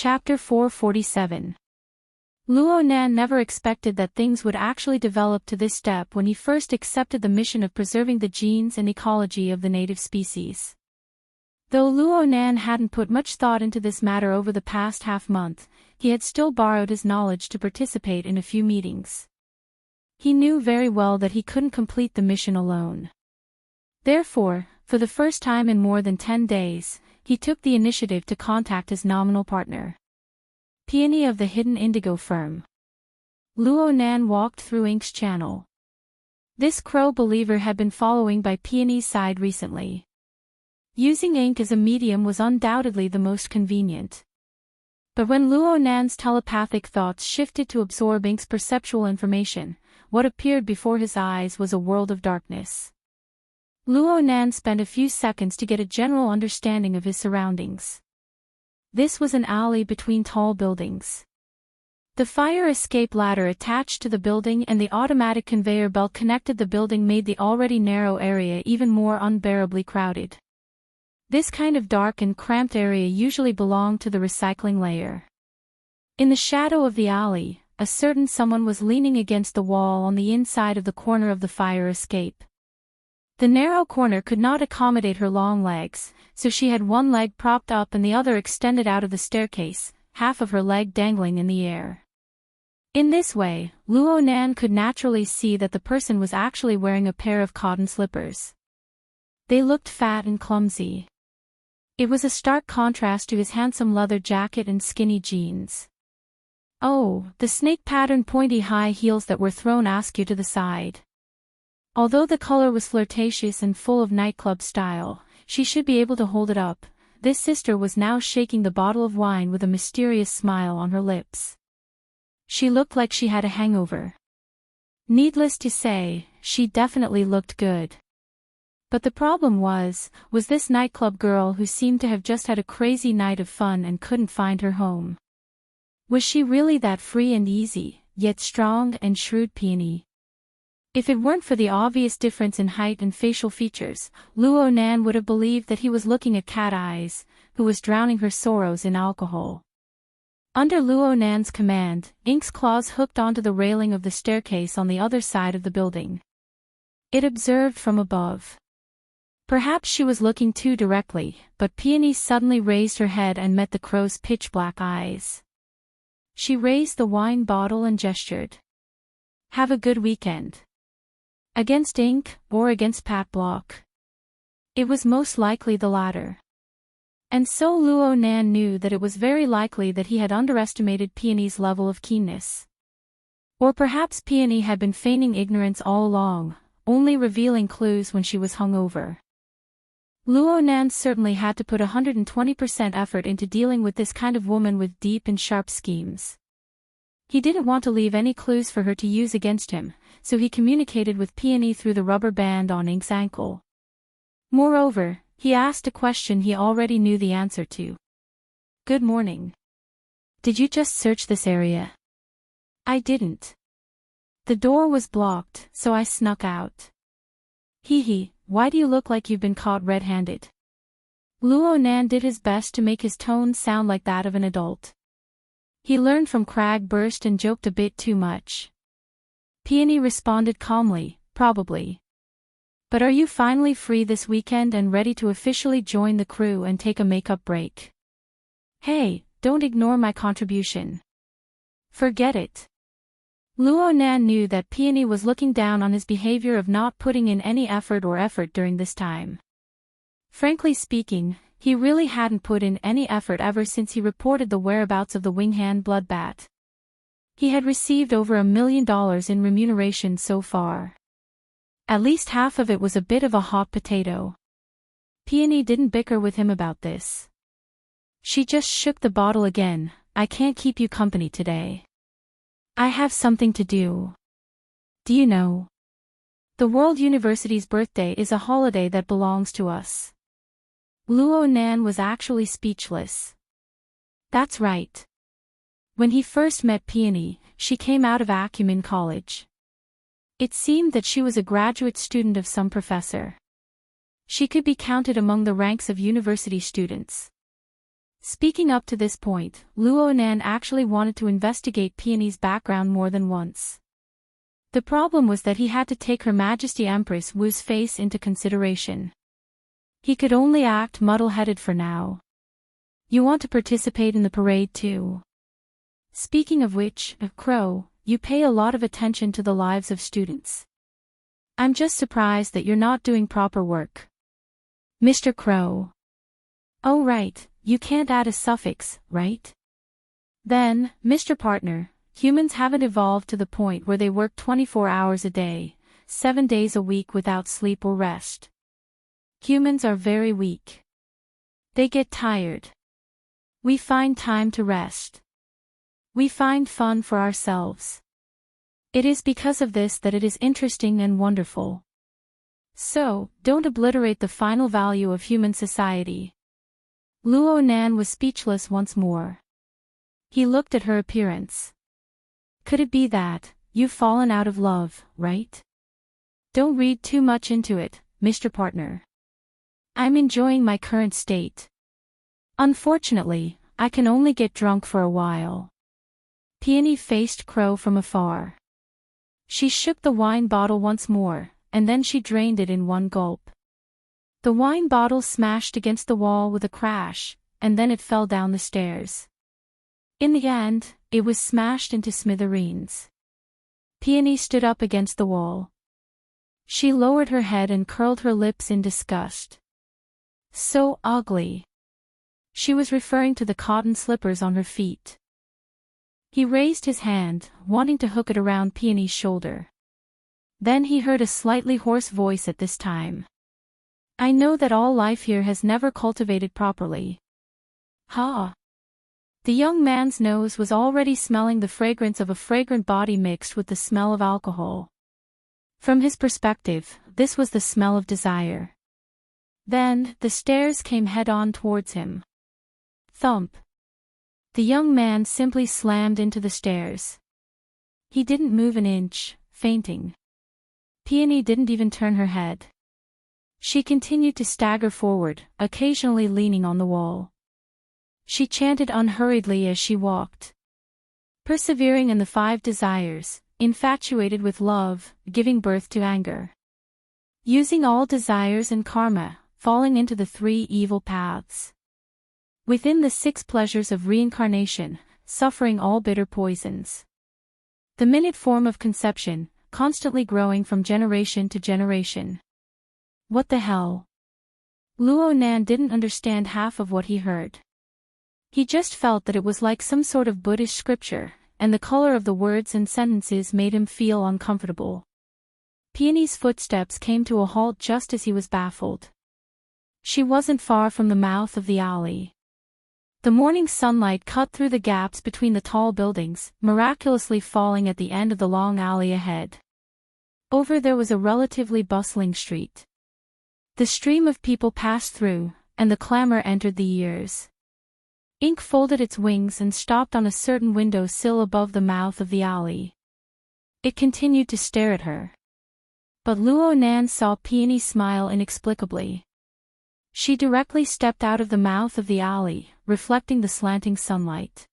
Chapter 447. Luo Nan never expected that things would actually develop to this step when he first accepted the mission of preserving the genes and ecology of the native species. Though Luo Nan hadn't put much thought into this matter over the past half-month, he had still borrowed his knowledge to participate in a few meetings. He knew very well that he couldn't complete the mission alone. Therefore, for the first time in more than 10 days, he took the initiative to contact his nominal partner, Peony of the Hidden Indigo firm. Luo Nan walked through Ink's channel. This crow believer had been following by Peony's side recently. Using Ink as a medium was undoubtedly the most convenient. But when Luo Nan's telepathic thoughts shifted to absorb Ink's perceptual information, what appeared before his eyes was a world of darkness. Luo Nan spent a few seconds to get a general understanding of his surroundings. This was an alley between tall buildings. The fire escape ladder attached to the building and the automatic conveyor belt connected the building made the already narrow area even more unbearably crowded. This kind of dark and cramped area usually belonged to the recycling layer. In the shadow of the alley, a certain someone was leaning against the wall on the inside of the corner of the fire escape. The narrow corner could not accommodate her long legs, so she had one leg propped up and the other extended out of the staircase, half of her leg dangling in the air. In this way, Luo Nan could naturally see that the person was actually wearing a pair of cotton slippers. They looked fat and clumsy. It was a stark contrast to his handsome leather jacket and skinny jeans. Oh, the snake-patterned pointy high heels that were thrown askew to the side. Although the color was flirtatious and full of nightclub style, she should be able to hold it up. This sister was now shaking the bottle of wine with a mysterious smile on her lips. She looked like she had a hangover. Needless to say, she definitely looked good. But the problem was this nightclub girl who seemed to have just had a crazy night of fun and couldn't find her home. Was she really that free and easy, yet strong and shrewd Peony? If it weren't for the obvious difference in height and facial features, Luo Nan would have believed that he was looking at Cat Eyes, who was drowning her sorrows in alcohol. Under Luo Nan's command, Ink's claws hooked onto the railing of the staircase on the other side of the building. It observed from above. Perhaps she was looking too directly, but Peony suddenly raised her head and met the crow's pitch-black eyes. She raised the wine bottle and gestured. "Have a good weekend." Against Ink, or against Pat Block? It was most likely the latter. And so Luo Nan knew that it was very likely that he had underestimated Peony's level of keenness. Or perhaps Peony had been feigning ignorance all along, only revealing clues when she was hungover. Luo Nan certainly had to put 120% effort into dealing with this kind of woman with deep and sharp schemes. He didn't want to leave any clues for her to use against him, so he communicated with Peony through the rubber band on Ink's ankle. Moreover, he asked a question he already knew the answer to. "Good morning. Did you just search this area?" "I didn't. The door was blocked, so I snuck out." "Hee, why do you look like you've been caught red-handed?" Luo Nan did his best to make his tone sound like that of an adult. He learned from Cragburst and joked a bit too much. Peony responded calmly, "Probably. But are you finally free this weekend and ready to officially join the crew and take a makeup break?" "Hey, don't ignore my contribution." "Forget it." Luo Nan knew that Peony was looking down on his behavior of not putting in any effort during this time. Frankly speaking, he really hadn't put in any effort ever since he reported the whereabouts of the Winghand bloodbat. He had received over $1 million in remuneration so far. At least half of it was a bit of a hot potato. Peony didn't bicker with him about this. She just shook the bottle again. "I can't keep you company today. I have something to do. Do you know? The World University's birthday is a holiday that belongs to us." Luo Nan was actually speechless. That's right. When he first met Peony, she came out of Acumen College. It seemed that she was a graduate student of some professor. She could be counted among the ranks of university students. Speaking up to this point, Luonan actually wanted to investigate Peony's background more than once. The problem was that he had to take Her Majesty Empress Wu's face into consideration. He could only act muddle-headed for now. You want to participate in the parade too? Speaking of which, Crow, you pay a lot of attention to the lives of students. I'm just surprised that you're not doing proper work. Mr. Crow. Oh right, you can't add a suffix, right? Then, Mr. Partner, humans haven't evolved to the point where they work 24 hours a day, 7 days a week without sleep or rest. Humans are very weak. They get tired. We find time to rest. We find fun for ourselves. It is because of this that it is interesting and wonderful. So, don't obliterate the final value of human society. Luonan was speechless once more. He looked at her appearance. Could it be that, you've fallen out of love, right? Don't read too much into it, Mr. Partner. I'm enjoying my current state. Unfortunately, I can only get drunk for a while. Peony faced Crow from afar. She shook the wine bottle once more, and then she drained it in one gulp. The wine bottle smashed against the wall with a crash, and then it fell down the stairs. In the end, it was smashed into smithereens. Peony stood up against the wall. She lowered her head and curled her lips in disgust. So ugly. She was referring to the cotton slippers on her feet. He raised his hand, wanting to hook it around Peony's shoulder. Then he heard a slightly hoarse voice at this time. I know that all life here has never cultivated properly. Ha! The young man's nose was already smelling the fragrance of a fragrant body mixed with the smell of alcohol. From his perspective, this was the smell of desire. Then, the stairs came head-on towards him. Thump! The young man simply slammed into the stairs. He didn't move an inch, fainting. Peony didn't even turn her head. She continued to stagger forward, occasionally leaning on the wall. She chanted unhurriedly as she walked. Persevering in the 5 desires, infatuated with love, giving birth to anger. Using all desires and karma, falling into the 3 evil paths. Within the 6 pleasures of reincarnation, suffering all bitter poisons. The minute form of conception, constantly growing from generation to generation. What the hell? Luonan didn't understand half of what he heard. He just felt that it was like some sort of Buddhist scripture, and the color of the words and sentences made him feel uncomfortable. Peony's footsteps came to a halt just as he was baffled. She wasn't far from the mouth of the alley. The morning sunlight cut through the gaps between the tall buildings, miraculously falling at the end of the long alley ahead. Over there was a relatively bustling street. The stream of people passed through, and the clamor entered the ears. Ink folded its wings and stopped on a certain window sill above the mouth of the alley. It continued to stare at her. But Luonan saw Peony smile inexplicably. She directly stepped out of the mouth of the alley, reflecting the slanting sunlight.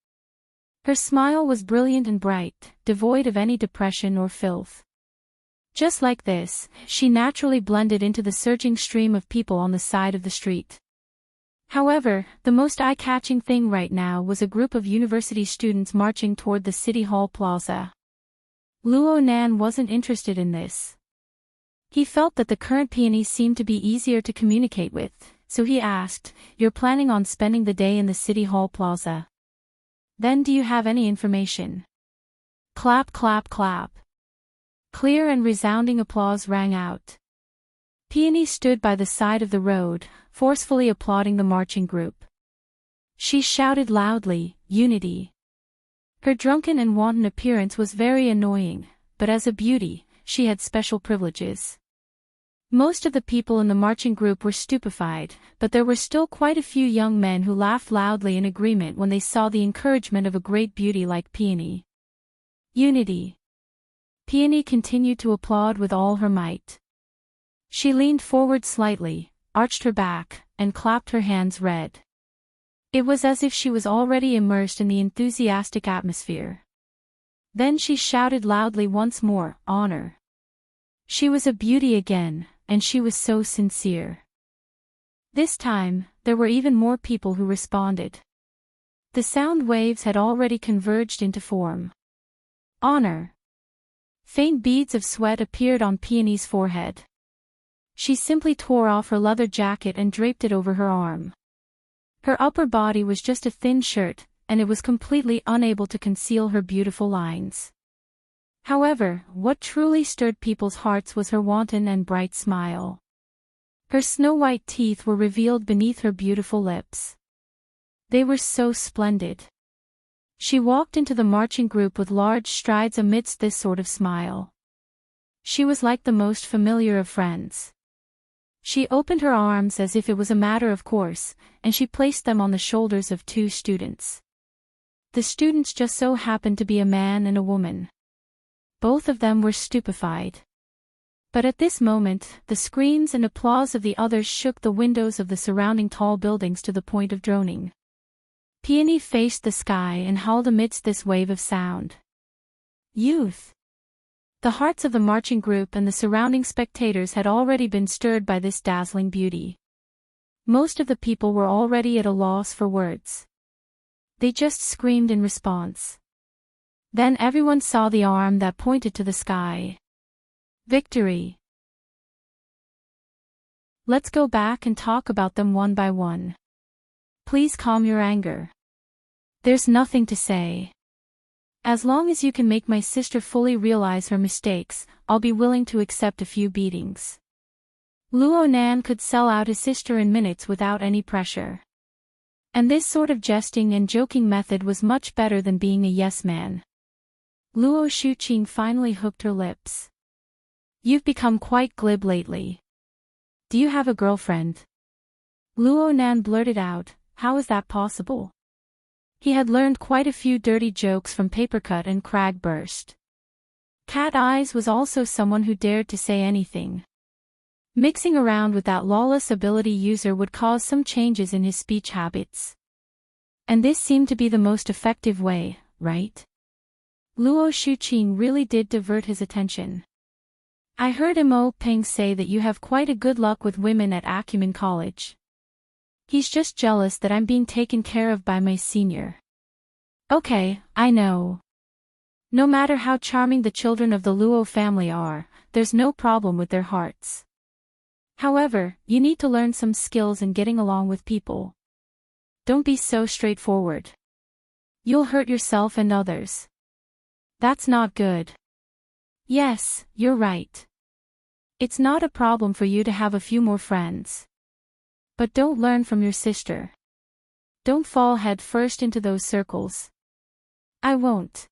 Her smile was brilliant and bright, devoid of any depression or filth. Just like this, she naturally blended into the surging stream of people on the side of the street. However, the most eye-catching thing right now was a group of university students marching toward the City Hall Plaza. Luonan wasn't interested in this. He felt that the current Peony seemed to be easier to communicate with, so he asked, "You're planning on spending the day in the City Hall Plaza? Then do you have any information?" Clap, clap, clap. Clear and resounding applause rang out. Peony stood by the side of the road, forcefully applauding the marching group. She shouted loudly, "Unity!" Her drunken and wanton appearance was very annoying, but as a beauty, she had special privileges. Most of the people in the marching group were stupefied, but there were still quite a few young men who laughed loudly in agreement when they saw the encouragement of a great beauty like Peony. Unity! Peony continued to applaud with all her might. She leaned forward slightly, arched her back, and clapped her hands red. It was as if she was already immersed in the enthusiastic atmosphere. Then she shouted loudly once more, "Honor." She was a beauty again, and she was so sincere. This time, there were even more people who responded. The sound waves had already converged into form. Honor. Faint beads of sweat appeared on Peony's forehead. She simply tore off her leather jacket and draped it over her arm. Her upper body was just a thin shirt, and it was completely unable to conceal her beautiful lines. However, what truly stirred people's hearts was her wanton and bright smile. Her snow-white teeth were revealed beneath her beautiful lips. They were so splendid. She walked into the marching group with large strides amidst this sort of smile. She was like the most familiar of friends. She opened her arms as if it was a matter of course, and she placed them on the shoulders of two students. The students just so happened to be a man and a woman. Both of them were stupefied. But at this moment, the screams and applause of the others shook the windows of the surrounding tall buildings to the point of droning. Peony faced the sky and howled amidst this wave of sound. Youth! The hearts of the marching group and the surrounding spectators had already been stirred by this dazzling beauty. Most of the people were already at a loss for words. They just screamed in response. Then everyone saw the arm that pointed to the sky. Victory! Let's go back and talk about them one by one. Please calm your anger. There's nothing to say. As long as you can make my sister fully realize her mistakes, I'll be willing to accept a few beatings. Luo Nan could sell out his sister in minutes without any pressure. And this sort of jesting and joking method was much better than being a yes man. Luo Shuqing finally hooked her lips. You've become quite glib lately. Do you have a girlfriend? Luo Nan blurted out, how is that possible? He had learned quite a few dirty jokes from Papercut and Cragburst. Cat Eyes was also someone who dared to say anything. Mixing around with that lawless ability user would cause some changes in his speech habits. And this seemed to be the most effective way, right? Luo Shuqing really did divert his attention. I heard Mo Peng say that you have quite a good luck with women at Acumen College. He's just jealous that I'm being taken care of by my senior. Okay, I know. No matter how charming the children of the Luo family are, there's no problem with their hearts. However, you need to learn some skills in getting along with people. Don't be so straightforward. You'll hurt yourself and others. That's not good. Yes, you're right. It's not a problem for you to have a few more friends. But don't learn from your sister. Don't fall head first into those circles. I won't.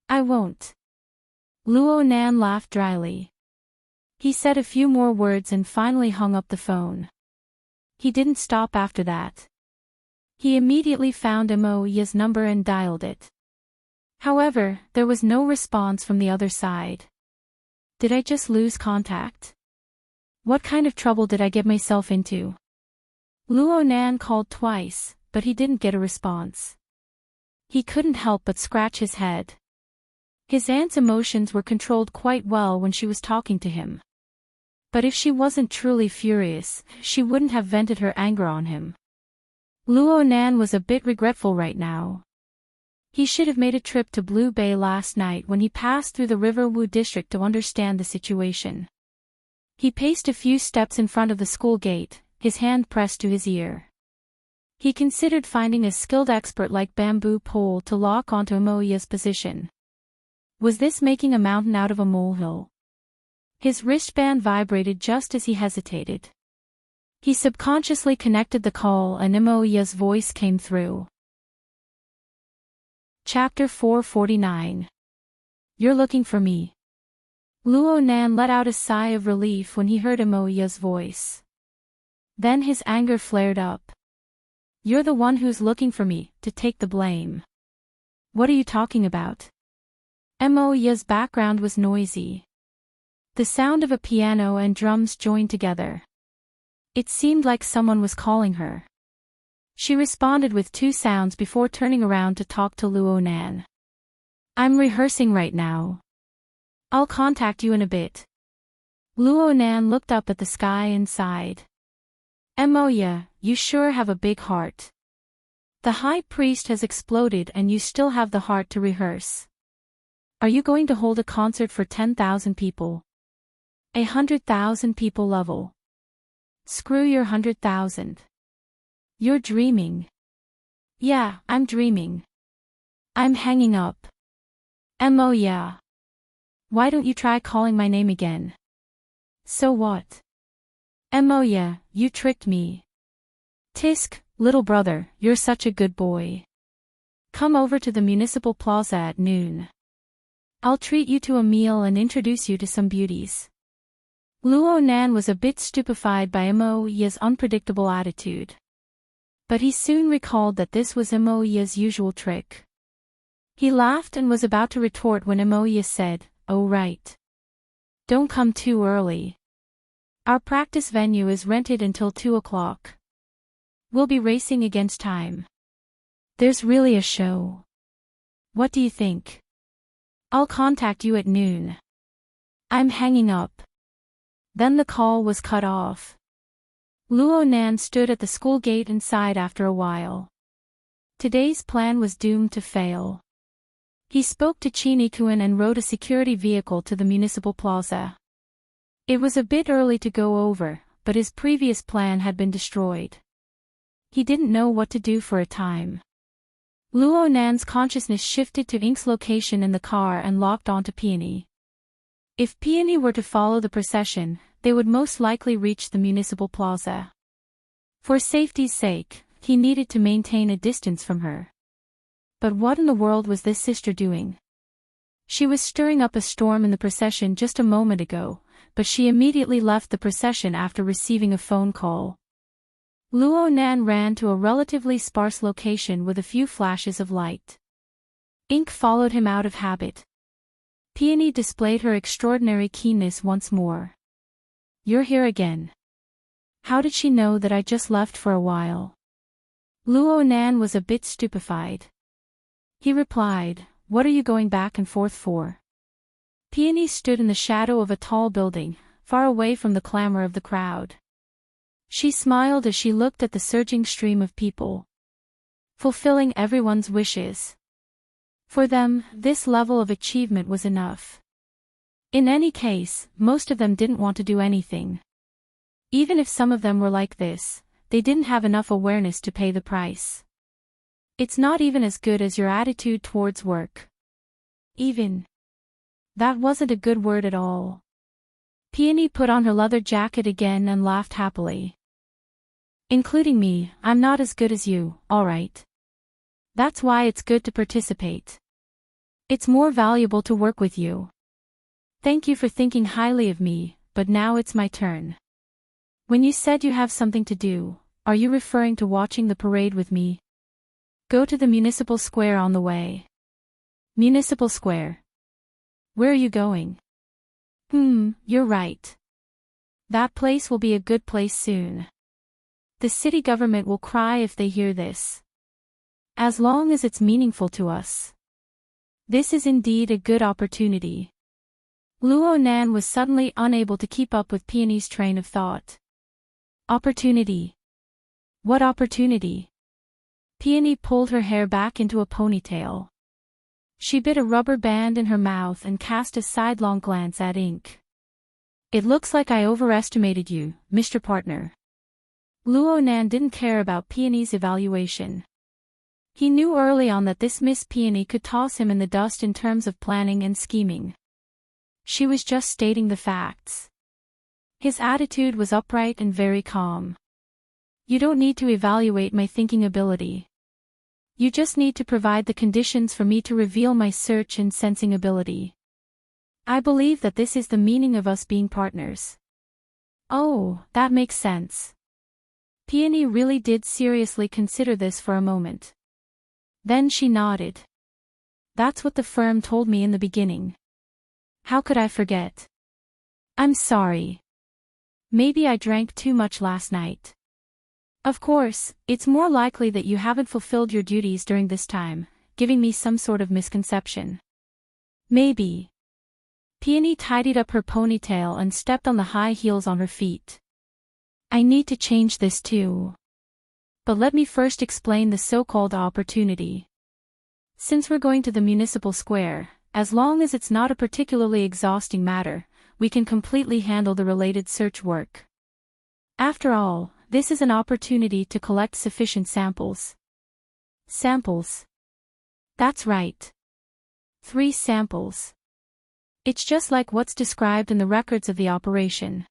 I won't. Luo Nan laughed dryly. He said a few more words and finally hung up the phone. He didn't stop after that. He immediately found Mo Ya's number and dialed it. However, there was no response from the other side. Did I just lose contact? What kind of trouble did I get myself into? Luo Nan called twice, but he didn't get a response. He couldn't help but scratch his head. His aunt's emotions were controlled quite well when she was talking to him. But if she wasn't truly furious, she wouldn't have vented her anger on him. Luo Nan was a bit regretful right now. He should have made a trip to Blue Bay last night when he passed through the River Wu district to understand the situation. He paced a few steps in front of the school gate, his hand pressed to his ear. He considered finding a skilled expert like bamboo pole to lock onto Mo Ya's position. Was this making a mountain out of a molehill? His wristband vibrated just as he hesitated. He subconsciously connected the call and Mo Ya's voice came through. Chapter 449. You're looking for me. Luo Nan let out a sigh of relief when he heard Mo Ya's voice. Then his anger flared up. You're the one who's looking for me, to take the blame. What are you talking about? Mo Ya's background was noisy. The sound of a piano and drums joined together. It seemed like someone was calling her. She responded with two sounds before turning around to talk to Luo Nan. I'm rehearsing right now. I'll contact you in a bit. Luo Nan looked up at the sky and sighed. Moya, you sure have a big heart. The high priest has exploded and you still have the heart to rehearse. Are you going to hold a concert for 10,000 people? 100,000 people level. Screw your 100,000. You're dreaming. Yeah, I'm dreaming. I'm hanging up. Moya. Why don't you try calling my name again? So what? Moya, you tricked me. Tisk, little brother, you're such a good boy. Come over to the municipal plaza at noon. I'll treat you to a meal and introduce you to some beauties. Luo Nan was a bit stupefied by Moya's unpredictable attitude. But he soon recalled that this was Moya's usual trick. He laughed and was about to retort when Moya said, "Oh right. Don't come too early. Our practice venue is rented until 2 o'clock. We'll be racing against time. There's really a show. What do you think? I'll contact you at noon." I'm hanging up. Then the call was cut off. Luo Nan stood at the school gate and sighed after a while. Today's plan was doomed to fail. He spoke to Chinikuan and rode a security vehicle to the municipal plaza. It was a bit early to go over, but his previous plan had been destroyed. He didn't know what to do for a time. Luo Nan's consciousness shifted to Ink's location in the car and locked onto Peony. If Peony were to follow the procession, they would most likely reach the municipal plaza. For safety's sake, he needed to maintain a distance from her. But what in the world was this sister doing? She was stirring up a storm in the procession just a moment ago, but she immediately left the procession after receiving a phone call. Luo Nan ran to a relatively sparse location with a few flashes of light. Ink followed him out of habit. Peony displayed her extraordinary keenness once more. You're here again. How did she know that I just left for a while? Luo Nan was a bit stupefied. He replied, what are you going back and forth for? Peony stood in the shadow of a tall building, far away from the clamor of the crowd. She smiled as she looked at the surging stream of people. Fulfilling everyone's wishes. For them, this level of achievement was enough. In any case, most of them didn't want to do anything. Even if some of them were like this, they didn't have enough awareness to pay the price. It's not even as good as your attitude towards work. Even. That wasn't a good word at all. Peony put on her leather jacket again and laughed happily. Including me, I'm not as good as you, alright. That's why it's good to participate. It's more valuable to work with you. Thank you for thinking highly of me, but now it's my turn. When you said you have something to do, are you referring to watching the parade with me? Go to the municipal square on the way. Municipal square. Where are you going? You're right. That place will be a good place soon. The city government will cry if they hear this. As long as it's meaningful to us. This is indeed a good opportunity. Luo Nan was suddenly unable to keep up with Peony's train of thought. Opportunity. What opportunity? Peony pulled her hair back into a ponytail. She bit a rubber band in her mouth and cast a sidelong glance at Ink. It looks like I overestimated you, Mr. Partner. Luo Nan didn't care about Peony's evaluation. He knew early on that this Miss Peony could toss him in the dust in terms of planning and scheming. She was just stating the facts. His attitude was upright and very calm. You don't need to evaluate my thinking ability. You just need to provide the conditions for me to reveal my search and sensing ability. I believe that this is the meaning of us being partners. Oh, that makes sense. Peony really did seriously consider this for a moment. Then she nodded. That's what the firm told me in the beginning. How could I forget? I'm sorry. Maybe I drank too much last night. Of course, it's more likely that you haven't fulfilled your duties during this time, giving me some sort of misconception. Maybe. Peony tidied up her ponytail and stepped on the high heels on her feet. I need to change this too. But let me first explain the so-called opportunity. Since we're going to the municipal square, as long as it's not a particularly exhausting matter, we can completely handle the related search work. After all, this is an opportunity to collect sufficient samples. Samples. That's right. 3 samples. It's just like what's described in the records of the operation.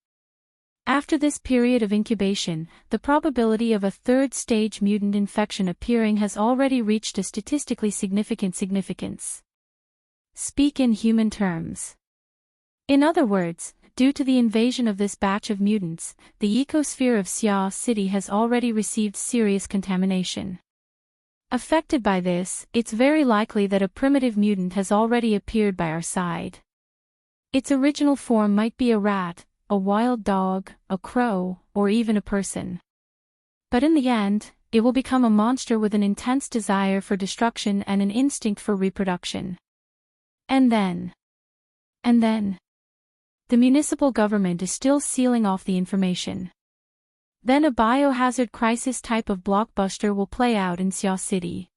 After this period of incubation, the probability of a third-stage mutant infection appearing has already reached a statistically significant significance. Speak in human terms. In other words, due to the invasion of this batch of mutants, the ecosphere of Xia City has already received serious contamination. Affected by this, it's very likely that a primitive mutant has already appeared by our side. Its original form might be a rat, a wild dog, a crow, or even a person. But in the end, it will become a monster with an intense desire for destruction and an instinct for reproduction. And then, the municipal government is still sealing off the information. Then a biohazard crisis type of blockbuster will play out in Xia City.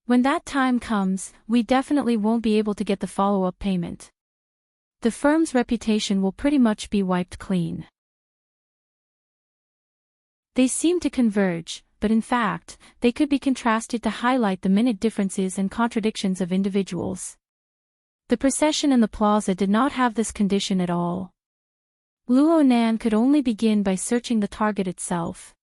When that time comes, we definitely won't be able to get the follow-up payment. The firm's reputation will pretty much be wiped clean. They seem to converge, but in fact, they could be contrasted to highlight the minute differences and contradictions of individuals. The procession in the plaza did not have this condition at all. Luo Nan could only begin by searching the target itself.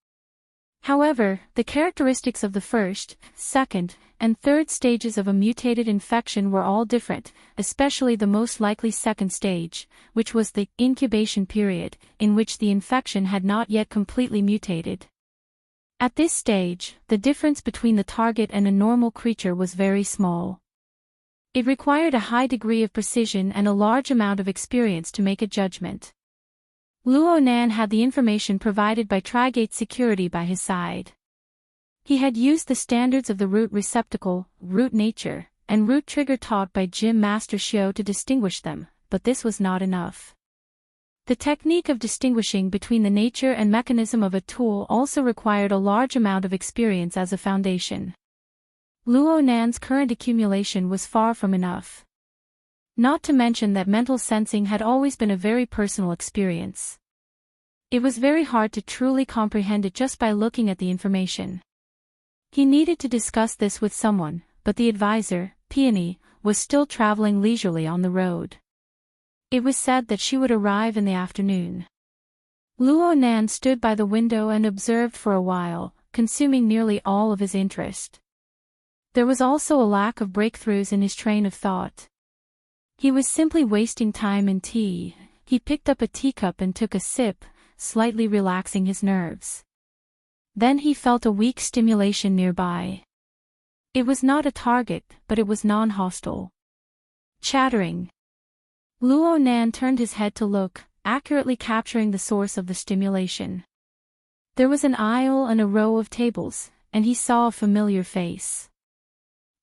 However, the characteristics of the first, second, and third stages of a mutated infection were all different, especially the most likely second stage, which was the incubation period, in which the infection had not yet completely mutated. At this stage, the difference between the target and a normal creature was very small. It required a high degree of precision and a large amount of experience to make a judgment. Luo Nan had the information provided by Trigate Security by his side. He had used the standards of the root receptacle, root nature, and root trigger taught by Gym Master Xiao to distinguish them, but this was not enough. The technique of distinguishing between the nature and mechanism of a tool also required a large amount of experience as a foundation. Luo Nan's current accumulation was far from enough. Not to mention that mental sensing had always been a very personal experience. It was very hard to truly comprehend it just by looking at the information. He needed to discuss this with someone, but the advisor, Peony, was still traveling leisurely on the road. It was said that she would arrive in the afternoon. Luo Nan stood by the window and observed for a while, consuming nearly all of his interest. There was also a lack of breakthroughs in his train of thought. He was simply wasting time in tea. He picked up a teacup and took a sip, slightly relaxing his nerves. Then he felt a weak stimulation nearby. It was not a target, but it was non-hostile. Chattering. Luo Nan turned his head to look, accurately capturing the source of the stimulation. There was an aisle and a row of tables, and he saw a familiar face.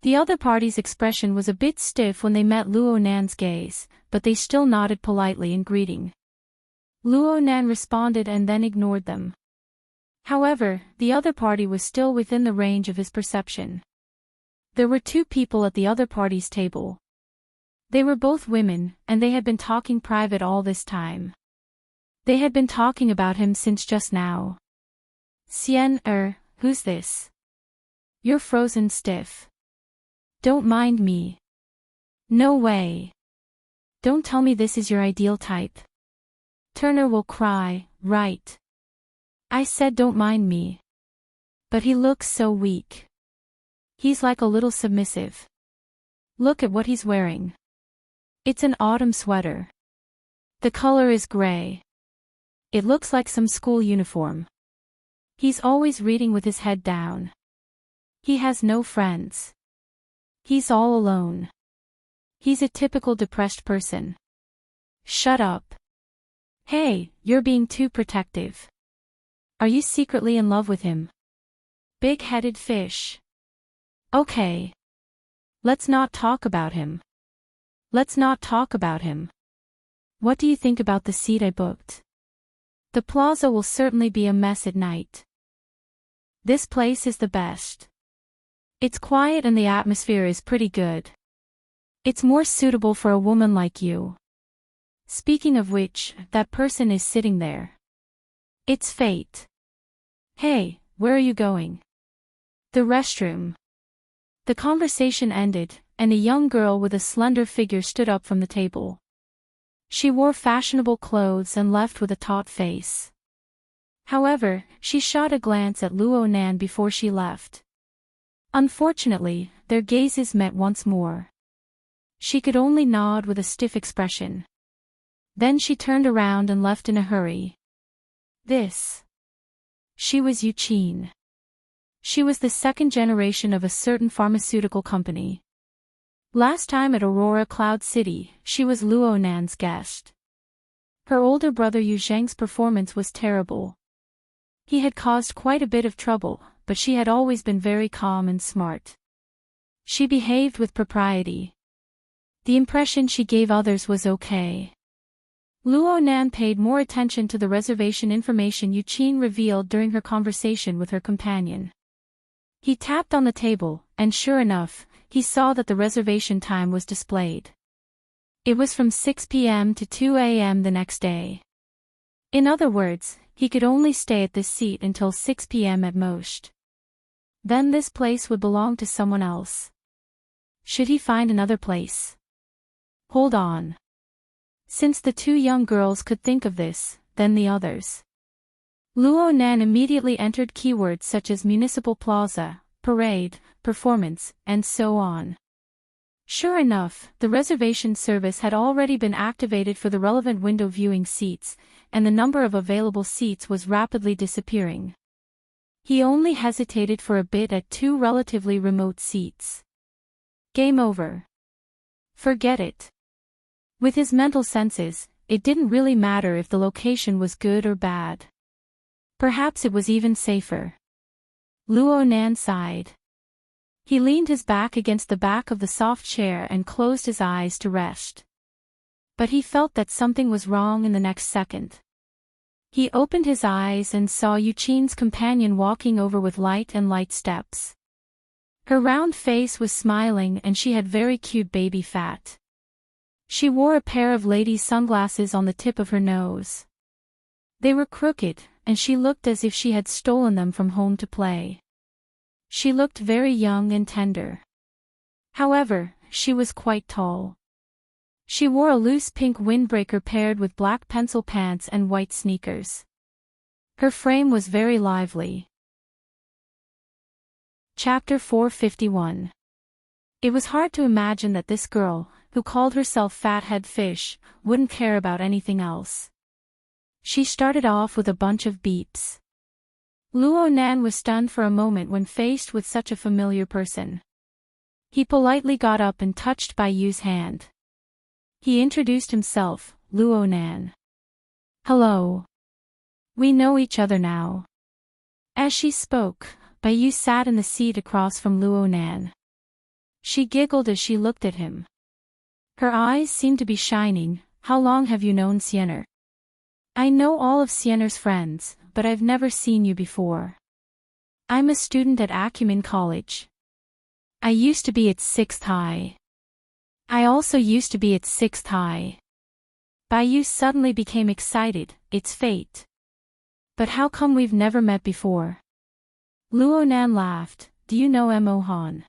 The other party's expression was a bit stiff when they met Luo Nan's gaze, but they still nodded politely in greeting. Luo Nan responded and then ignored them. However, the other party was still within the range of his perception. There were 2 people at the other party's table. They were both women, and they had been talking private all this time. They had been talking about him since just now. Xian, who's this? You're frozen stiff. Don't mind me. No way. Don't tell me this is your ideal type. Turner will cry, right? I said don't mind me. But he looks so weak. He's like a little submissive. Look at what he's wearing. It's an autumn sweater. The color is gray. It looks like some school uniform. He's always reading with his head down. He has no friends. He's all alone. He's a typical depressed person. Shut up. Hey, you're being too protective. Are you secretly in love with him? Big-headed fish. Okay. Let's not talk about him. Let's not talk about him. What do you think about the seat I booked? The plaza will certainly be a mess at night. This place is the best. It's quiet and the atmosphere is pretty good. It's more suitable for a woman like you. Speaking of which, that person is sitting there. It's fate. Hey, where are you going? The restroom. The conversation ended, and a young girl with a slender figure stood up from the table. She wore fashionable clothes and left with a taut face. However, she shot a glance at Luo Nan before she left. Unfortunately, their gazes met once more. She could only nod with a stiff expression. Then she turned around and left in a hurry. She was Yuqin. She was the second generation of a certain pharmaceutical company. Last time at Aurora Cloud City, she was Luo Nan's guest. Her older brother Yu Zheng's performance was terrible. He had caused quite a bit of trouble, but she had always been very calm and smart. She behaved with propriety. The impression she gave others was okay. Luo Nan paid more attention to the reservation information Yuqin revealed during her conversation with her companion. He tapped on the table, and sure enough, he saw that the reservation time was displayed. It was from 6 p.m. to 2 a.m. the next day. In other words, he could only stay at this seat until 6 p.m. at most. Then this place would belong to someone else. Should he find another place? Hold on. Since the two young girls could think of this, then the others. Luo Nan immediately entered keywords such as municipal plaza, parade, performance, and so on. Sure enough, the reservation service had already been activated for the relevant window viewing seats, and the number of available seats was rapidly disappearing. He only hesitated for a bit at two relatively remote seats. Game over. Forget it. With his mental senses, it didn't really matter if the location was good or bad. Perhaps it was even safer. Luo Nan sighed. He leaned his back against the back of the soft chair and closed his eyes to rest. But he felt that something was wrong in the next second. He opened his eyes and saw Yuqin's companion walking over with light steps. Her round face was smiling and she had very cute baby fat. She wore a pair of ladies' sunglasses on the tip of her nose. They were crooked, and she looked as if she had stolen them from home to play. She looked very young and tender. However, she was quite tall. She wore a loose pink windbreaker paired with black pencil pants and white sneakers. Her frame was very lively. Chapter 451. It was hard to imagine that this girl, who called herself Fathead Fish, wouldn't care about anything else. She started off with a bunch of beeps. Luo Nan was stunned for a moment when faced with such a familiar person. He politely got up and touched Bai Yu's hand. He introduced himself, Luo Nan. Hello. We know each other now. As she spoke, Bai Yu sat in the seat across from Luo Nan. She giggled as she looked at him. Her eyes seemed to be shining. How long have you known Xiener? I know all of Xiener's friends, but I've never seen you before. I'm a student at Acumen College. I used to be at 6th High. I also used to be at 6th High. Bai Yu suddenly became excited. It's fate. But how come we've never met before? Luo Nan laughed. Do you know Mo Han?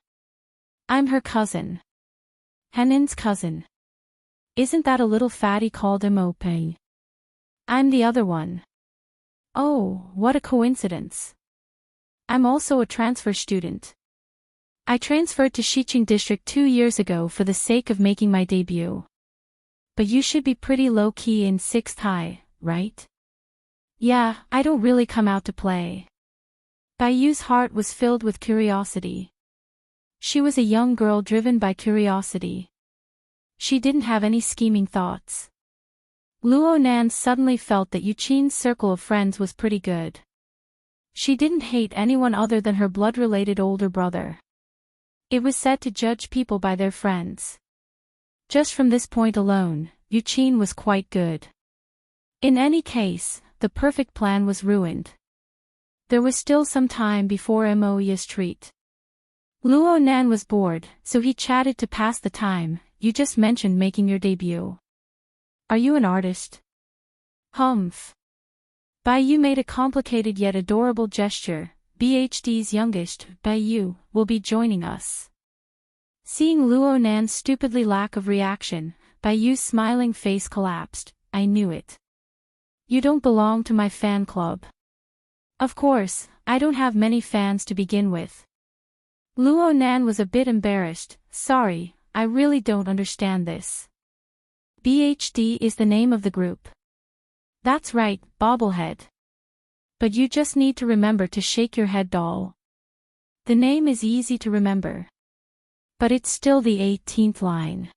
I'm her cousin. Henin's cousin. Isn't that a little fatty called Mo Pei? I'm the other one. Oh, what a coincidence. I'm also a transfer student. I transferred to Xiqing District 2 years ago for the sake of making my debut. But you should be pretty low-key in 6th High, right? Yeah, I don't really come out to play. Bai Yu's heart was filled with curiosity. She was a young girl driven by curiosity. She didn't have any scheming thoughts. Luo Nan suddenly felt that Yuqin's circle of friends was pretty good. She didn't hate anyone other than her blood-related older brother. It was said to judge people by their friends. Just from this point alone, Eugene was quite good. In any case, the perfect plan was ruined. There was still some time before Moya's treat. Luo Nan was bored, so he chatted to pass the time. You just mentioned making your debut. Are you an artist? Humph. Baiyu made a complicated yet adorable gesture. BHD's youngest, Baiyu, will be joining us. Seeing Luo Nan's stupidly lack of reaction, Baiyu's smiling face collapsed. I knew it. You don't belong to my fan club. Of course, I don't have many fans to begin with. Luo Nan was a bit embarrassed. Sorry, I really don't understand this. BHD is the name of the group. That's right, bobblehead. But you just need to remember to shake your head, doll. The name is easy to remember. But it's still the 18th line.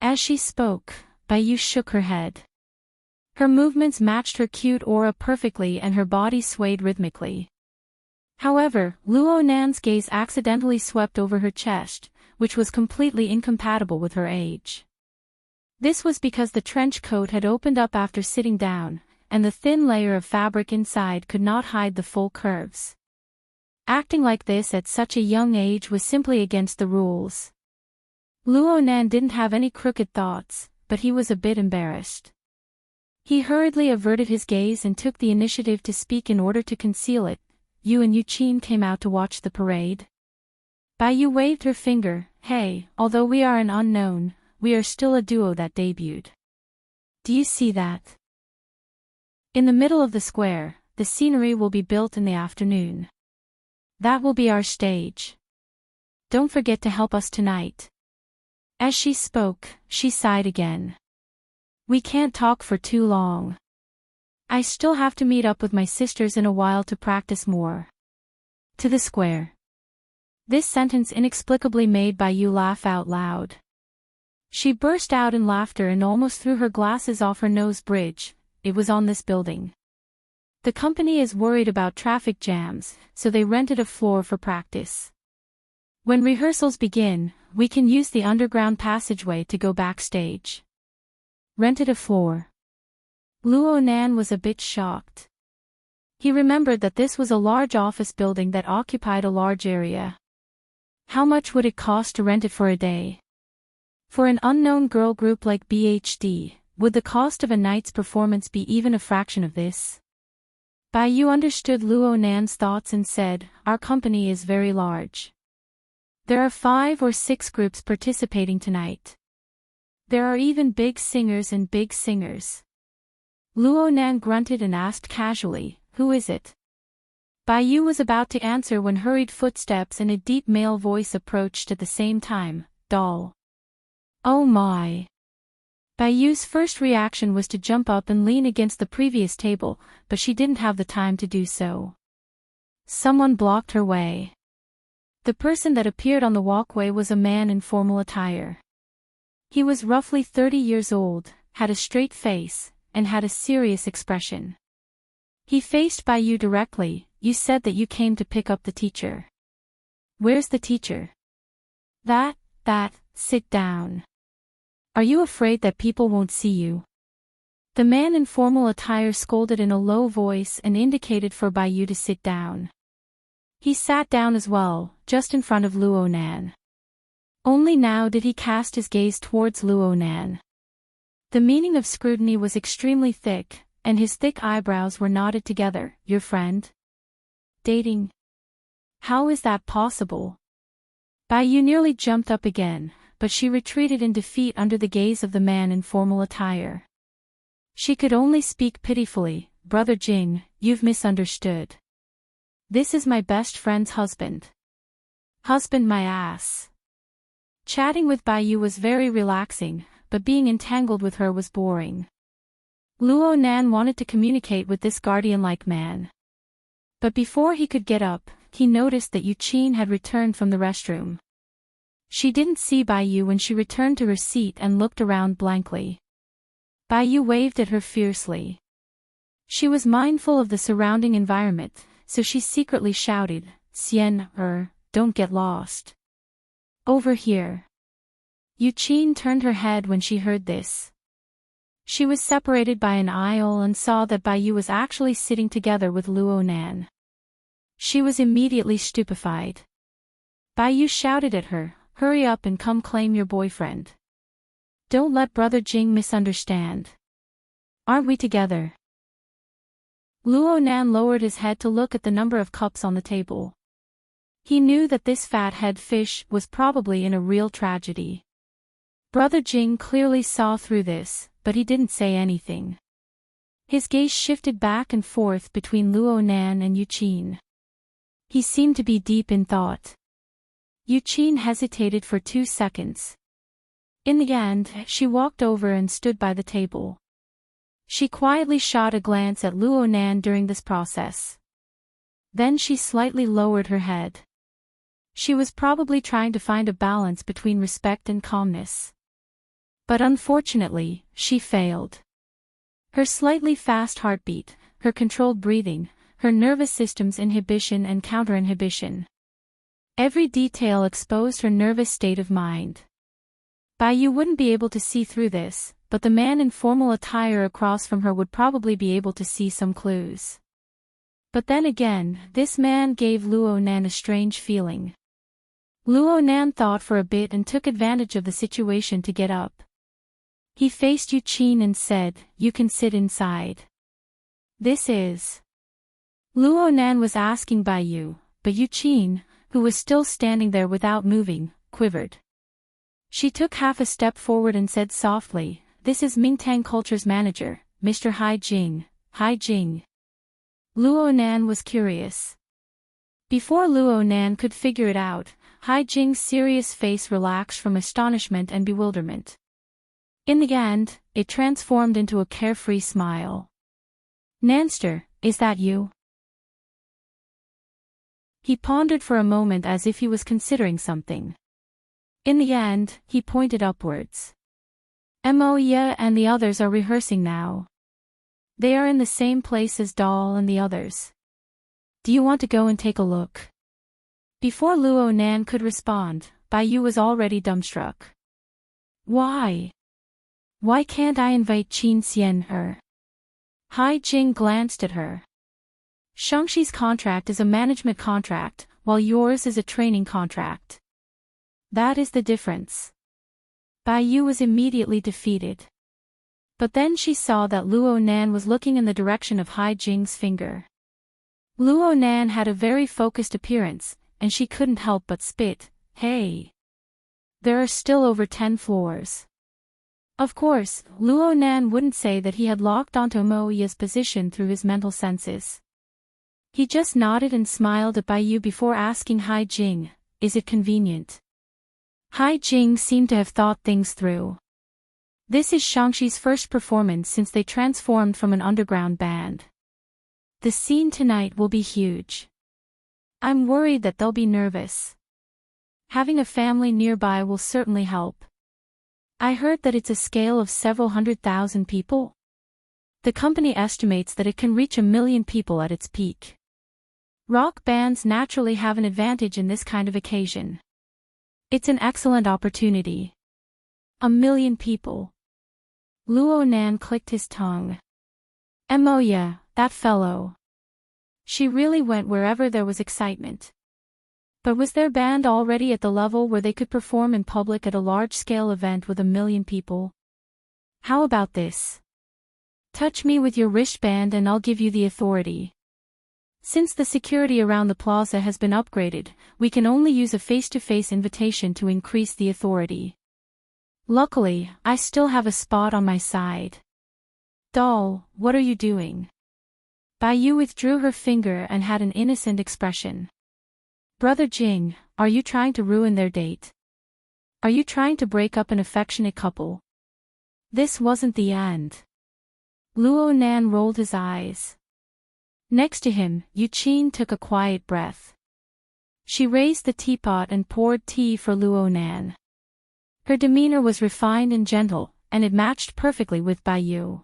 As she spoke, Baiyu shook her head. Her movements matched her cute aura perfectly and her body swayed rhythmically. However, Luo Nan's gaze accidentally swept over her chest, which was completely incompatible with her age. This was because the trench coat had opened up after sitting down, and the thin layer of fabric inside could not hide the full curves. Acting like this at such a young age was simply against the rules. Luo Nan didn't have any crooked thoughts, but he was a bit embarrassed. He hurriedly averted his gaze and took the initiative to speak in order to conceal it. You and Eugene came out to watch the parade? Baiyu waved her finger. Hey, although we are an unknown, we are still a duo that debuted. Do you see that? In the middle of the square, the scenery will be built in the afternoon. That will be our stage. Don't forget to help us tonight. As she spoke, she sighed again. We can't talk for too long. I still have to meet up with my sisters in a while to practice more. To the square. This sentence inexplicably made Baiyu laugh out loud. She burst out in laughter and almost threw her glasses off her nose bridge. It was on this building. The company is worried about traffic jams, so they rented a floor for practice. When rehearsals begin, we can use the underground passageway to go backstage. Rented a floor. Luo Nan was a bit shocked. He remembered that this was a large office building that occupied a large area. How much would it cost to rent it for a day? For an unknown girl group like BHD, would the cost of a night's performance be even a fraction of this? Baiyu understood Luo Nan's thoughts and said, our company is very large. There are 5 or 6 groups participating tonight. There are even big singers and big singers. Luo Nan grunted and asked casually, who is it? Baiyu was about to answer when hurried footsteps and a deep male voice approached at the same time, doll. Oh my. Baiyu's first reaction was to jump up and lean against the previous table, but she didn't have the time to do so. Someone blocked her way. The person that appeared on the walkway was a man in formal attire. He was roughly 30 years old, had a straight face, and had a serious expression. He faced Baiyu directly. You said that you came to pick up the teacher. Where's the teacher? That, sit down. Are you afraid that people won't see you? The man in formal attire scolded in a low voice and indicated for Baiyu to sit down. He sat down as well, just in front of Luo Nan. Only now did he cast his gaze towards Luo Nan. The meaning of scrutiny was extremely thick, and his thick eyebrows were knotted together. Your friend? Dating? How is that possible? Baiyu nearly jumped up again, but she retreated in defeat under the gaze of the man in formal attire. She could only speak pitifully, Brother Jing, you've misunderstood. This is my best friend's husband. Husband my ass. Chatting with Baiyu was very relaxing, but being entangled with her was boring. Luo Nan wanted to communicate with this guardian-like man. But before he could get up, he noticed that Eugene had returned from the restroom. She didn't see Baiyu when she returned to her seat and looked around blankly. Baiyu waved at her fiercely. She was mindful of the surrounding environment, so she secretly shouted, Xian, don't get lost. Over here. Yuqin turned her head when she heard this. She was separated by an aisle and saw that Baiyu was actually sitting together with Luo Nan. She was immediately stupefied. Baiyu shouted at her, hurry up and come claim your boyfriend. Don't let Brother Jing misunderstand. Aren't we together? Luo Nan lowered his head to look at the number of cups on the table. He knew that this fat-head fish was probably in a real tragedy. Brother Jing clearly saw through this, but he didn't say anything. His gaze shifted back and forth between Luo Nan and Yuqin. He seemed to be deep in thought. Yuqin hesitated for 2 seconds. In the end, she walked over and stood by the table. She quietly shot a glance at Luo Nan during this process. Then she slightly lowered her head. She was probably trying to find a balance between respect and calmness. But unfortunately, she failed. Her slightly fast heartbeat, her controlled breathing, her nervous system's inhibition and counter-inhibition. Every detail exposed her nervous state of mind. Baiyu wouldn't be able to see through this, but the man in formal attire across from her would probably be able to see some clues. But then again, this man gave Luo Nan a strange feeling. Luo Nan thought for a bit and took advantage of the situation to get up. He faced Yuqin and said, you can sit inside. This is. Luo Nan was asking Baiyu, but Yuqin, who was still standing there without moving, quivered. She took half a step forward and said softly, this is Mingtang Culture's manager, Mr. Hai Jing. Hai Jing. Luo Nan was curious. Before Luo Nan could figure it out, Hai Jing's serious face relaxed from astonishment and bewilderment. In the end, it transformed into a carefree smile. Nanster, is that you? He pondered for a moment as if he was considering something. In the end, he pointed upwards. Moya and the others are rehearsing now. They are in the same place as Doll and the others. Do you want to go and take a look? Before Luo Nan could respond, Baiyu was already dumbstruck. Why? Why can't I invite Qin Xian? Hai Jing glanced at her. Shangxi's contract is a management contract, while yours is a training contract. That is the difference. Baiyu was immediately defeated. But then she saw that Luo Nan was looking in the direction of Hai Jing's finger. Luo Nan had a very focused appearance, and she couldn't help but spit, hey. There are still over 10 floors. Of course, Luo Nan wouldn't say that he had locked onto Moya's position through his mental senses. He just nodded and smiled at Baiyu before asking Hai Jing, is it convenient? Hai Jing seemed to have thought things through. This is Shangxi's first performance since they transformed from an underground band. The scene tonight will be huge. I'm worried that they'll be nervous. Having a family nearby will certainly help. I heard that it's a scale of several 100,000 people. The company estimates that it can reach 1 million people at its peak. Rock bands naturally have an advantage in this kind of occasion. It's an excellent opportunity. 1 million people. Luo Nan clicked his tongue. Moya, that fellow. She really went wherever there was excitement. But was their band already at the level where they could perform in public at a large-scale event with 1 million people? How about this? Touch me with your wristband and I'll give you the authority. Since the security around the plaza has been upgraded, we can only use a face-to-face invitation to increase the authority. Luckily, I still have a spot on my side. Doll, what are you doing? Baiyu withdrew her finger and had an innocent expression. Brother Jing, are you trying to ruin their date? Are you trying to break up an affectionate couple? This wasn't the end. Luo Nan rolled his eyes. Next to him, Yuqin took a quiet breath. She raised the teapot and poured tea for Luo Nan. Her demeanor was refined and gentle, and it matched perfectly with Baiyu.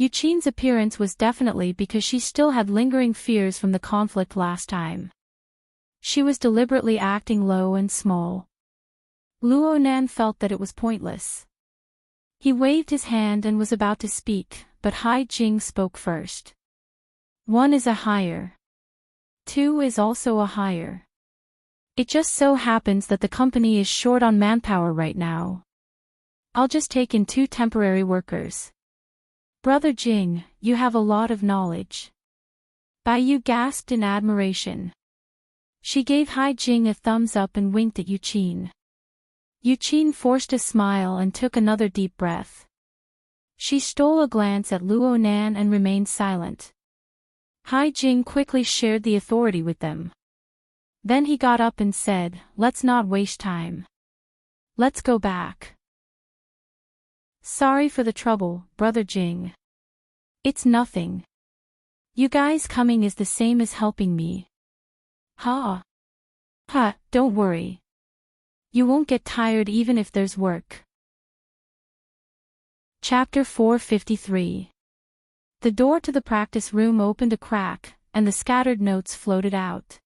Yuqin's appearance was definitely because she still had lingering fears from the conflict last time. She was deliberately acting low and small. Luonan felt that it was pointless. He waved his hand and was about to speak, but Hai Jing spoke first. One is a Heir. Two is also a Heir. It just so happens that the company is short on manpower right now. I'll just take in 2 temporary workers. Brother Jing, you have a lot of knowledge. Bai Yu gasped in admiration. She gave Hai Jing a thumbs up and winked at Yuqin. Yuqin forced a smile and took another deep breath. She stole a glance at Luonan and remained silent. Hai Jing quickly shared the authority with them. Then he got up and said, "Let's not waste time. Let's go back." "Sorry for the trouble, Brother Jing. It's nothing. You guys coming is the same as helping me." "Ha. Ha, don't worry. You won't get tired even if there's work." Chapter 453. The door to the practice room opened a crack, and the scattered notes floated out.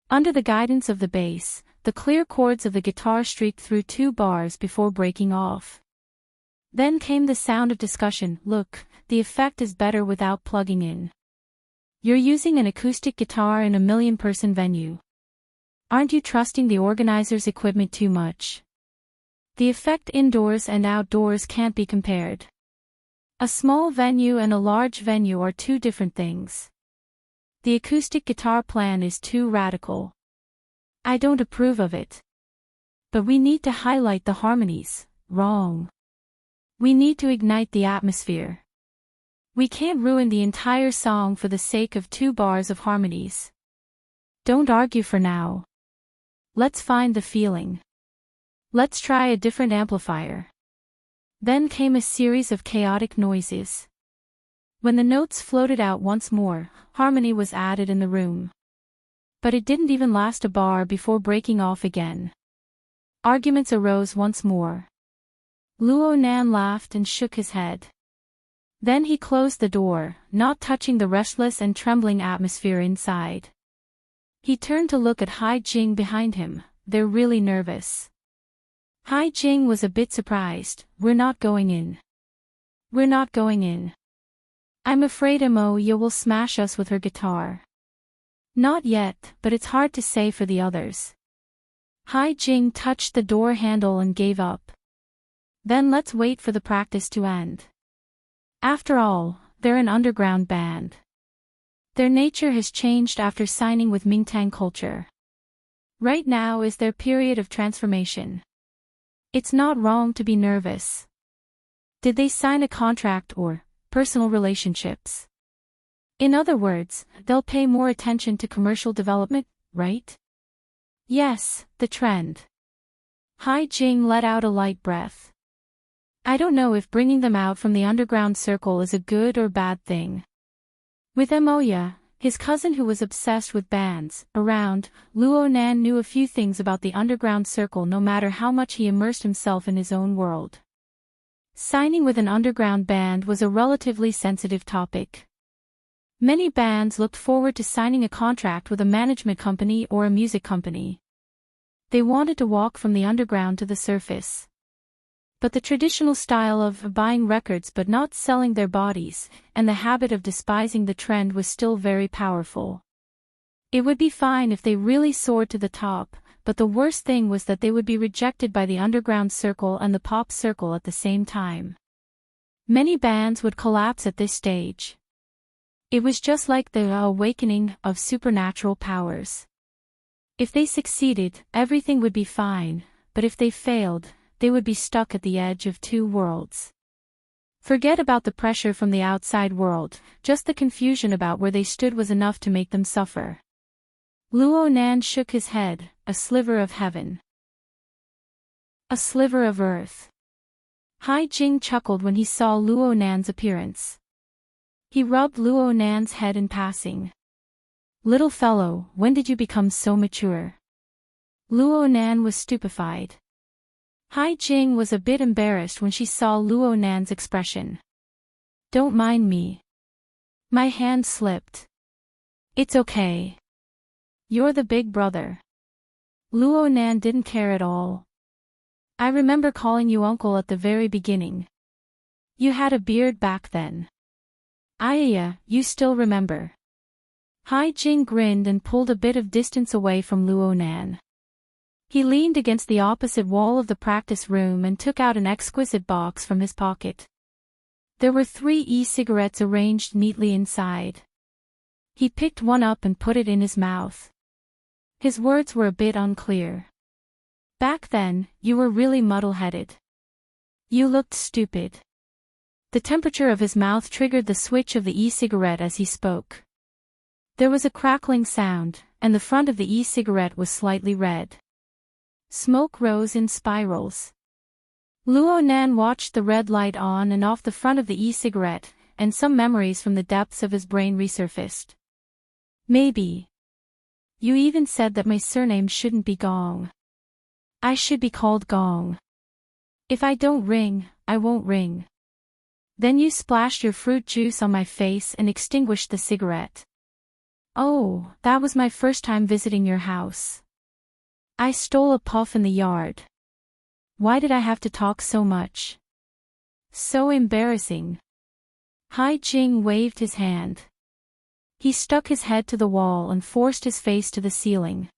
Under the guidance of the bass, the clear chords of the guitar streaked through 2 bars before breaking off. Then came the sound of discussion. "Look, the effect is better without plugging in. You're using an acoustic guitar in a 1,000,000-person venue. Aren't you trusting the organizer's equipment too much? The effect indoors and outdoors can't be compared. A small venue and a large venue are 2 different things. The acoustic guitar plan is too radical. I don't approve of it. But we need to highlight the harmonies." "Wrong. We need to ignite the atmosphere. We can't ruin the entire song for the sake of 2 bars of harmonies. Don't argue for now. Let's find the feeling. Let's try a different amplifier." Then came a series of chaotic noises. When the notes floated out once more, harmony was added in the room. But it didn't even last a bar before breaking off again. Arguments arose once more. Luonan laughed and shook his head. Then he closed the door, not touching the restless and trembling atmosphere inside. He turned to look at Hai Jing behind him. "They're really nervous." Hai Jing was a bit surprised. "We're not going in. We're not going in. I'm afraid Moya will smash us with her guitar." "Not yet, but it's hard to say for the others." Hai Jing touched the door handle and gave up. "Then let's wait for the practice to end. After all, they're an underground band. Their nature has changed after signing with Mingtang culture. Right now is their period of transformation. It's not wrong to be nervous. Did they sign a contract or personal relationships? In other words, they'll pay more attention to commercial development, right?" "Yes, the trend." Hai Jing let out a light breath. "I don't know if bringing them out from the underground circle is a good or bad thing." With Moya, his cousin who was obsessed with bands, around, Luonan knew a few things about the underground circle no matter how much he immersed himself in his own world. Signing with an underground band was a relatively sensitive topic. Many bands looked forward to signing a contract with a management company or a music company. They wanted to walk from the underground to the surface. But the traditional style of buying records but not selling their bodies, and the habit of despising the trend was still very powerful. It would be fine if they really soared to the top, but the worst thing was that they would be rejected by the underground circle and the pop circle at the same time. Many bands would collapse at this stage. It was just like the awakening of supernatural powers. If they succeeded, everything would be fine, but if they failed, they would be stuck at the edge of 2 worlds. Forget about the pressure from the outside world, just the confusion about where they stood was enough to make them suffer. Luonan shook his head. "A sliver of heaven. A sliver of earth." Hai Jing chuckled when he saw Luonan's appearance. He rubbed Luonan's head in passing. "Little fellow, when did you become so mature?" Luonan was stupefied. Hai Jing was a bit embarrassed when she saw Luonan's expression. Don't mind me. My hand slipped. It's okay. You're the big brother. Luo Nan didn't care at all. I remember calling you uncle at the very beginning. You had a beard back then. Aya, you still remember. Hai Jing grinned and pulled a bit of distance away from Luo Nan. He leaned against the opposite wall of the practice room and took out an exquisite box from his pocket. There were 3 e-cigarettes arranged neatly inside. He picked one up and put it in his mouth. His words were a bit unclear. Back then, you were really muddle-headed. You looked stupid. The temperature of his mouth triggered the switch of the e-cigarette as he spoke. There was a crackling sound, and the front of the e-cigarette was slightly red. Smoke rose in spirals. Luo Nan watched the red light on and off the front of the e-cigarette, and some memories from the depths of his brain resurfaced. Maybe. You even said that my surname shouldn't be Gong. I should be called Gong. If I don't ring, I won't ring. Then you splashed your fruit juice on my face and extinguished the cigarette. Oh, that was my first time visiting your house. I stole a puff in the yard. Why did I have to talk so much? So embarrassing. Hai Jing waved his hand. He stuck his head to the wall and forced his face to the ceiling.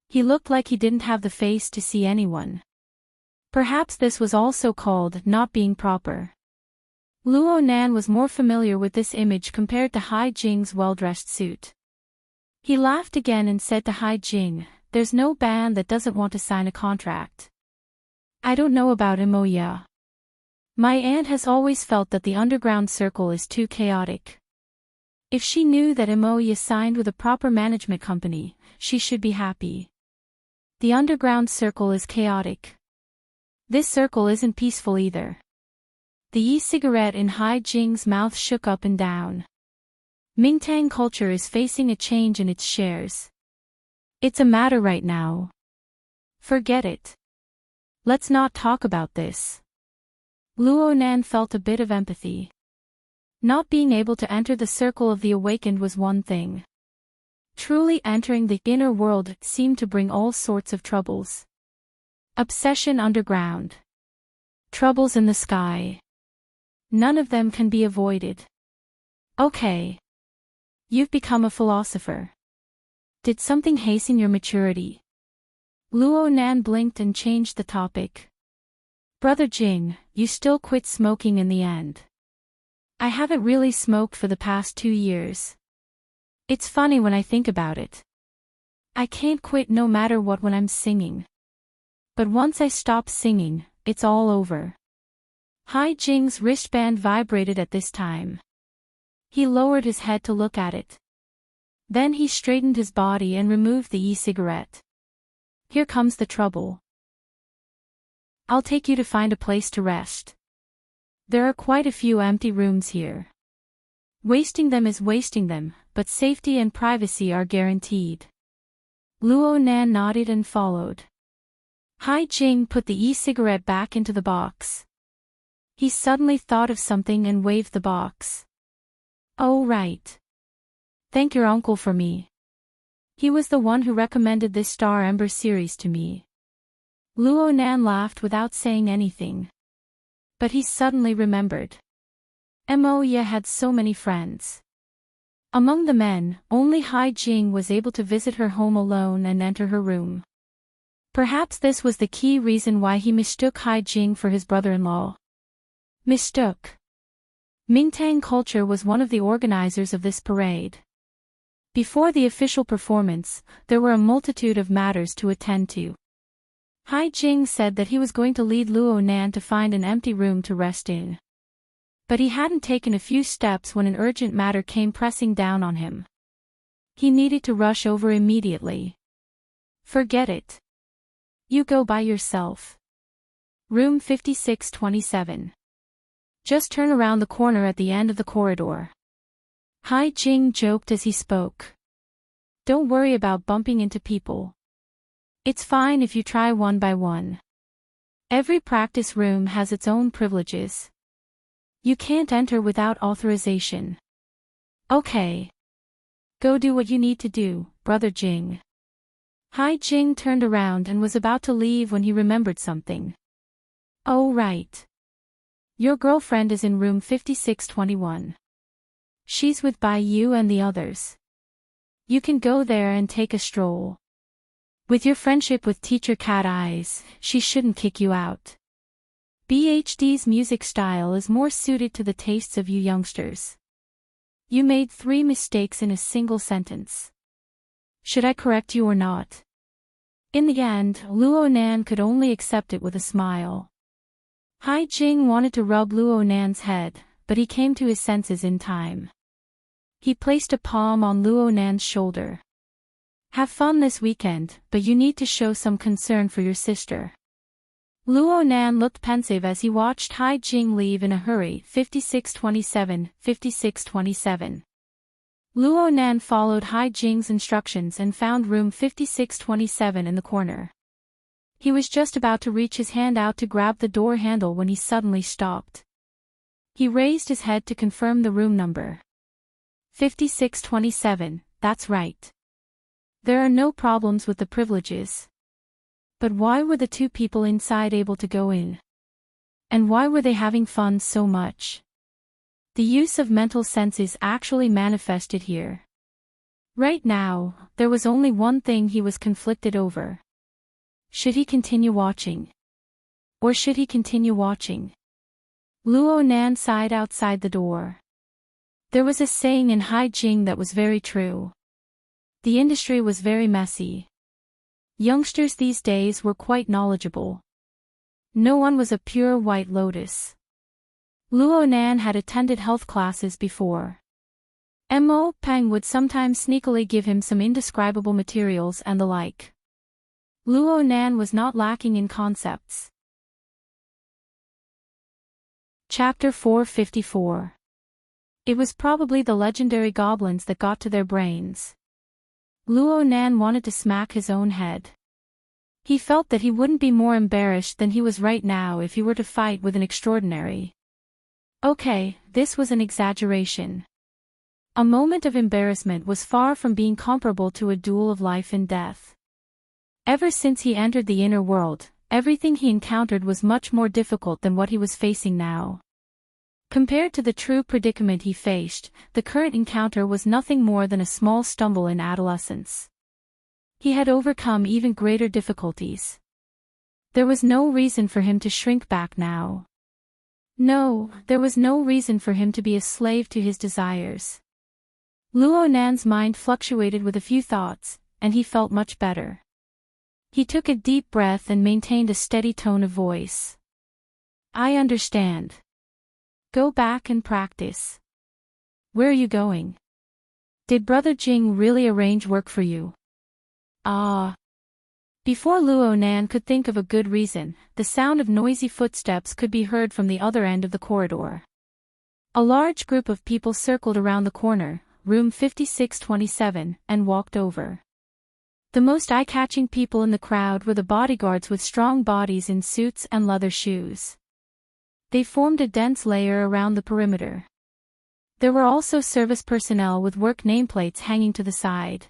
He looked like he didn't have the face to see anyone. Perhaps this was also called not being proper. Luo Nan was more familiar with this image compared to Hai Jing's well-dressed suit. He laughed again and said to Hai Jing, "There's no band that doesn't want to sign a contract. I don't know about Imoya. My aunt has always felt that the underground circle is too chaotic. If she knew that Imoya signed with a proper management company, she should be happy. The underground circle is chaotic. This circle isn't peaceful either." The e-cigarette in Hai Jing's mouth shook up and down. Mingtang culture is facing a change in its shares. It's a matter right now. Forget it. Let's not talk about this. Luo Nan felt a bit of empathy. Not being able to enter the circle of the awakened was one thing. Truly entering the inner world seemed to bring all sorts of troubles. Obsession underground. Troubles in the sky. None of them can be avoided. Okay. You've become a philosopher. Did something hasten your maturity? Luo Nan blinked and changed the topic. Brother Jing, you still quit smoking in the end. I haven't really smoked for the past 2 years. It's funny when I think about it. I can't quit no matter what when I'm singing. But once I stop singing, it's all over. Hai Jing's wristband vibrated at this time. He lowered his head to look at it. Then he straightened his body and removed the e-cigarette. Here comes the trouble. I'll take you to find a place to rest. There are quite a few empty rooms here. Wasting them is wasting them, but safety and privacy are guaranteed. Luo Nan nodded and followed. Hai Jing put the e-cigarette back into the box. He suddenly thought of something and waved the box. Oh right. Thank your uncle for me. He was the one who recommended this Star Ember series to me. Luo Nan laughed without saying anything. But he suddenly remembered. Moya had so many friends. Among the men, only Hai Jing was able to visit her home alone and enter her room. Perhaps this was the key reason why he mistook Hai Jing for his brother-in-law. Mistook. Mingtang culture was one of the organizers of this parade. Before the official performance, there were a multitude of matters to attend to. Hai Jing said that he was going to lead Luo Nan to find an empty room to rest in. But he hadn't taken a few steps when an urgent matter came pressing down on him. He needed to rush over immediately. Forget it. You go by yourself. Room 5627. Just turn around the corner at the end of the corridor. Hai Jing joked as he spoke. Don't worry about bumping into people. It's fine if you try one by one. Every practice room has its own privileges. You can't enter without authorization. Okay. Go do what you need to do, Brother Jing. Hai Jing turned around and was about to leave when he remembered something. Oh right. Your girlfriend is in room 5621. She's with Bai Yu and the others. You can go there and take a stroll. With your friendship with Teacher Cat Eyes, she shouldn't kick you out. BHD's music style is more suited to the tastes of you youngsters. You made 3 mistakes in a single sentence. Should I correct you or not? In the end, Luo Nan could only accept it with a smile. Hai Jing wanted to rub Luo Nan's head, but he came to his senses in time. He placed a palm on Luo Nan's shoulder. Have fun this weekend, but you need to show some concern for your sister. Luo Nan looked pensive as he watched Hai Jing leave in a hurry. 5627, 5627. Luo Nan followed Hai Jing's instructions and found room 5627 in the corner. He was just about to reach his hand out to grab the door handle when he suddenly stopped. He raised his head to confirm the room number. 5627, that's right. There are no problems with the privileges. But why were the 2 people inside able to go in? And why were they having fun so much? The use of mental senses actually manifested here. Right now, there was only one thing he was conflicted over. Should he continue watching? Or should he continue watching? Luo Nan sighed outside the door. There was a saying in Hai Jing that was very true. The industry was very messy. Youngsters these days were quite knowledgeable. No one was a pure white lotus. Luo Nan had attended health classes before. Mo Peng would sometimes sneakily give him some indescribable materials and the like. Luo Nan was not lacking in concepts. Chapter 454. It was probably the legendary goblins that got to their brains. Luo Nan wanted to smack his own head. He felt that he wouldn't be more embarrassed than he was right now if he were to fight with an extraordinary. Okay, this was an exaggeration. A moment of embarrassment was far from being comparable to a duel of life and death. Ever since he entered the inner world, everything he encountered was much more difficult than what he was facing now. Compared to the true predicament he faced, the current encounter was nothing more than a small stumble in adolescence. He had overcome even greater difficulties. There was no reason for him to shrink back now. No, there was no reason for him to be a slave to his desires. Luo Nan's mind fluctuated with a few thoughts, and he felt much better. He took a deep breath and maintained a steady tone of voice. I understand. Go back and practice. Where are you going? Did Brother Jing really arrange work for you? Ah. Before Luo Nan could think of a good reason, the sound of noisy footsteps could be heard from the other end of the corridor. A large group of people circled around the corner, room 5627, and walked over. The most eye-catching people in the crowd were the bodyguards with strong bodies in suits and leather shoes. They formed a dense layer around the perimeter. There were also service personnel with work nameplates hanging to the side.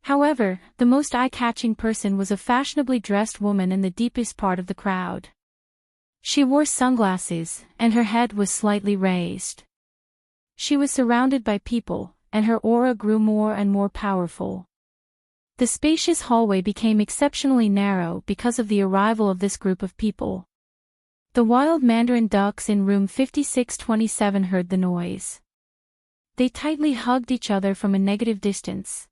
However, the most eye-catching person was a fashionably dressed woman in the deepest part of the crowd. She wore sunglasses, and her head was slightly raised. She was surrounded by people, and her aura grew more and more powerful. The spacious hallway became exceptionally narrow because of the arrival of this group of people. The wild mandarin ducks in room 5627 heard the noise. They tightly hugged each other from a negative distance.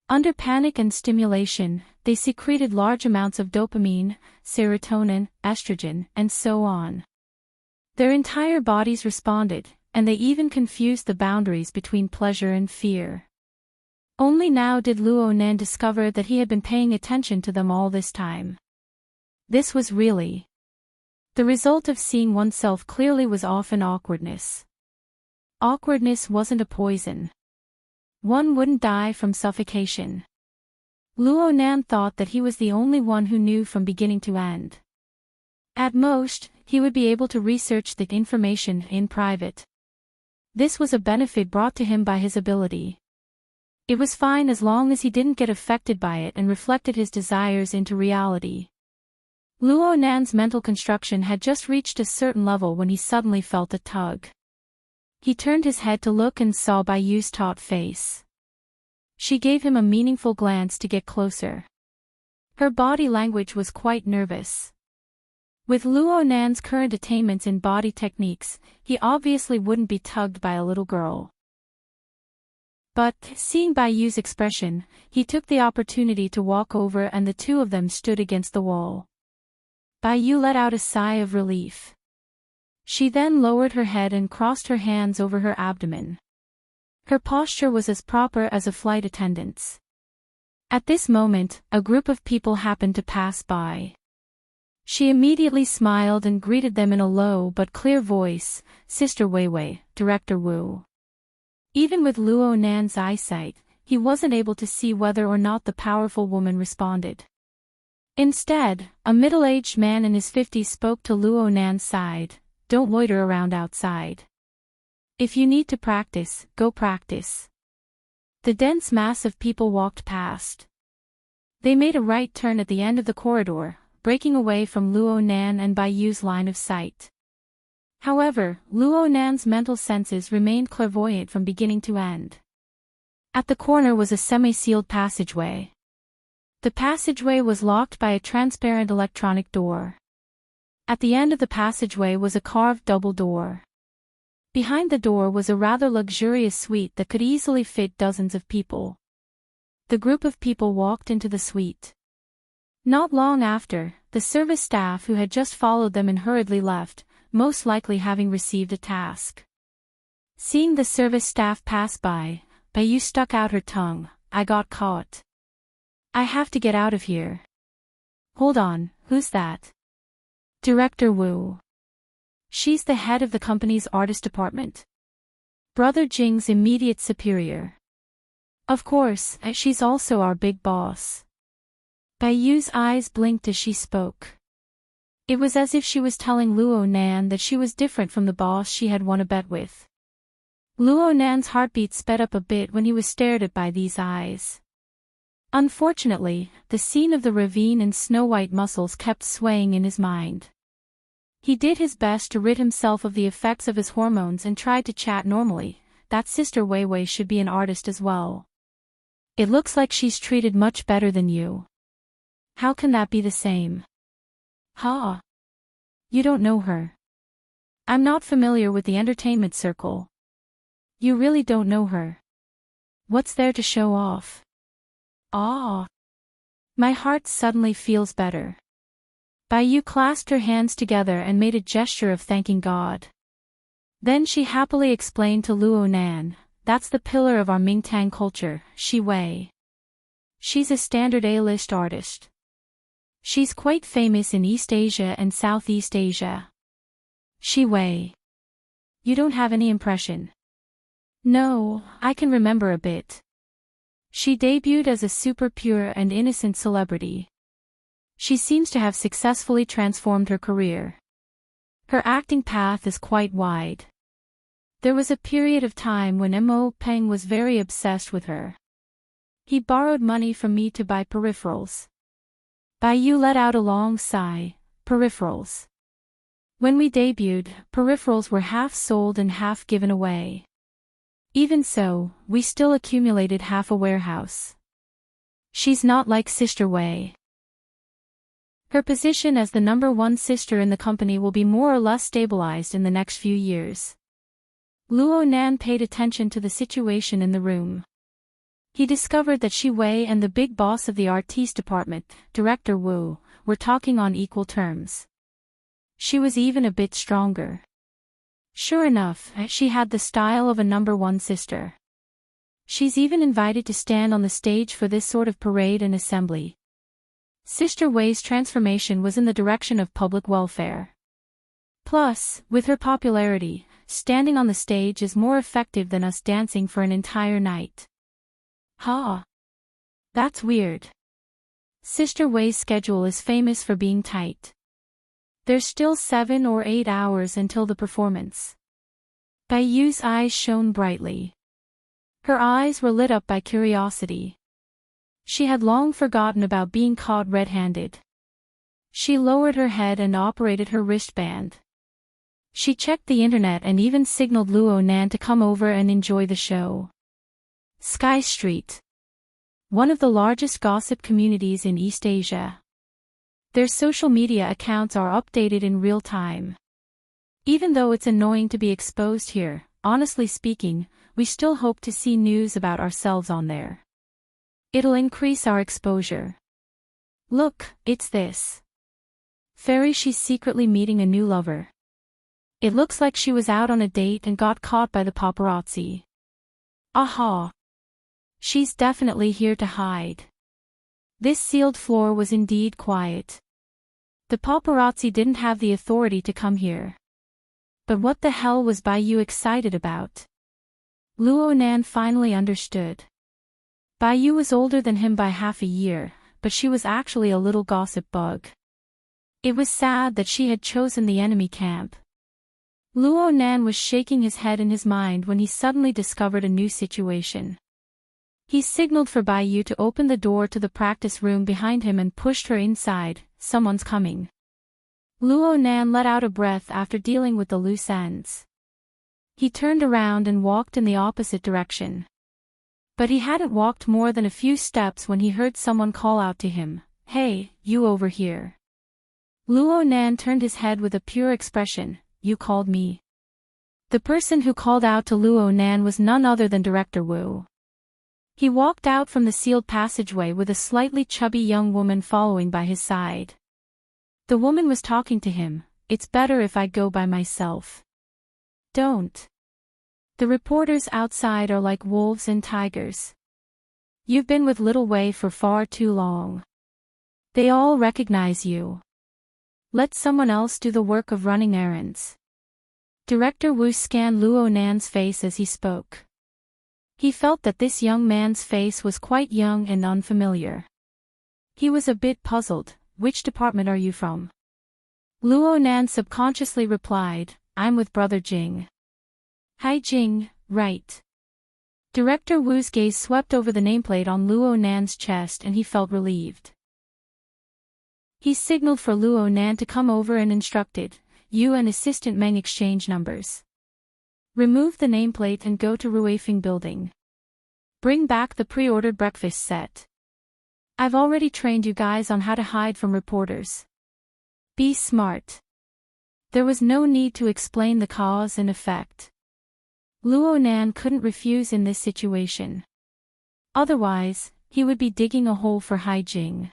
Under panic and stimulation, they secreted large amounts of dopamine, serotonin, estrogen, and so on. Their entire bodies responded, and they even confused the boundaries between pleasure and fear. Only now did Luo Nan discover that he had been paying attention to them all this time. This was really the result of seeing oneself clearly was often awkwardness. Awkwardness wasn't a poison. One wouldn't die from suffocation. Luo Nan thought that he was the only one who knew from beginning to end. At most, he would be able to research the information in private. This was a benefit brought to him by his ability. It was fine as long as he didn't get affected by it and reflected his desires into reality. Luo Nan's mental construction had just reached a certain level when he suddenly felt a tug. He turned his head to look and saw Bai Yu's taut face. She gave him a meaningful glance to get closer. Her body language was quite nervous. With Luo Nan's current attainments in body techniques, he obviously wouldn't be tugged by a little girl. But, seeing Bai Yu's expression, he took the opportunity to walk over and the two of them stood against the wall. Bai Yu let out a sigh of relief. She then lowered her head and crossed her hands over her abdomen. Her posture was as proper as a flight attendant's. At this moment, a group of people happened to pass by. She immediately smiled and greeted them in a low but clear voice, "Sister Weiwei, Director Wu." Even with Luo Nan's eyesight, he wasn't able to see whether or not the powerful woman responded. Instead, a middle-aged man in his 50s spoke to Luo Nan's side, "Don't loiter around outside. If you need to practice, go practice." The dense mass of people walked past. They made a right turn at the end of the corridor, breaking away from Luo Nan and Bai Yu's line of sight. However, Luo Nan's mental senses remained clairvoyant from beginning to end. At the corner was a semi-sealed passageway. The passageway was locked by a transparent electronic door. At the end of the passageway was a carved double door. Behind the door was a rather luxurious suite that could easily fit dozens of people. The group of people walked into the suite. Not long after, the service staff who had just followed them and hurriedly left, most likely having received a task. Seeing the service staff pass by, Bai Yu stuck out her tongue, "I got caught. I have to get out of here." "Hold on, who's that?" "Director Wu. She's the head of the company's artist department. Brother Jing's immediate superior. Of course, she's also our big boss." Bai Yu's eyes blinked as she spoke. It was as if she was telling Luo Nan that she was different from the boss she had won a bet with. Luo Nan's heartbeat sped up a bit when he was stared at by these eyes. Unfortunately, the scene of the ravine and snow-white muscles kept swaying in his mind. He did his best to rid himself of the effects of his hormones and tried to chat normally. "That Sister Weiwei should be an artist as well. It looks like she's treated much better than you. How can that be the same?" "Ha! You don't know her." "I'm not familiar with the entertainment circle." "You really don't know her? What's there to show off?" "Ah! My heart suddenly feels better." Bai Yu clasped her hands together and made a gesture of thanking God. Then she happily explained to Luo Nan, "That's the pillar of our Mingtang culture, Shi Wei. She's a standard A-list artist. She's quite famous in East Asia and Southeast Asia." "Shi Wei. You don't have any impression?" "No, I can remember a bit. She debuted as a super pure and innocent celebrity. She seems to have successfully transformed her career. Her acting path is quite wide. There was a period of time when Mo Peng was very obsessed with her. He borrowed money from me to buy peripherals." Bai Yu let out a long sigh. "Peripherals. When we debuted, peripherals were half sold and half given away. Even so, we still accumulated half a warehouse. She's not like Sister Wei. Her position as the #1 sister in the company will be more or less stabilized in the next few years." Luo Nan paid attention to the situation in the room. He discovered that Shi Wei and the big boss of the artiste department, Director Wu, were talking on equal terms. She was even a bit stronger. Sure enough, she had the style of a #1 sister. She's even invited to stand on the stage for this sort of parade and assembly. Sister Wei's transformation was in the direction of public welfare. Plus, with her popularity, standing on the stage is more effective than us dancing for an entire night. "Ha! That's weird. Sister Wei's schedule is famous for being tight." There's still 7 or 8 hours until the performance. Bai Yu's eyes shone brightly. Her eyes were lit up by curiosity. She had long forgotten about being caught red-handed. She lowered her head and operated her wristband. She checked the internet and even signaled Luo Nan to come over and enjoy the show. Sky Street. One of the largest gossip communities in East Asia. Their social media accounts are updated in real time. Even though it's annoying to be exposed here, honestly speaking, we still hope to see news about ourselves on there. It'll increase our exposure. Look, it's this. Fairy, she's secretly meeting a new lover. It looks like she was out on a date and got caught by the paparazzi. Aha! She's definitely here to hide. This sealed floor was indeed quiet. The paparazzi didn't have the authority to come here. But what the hell was Bai Yu excited about? Luo Nan finally understood. Bai Yu was older than him by half a year, but she was actually a little gossip bug. It was sad that she had chosen the enemy camp. Luo Nan was shaking his head in his mind when he suddenly discovered a new situation. He signaled for Bai Yu to open the door to the practice room behind him and pushed her inside. Someone's coming. Luo Nan let out a breath after dealing with the loose ends. He turned around and walked in the opposite direction. But he hadn't walked more than a few steps when he heard someone call out to him, "Hey, you over here." Luo Nan turned his head with a pure expression, "You called me?" The person who called out to Luo Nan was none other than Director Wu. He walked out from the sealed passageway with a slightly chubby young woman following by his side. The woman was talking to him, "It's better if I go by myself." "Don't. The reporters outside are like wolves and tigers. You've been with Little Wei for far too long. They all recognize you. Let someone else do the work of running errands." Director Wu scanned Luo Nan's face as he spoke. He felt that this young man's face was quite young and unfamiliar. He was a bit puzzled. "Which department are you from?" Luo Nan subconsciously replied, "I'm with Brother Jing." "Hi Jing, right." Director Wu's gaze swept over the nameplate on Luo Nan's chest and he felt relieved. He signaled for Luo Nan to come over and instructed, "You and Assistant Meng exchange numbers. Remove the nameplate and go to Ruifeng building. Bring back the pre-ordered breakfast set. I've already trained you guys on how to hide from reporters. Be smart." There was no need to explain the cause and effect. Luo Nan couldn't refuse in this situation. Otherwise, he would be digging a hole for Hai Jing.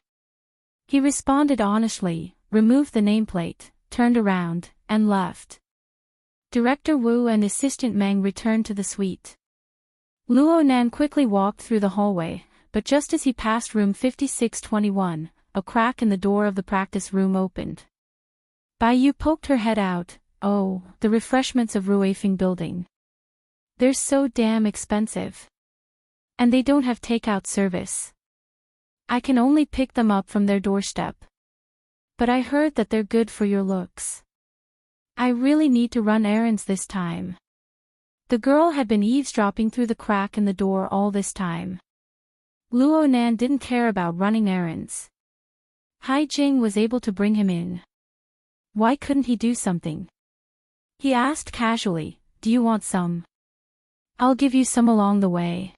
He responded honestly, removed the nameplate, turned around, and left. Director Wu and Assistant Meng returned to the suite. Luo Nan quickly walked through the hallway, but just as he passed room 5621, a crack in the door of the practice room opened. Bai Yu poked her head out. "Oh, the refreshments of Ruifeng building. They're so damn expensive. And they don't have takeout service. I can only pick them up from their doorstep. But I heard that they're good for your looks. I really need to run errands this time." The girl had been eavesdropping through the crack in the door all this time. Luo Nan didn't care about running errands. Hai Jing was able to bring him in. Why couldn't he do something? He asked casually, "Do you want some? I'll give you some along the way.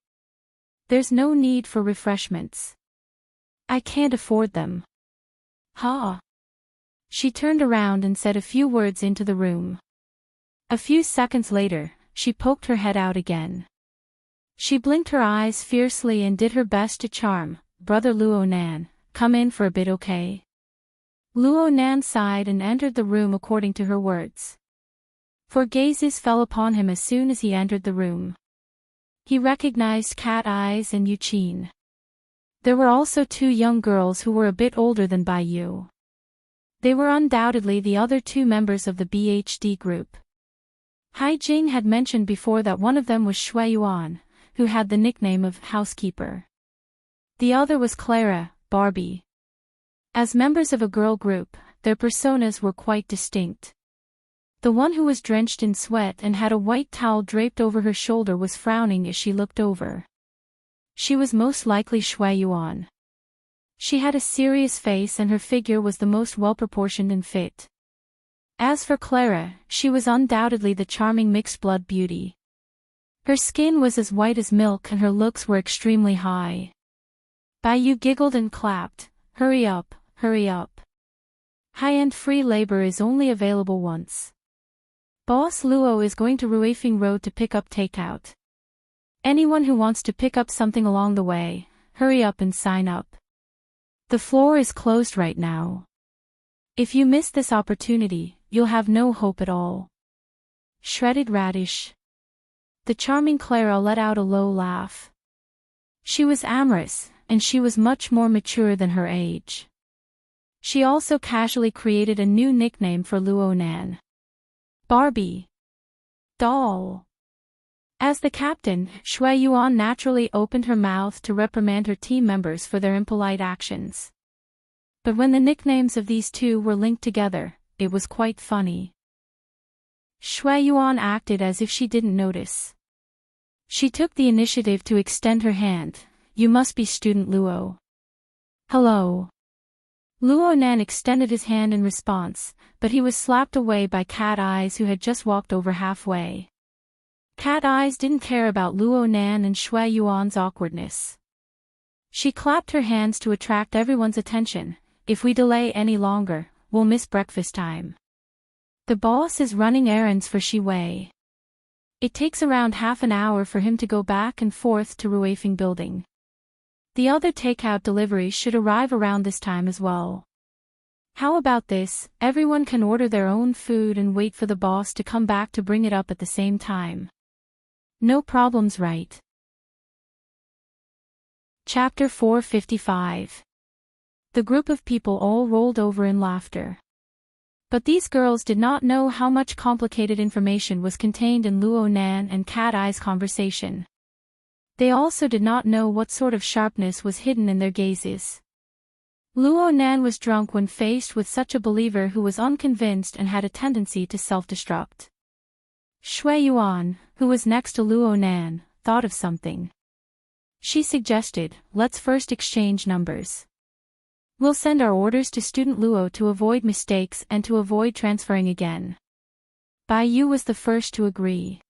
There's no need for refreshments. I can't afford them." "Ha!" She turned around and said a few words into the room. A few seconds later, she poked her head out again. She blinked her eyes fiercely and did her best to charm, "Brother Luo Nan, come in for a bit, okay?" Luo Nan sighed and entered the room according to her words. For gazes fell upon him as soon as he entered the room. He recognized Cat Eyes and Yu Qin. There were also 2 young girls who were a bit older than Bai Yu. They were undoubtedly the other 2 members of the BHD group. Hai Jing had mentioned before that one of them was Shui Yuan, who had the nickname of housekeeper. The other was Clara, Barbie. As members of a girl group, their personas were quite distinct. The one who was drenched in sweat and had a white towel draped over her shoulder was frowning as she looked over. She was most likely Shui Yuan. She had a serious face and her figure was the most well-proportioned and fit. As for Clara, she was undoubtedly the charming mixed-blood beauty. Her skin was as white as milk and her looks were extremely high. Bai Yu giggled and clapped. Hurry up, hurry up. High-end free labor is only available once. Boss Luo is going to Ruifeng Road to pick up takeout. Anyone who wants to pick up something along the way, hurry up and sign up. The floor is closed right now. If you miss this opportunity, you'll have no hope at all. Shredded radish. The charming Clara let out a low laugh. She was amorous, and she was much more mature than her age. She also casually created a new nickname for Luo Nan. Barbie. Doll. As the captain, Shui Yuan naturally opened her mouth to reprimand her team members for their impolite actions. But when the nicknames of these two were linked together, it was quite funny. Shui Yuan acted as if she didn't notice. She took the initiative to extend her hand. You must be student Luo. Hello. Luo Nan extended his hand in response, but he was slapped away by Cat Eyes who had just walked over halfway. Cat Eyes didn't care about Luo Nan and Shui Yuan's awkwardness. She clapped her hands to attract everyone's attention. If we delay any longer, we'll miss breakfast time. The boss is running errands for Shi Wei. It takes around half an hour for him to go back and forth to Ruifeng Building. The other takeout deliveries should arrive around this time as well. How about this? Everyone can order their own food and wait for the boss to come back to bring it up at the same time. No problems, right? Chapter 455. The group of people all rolled over in laughter. But these girls did not know how much complicated information was contained in Luo Nan and Cat Eye's conversation. They also did not know what sort of sharpness was hidden in their gazes. Luo Nan was drunk when faced with such a believer who was unconvinced and had a tendency to self-destruct. Shui Yuan, who was next to Luo Nan, thought of something. She suggested, let's first exchange numbers. We'll send our orders to student Luo to avoid mistakes and to avoid transferring again. Bai Yu was the first to agree.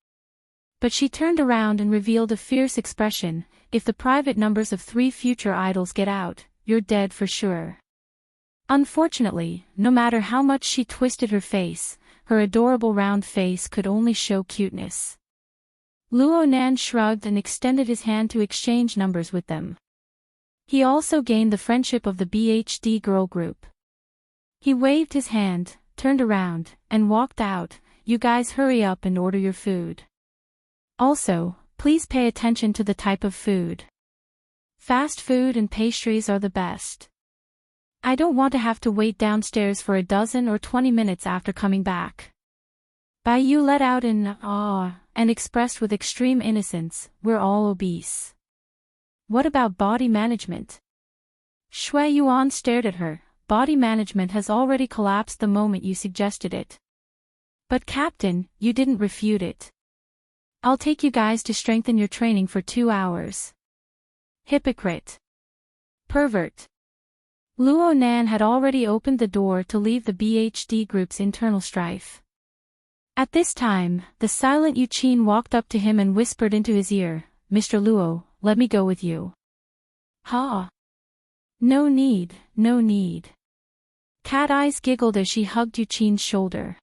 But she turned around and revealed a fierce expression. If the private numbers of 3 future idols get out, you're dead for sure. Unfortunately, no matter how much she twisted her face, her adorable round face could only show cuteness. Luo Nan shrugged and extended his hand to exchange numbers with them. He also gained the friendship of the BHD girl group. He waved his hand, turned around, and walked out. You guys hurry up and order your food. Also, please pay attention to the type of food. Fast food and pastries are the best. I don't want to have to wait downstairs for a dozen or 20 minutes after coming back. Bai Yu let out an "ah" and expressed with extreme innocence, we're all obese. What about body management? Shui Yuan stared at her. Body management has already collapsed the moment you suggested it. But Captain, you didn't refute it. I'll take you guys to strengthen your training for 2 hours. Hypocrite. Pervert. Luo Nan had already opened the door to leave the BHD group's internal strife. At this time, the silent Yuqin walked up to him and whispered into his ear, Mr. Luo, let me go with you. Ha! No need, no need. Cat Eyes giggled as she hugged Yuqin's shoulder.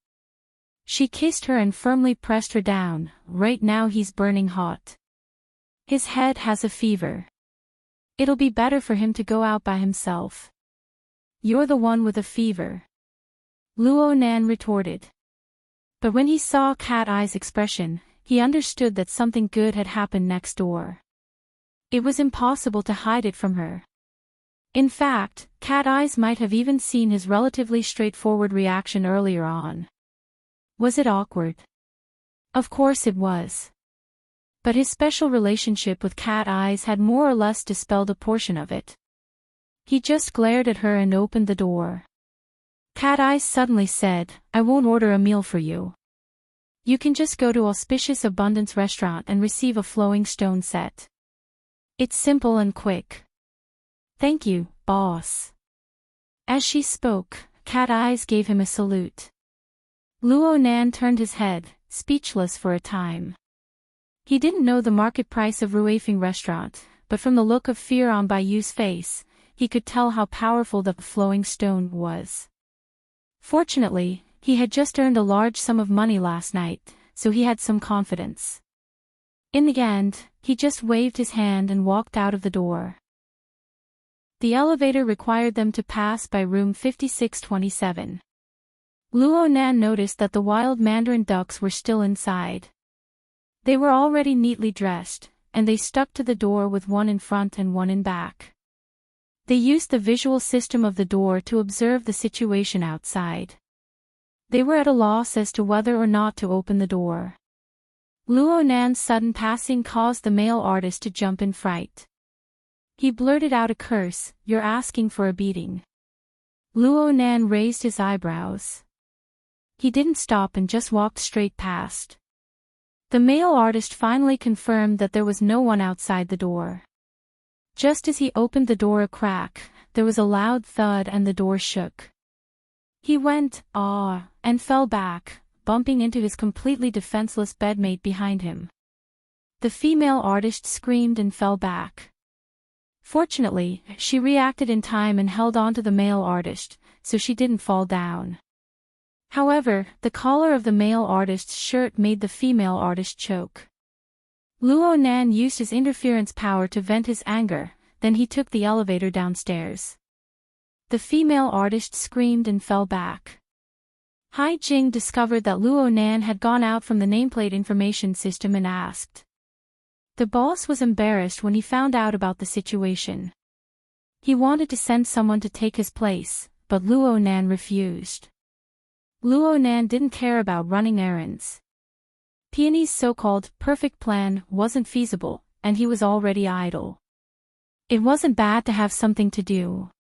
She kissed her and firmly pressed her down. Right now he's burning hot. His head has a fever. It'll be better for him to go out by himself. You're the one with a fever. Luo Nan retorted. But when he saw Cat Eye's expression, he understood that something good had happened next door. It was impossible to hide it from her. In fact, Cat Eyes might have even seen his relatively straightforward reaction earlier on. Was it awkward? Of course it was. But his special relationship with Cat Eyes had more or less dispelled a portion of it. He just glared at her and opened the door. Cat Eyes suddenly said, I won't order a meal for you. You can just go to Auspicious Abundance Restaurant and receive a flowing stone set. It's simple and quick. Thank you, boss. As she spoke, Cat Eyes gave him a salute. Luo Nan turned his head, speechless for a time. He didn't know the market price of Ruifeng restaurant, but from the look of fear on Bai Yu's face, he could tell how powerful the flowing stone was. Fortunately, he had just earned a large sum of money last night, so he had some confidence. In the end, he just waved his hand and walked out of the door. The elevator required them to pass by room 5627. Luo Nan noticed that the wild mandarin ducks were still inside. They were already neatly dressed, and they stuck to the door with one in front and one in back. They used the visual system of the door to observe the situation outside. They were at a loss as to whether or not to open the door. Luo Nan's sudden passing caused the male artist to jump in fright. He blurted out a curse, "You're asking for a beating." Luo Nan raised his eyebrows. He didn't stop and just walked straight past. The male artist finally confirmed that there was no one outside the door. Just as he opened the door a crack, there was a loud thud and the door shook. He went, "Ah," and fell back, bumping into his completely defenseless bedmate behind him. The female artist screamed and fell back. Fortunately, she reacted in time and held on to the male artist, so she didn't fall down. However, the collar of the male artist's shirt made the female artist choke. Luo Nan used his interference power to vent his anger, then he took the elevator downstairs. The female artist screamed and fell back. Hai Jing discovered that Luo Nan had gone out from the nameplate information system and asked. The boss was embarrassed when he found out about the situation. He wanted to send someone to take his place, but Luo Nan refused. Luo Nan didn't care about running errands. Peony's so-called perfect plan wasn't feasible, and he was already idle. It wasn't bad to have something to do.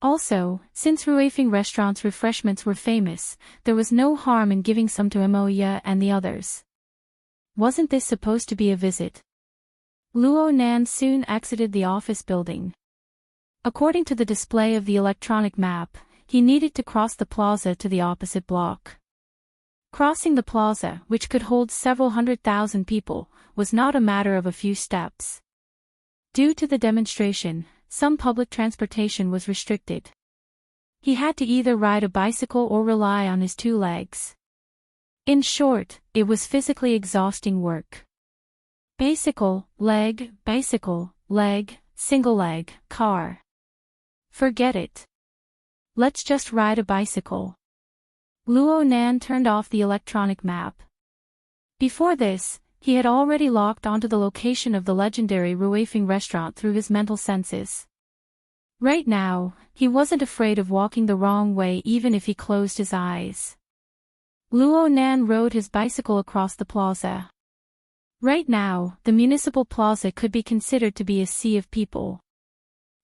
Also, since Ruifeng restaurant's refreshments were famous, there was no harm in giving some to Moya and the others. Wasn't this supposed to be a visit? Luo Nan soon exited the office building. According to the display of the electronic map, he needed to cross the plaza to the opposite block. Crossing the plaza, which could hold several 100,000 people, was not a matter of a few steps. Due to the demonstration, some public transportation was restricted. He had to either ride a bicycle or rely on his two legs. In short, it was physically exhausting work. Bicycle, leg, single leg, car. Forget it. Let's just ride a bicycle. Luo Nan turned off the electronic map. Before this, he had already locked onto the location of the legendary Ruifeng restaurant through his mental senses. Right now, he wasn't afraid of walking the wrong way even if he closed his eyes. Luo Nan rode his bicycle across the plaza. Right now, the municipal plaza could be considered to be a sea of people.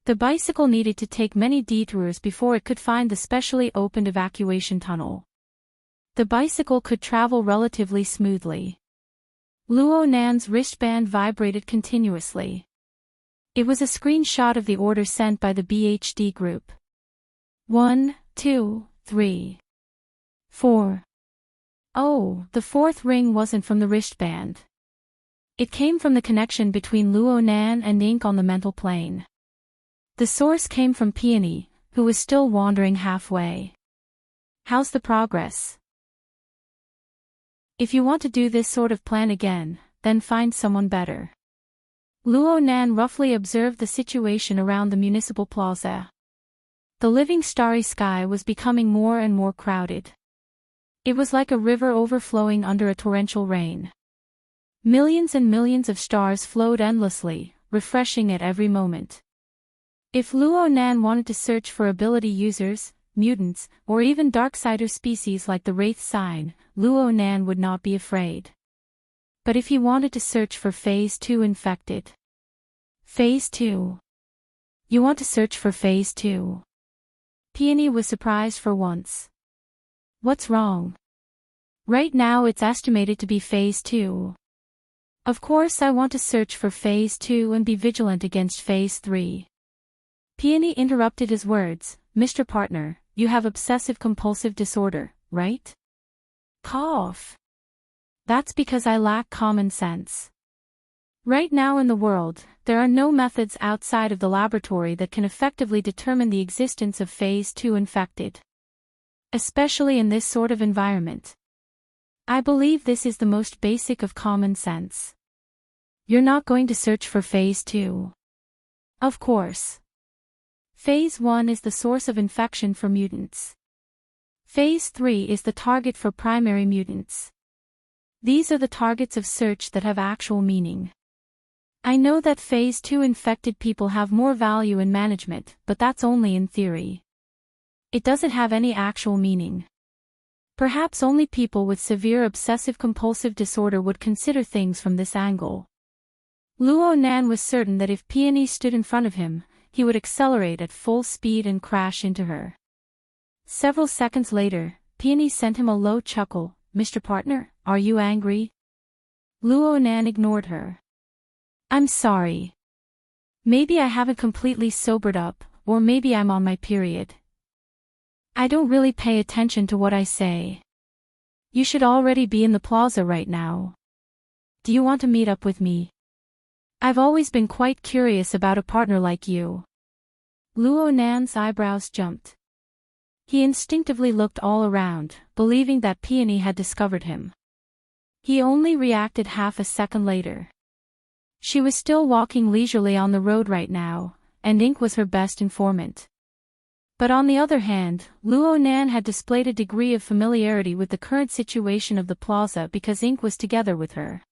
The bicycle needed to take many detours before it could find the specially opened evacuation tunnel. The bicycle could travel relatively smoothly. Luo Nan's wristband vibrated continuously. It was a screenshot of the order sent by the BHD group. 1, 2, 3, 4. Oh, the fourth ring wasn't from the wristband. It came from the connection between Luo Nan and ink on the mental plane. The source came from Peony, who was still wandering halfway. How's the progress? If you want to do this sort of plan again, then find someone better. Luo Nan roughly observed the situation around the municipal plaza. The living starry sky was becoming more and more crowded. It was like a river overflowing under a torrential rain. Millions and millions of stars flowed endlessly, refreshing at every moment. If Luo Nan wanted to search for ability users, mutants, or even darksider species like the Wraith sign, Luo Nan would not be afraid. But if he wanted to search for Phase 2 infected. Phase 2. You want to search for Phase 2? Peony was surprised for once. What's wrong? Right now it's estimated to be Phase 2. Of course I want to search for Phase 2 and be vigilant against Phase 3. Peony interrupted his words. Mr. Partner, you have obsessive-compulsive disorder, right? Cough. That's because I lack common sense. Right now in the world, there are no methods outside of the laboratory that can effectively determine the existence of Phase 2 infected. Especially in this sort of environment. I believe this is the most basic of common sense. You're not going to search for Phase 2. Of course. Phase 1 is the source of infection for mutants. Phase 3 is the target for primary mutants. These are the targets of search that have actual meaning. I know that Phase 2 infected people have more value in management, but that's only in theory. It doesn't have any actual meaning. Perhaps only people with severe obsessive-compulsive disorder would consider things from this angle. Luo Nan was certain that if Peony stood in front of him, he would accelerate at full speed and crash into her. Several seconds later, Peony sent him a low chuckle. Mr. Partner, are you angry? Luo Nan ignored her. I'm sorry. Maybe I haven't completely sobered up, or maybe I'm on my period. I don't really pay attention to what I say. You should already be in the plaza right now. Do you want to meet up with me? I've always been quite curious about a partner like you. Luo Nan's eyebrows jumped. He instinctively looked all around, believing that Peony had discovered him. He only reacted half a second later. She was still walking leisurely on the road right now, and Ink was her best informant. But on the other hand, Luo Nan had displayed a degree of familiarity with the current situation of the plaza because Ink was together with her.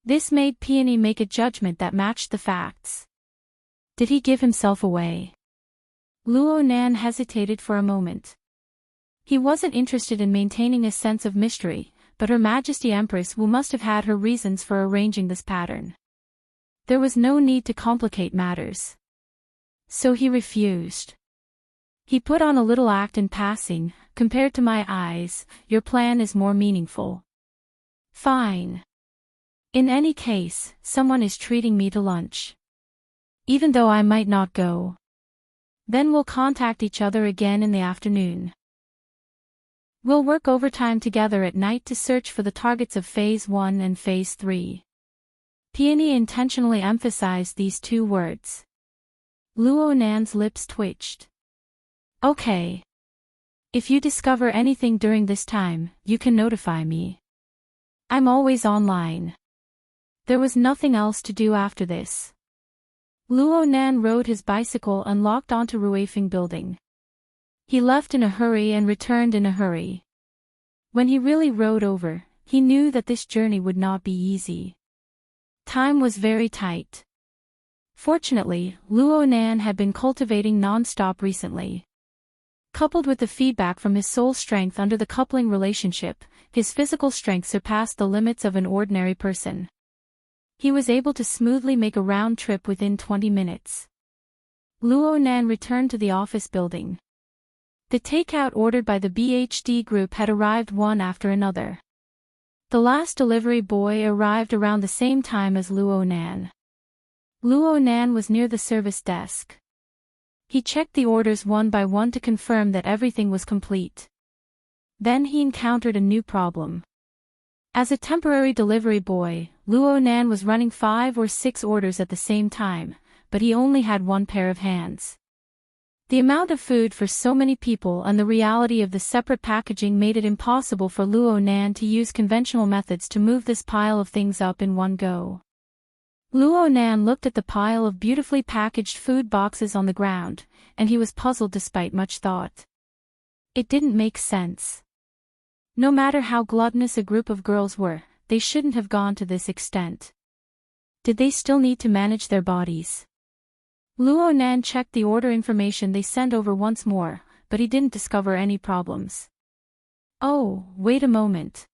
This made Peony make a judgment that matched the facts. Did he give himself away? Luo Nan hesitated for a moment. He wasn't interested in maintaining a sense of mystery, but Her Majesty Empress Wu must have had her reasons for arranging this pattern. There was no need to complicate matters. So he refused. He put on a little act in passing. Compared to my eyes, your plan is more meaningful. Fine. In any case, someone is treating me to lunch. Even though I might not go. Then we'll contact each other again in the afternoon. We'll work overtime together at night to search for the targets of Phase 1 and Phase 3. Peony intentionally emphasized these two words. Luo Nan's lips twitched. Okay. If you discover anything during this time, you can notify me. I'm always online. There was nothing else to do after this. Luo Nan rode his bicycle and locked onto Ruifeng Building. He left in a hurry and returned in a hurry. When he really rode over, he knew that this journey would not be easy. Time was very tight. Fortunately, Luo Nan had been cultivating non-stop recently. Coupled with the feedback from his soul strength under the coupling relationship, his physical strength surpassed the limits of an ordinary person. He was able to smoothly make a round trip within 20 minutes. Luo Nan returned to the office building. The takeout ordered by the BHD group had arrived one after another. The last delivery boy arrived around the same time as Luo Nan. Luo Nan was near the service desk. He checked the orders one by one to confirm that everything was complete. Then he encountered a new problem. As a temporary delivery boy, Luo Nan was running 5 or 6 orders at the same time, but he only had one pair of hands. The amount of food for so many people and the reality of the separate packaging made it impossible for Luo Nan to use conventional methods to move this pile of things up in one go. Luo Nan looked at the pile of beautifully packaged food boxes on the ground, and he was puzzled despite much thought. It didn't make sense. No matter how gluttonous a group of girls were, they shouldn't have gone to this extent. Did they still need to manage their bodies? Luo Nan checked the order information they sent over once more, but he didn't discover any problems. Oh, wait a moment.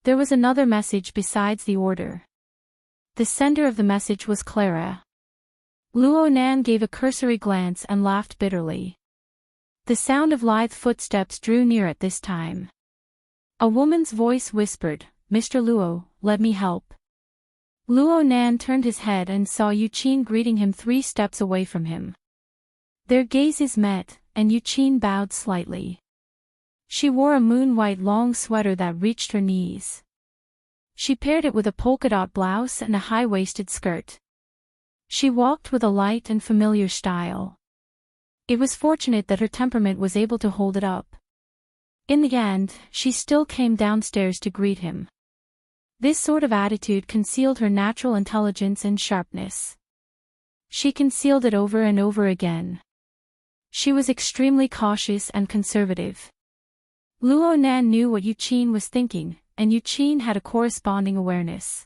There was another message besides the order. The sender of the message was Clara. Luo Nan gave a cursory glance and laughed bitterly. The sound of lithe footsteps drew near at this time. A woman's voice whispered, "Mr. Luo, let me help." Luo Nan turned his head and saw Yuqin greeting him 3 steps away from him. Their gazes met, and Yuqin bowed slightly. She wore a moon-white long sweater that reached her knees. She paired it with a polka-dot blouse and a high-waisted skirt. She walked with a light and familiar style. It was fortunate that her temperament was able to hold it up. In the end, she still came downstairs to greet him. This sort of attitude concealed her natural intelligence and sharpness. She concealed it over and over again. She was extremely cautious and conservative. Luo Nan knew what Yuqin was thinking, and Yuqin had a corresponding awareness.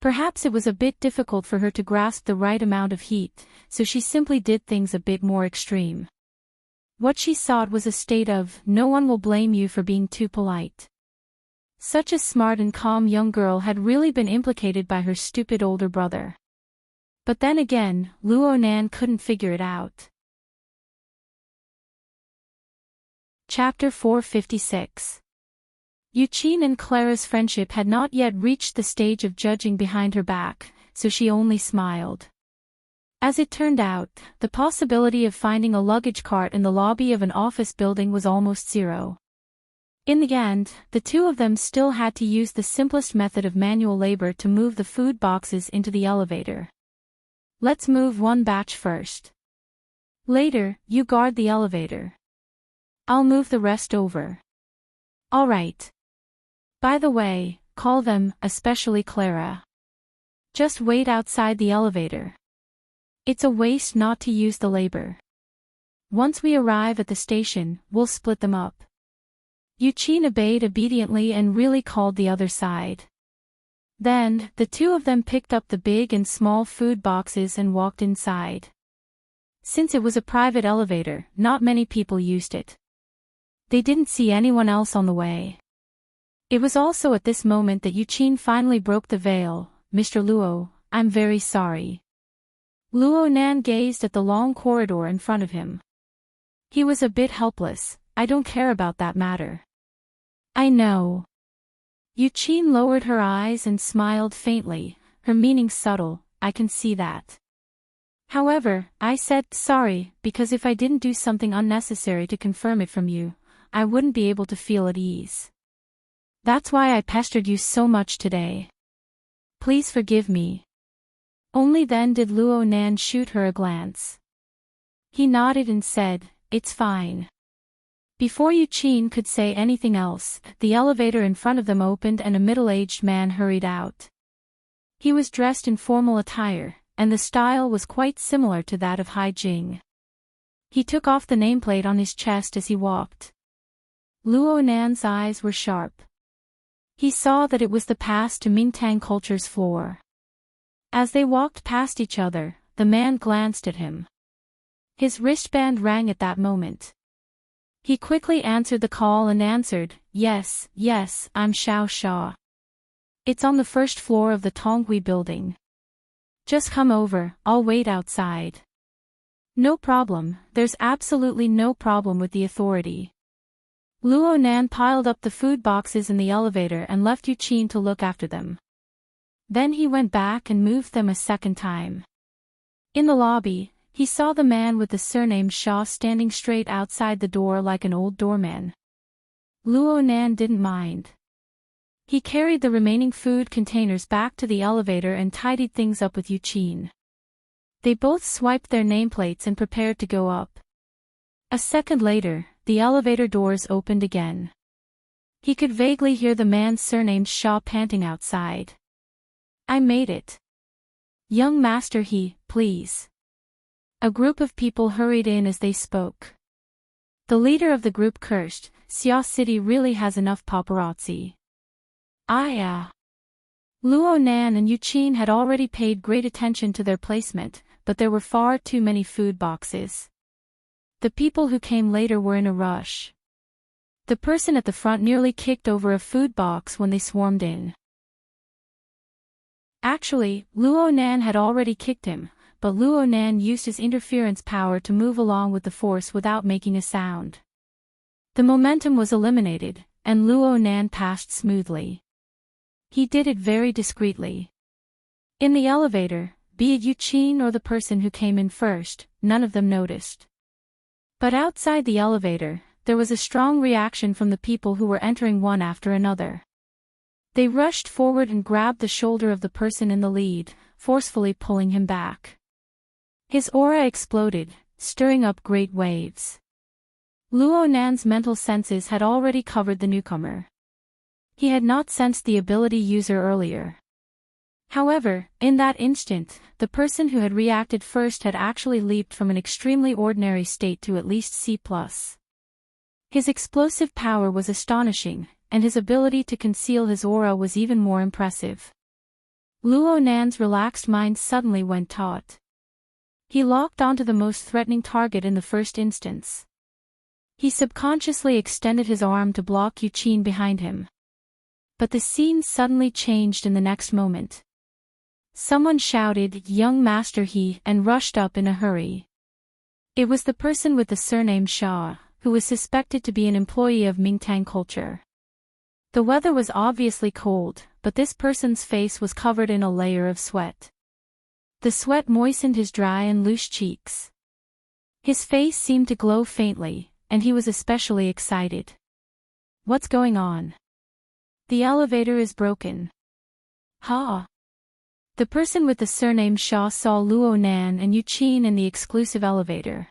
Perhaps it was a bit difficult for her to grasp the right amount of heat, so she simply did things a bit more extreme. What she sought was a state of, "No one will blame you for being too polite." Such a smart and calm young girl had really been implicated by her stupid older brother. But then again, Luo Nan couldn't figure it out. Chapter 456. Yuqin and Clara's friendship had not yet reached the stage of judging behind her back, so she only smiled. As it turned out, the possibility of finding a luggage cart in the lobby of an office building was almost zero. In the end, the two of them still had to use the simplest method of manual labor to move the food boxes into the elevator. "Let's move one batch first. Later, you guard the elevator. I'll move the rest over." "All right. By the way, call them, especially Clara. Just wait outside the elevator. It's a waste not to use the labor. Once we arrive at the station, we'll split them up." Yuqin obeyed obediently and really called the other side. Then, the two of them picked up the big and small food boxes and walked inside. Since it was a private elevator, not many people used it. They didn't see anyone else on the way. It was also at this moment that Yuqin finally broke the veil. "Mr. Luo, I'm very sorry." Luo Nan gazed at the long corridor in front of him. He was a bit helpless. "I don't care about that matter." "I know." Yuqin lowered her eyes and smiled faintly, her meaning subtle. "I can see that. However, I said sorry because if I didn't do something unnecessary to confirm it from you, I wouldn't be able to feel at ease. That's why I pestered you so much today. Please forgive me." Only then did Luo Nan shoot her a glance. He nodded and said, "It's fine." Before Yuqin could say anything else, the elevator in front of them opened and a middle-aged man hurried out. He was dressed in formal attire, and the style was quite similar to that of Hai Jing. He took off the nameplate on his chest as he walked. Luo Nan's eyes were sharp. He saw that it was the pass to Mingtang culture's floor. As they walked past each other, the man glanced at him. His wristband rang at that moment. He quickly answered the call and answered, Yes, I'm Xiao Xia. It's on the first floor of the Tonghui building. Just come over, I'll wait outside." "No problem, there's absolutely no problem with the authority." Luo Nan piled up the food boxes in the elevator and left Yuqin to look after them. Then he went back and moved them a second time. In the lobby, he saw the man with the surname Xia standing straight outside the door like an old doorman. Luo Nan didn't mind. He carried the remaining food containers back to the elevator and tidied things up with Yuqin. They both swiped their nameplates and prepared to go up. A second later, the elevator doors opened again. He could vaguely hear the man surnamed Xia panting outside. "I made it. Young master please." A group of people hurried in as they spoke. The leader of the group cursed, "Xia City really has enough paparazzi." Luo Nan and Yuqin had already paid great attention to their placement, but there were far too many food boxes. The people who came later were in a rush. The person at the front nearly kicked over a food box when they swarmed in. Actually, Luo Nan had already kicked him, but Luo Nan used his interference power to move along with the force without making a sound. The momentum was eliminated, and Luo Nan passed smoothly. He did it very discreetly. In the elevator, be it Yuqin or the person who came in first, none of them noticed. But outside the elevator, there was a strong reaction from the people who were entering one after another. They rushed forward and grabbed the shoulder of the person in the lead, forcefully pulling him back. His aura exploded, stirring up great waves. Luo Nan's mental senses had already covered the newcomer. He had not sensed the ability user earlier. However, in that instant, the person who had reacted first had actually leaped from an extremely ordinary state to at least C+. His explosive power was astonishing, and his ability to conceal his aura was even more impressive. Luo Nan's relaxed mind suddenly went taut. He locked onto the most threatening target in the first instance. He subconsciously extended his arm to block Yuqin behind him. But the scene suddenly changed in the next moment. Someone shouted, "Young Master He," and rushed up in a hurry. It was the person with the surname Shah, who was suspected to be an employee of Mingtang culture. The weather was obviously cold, but this person's face was covered in a layer of sweat. The sweat moistened his dry and loose cheeks. His face seemed to glow faintly, and he was especially excited. "What's going on?" "The elevator is broken." "Ha!" The person with the surname Shah saw Luo Nan and Yuqin in the exclusive elevator.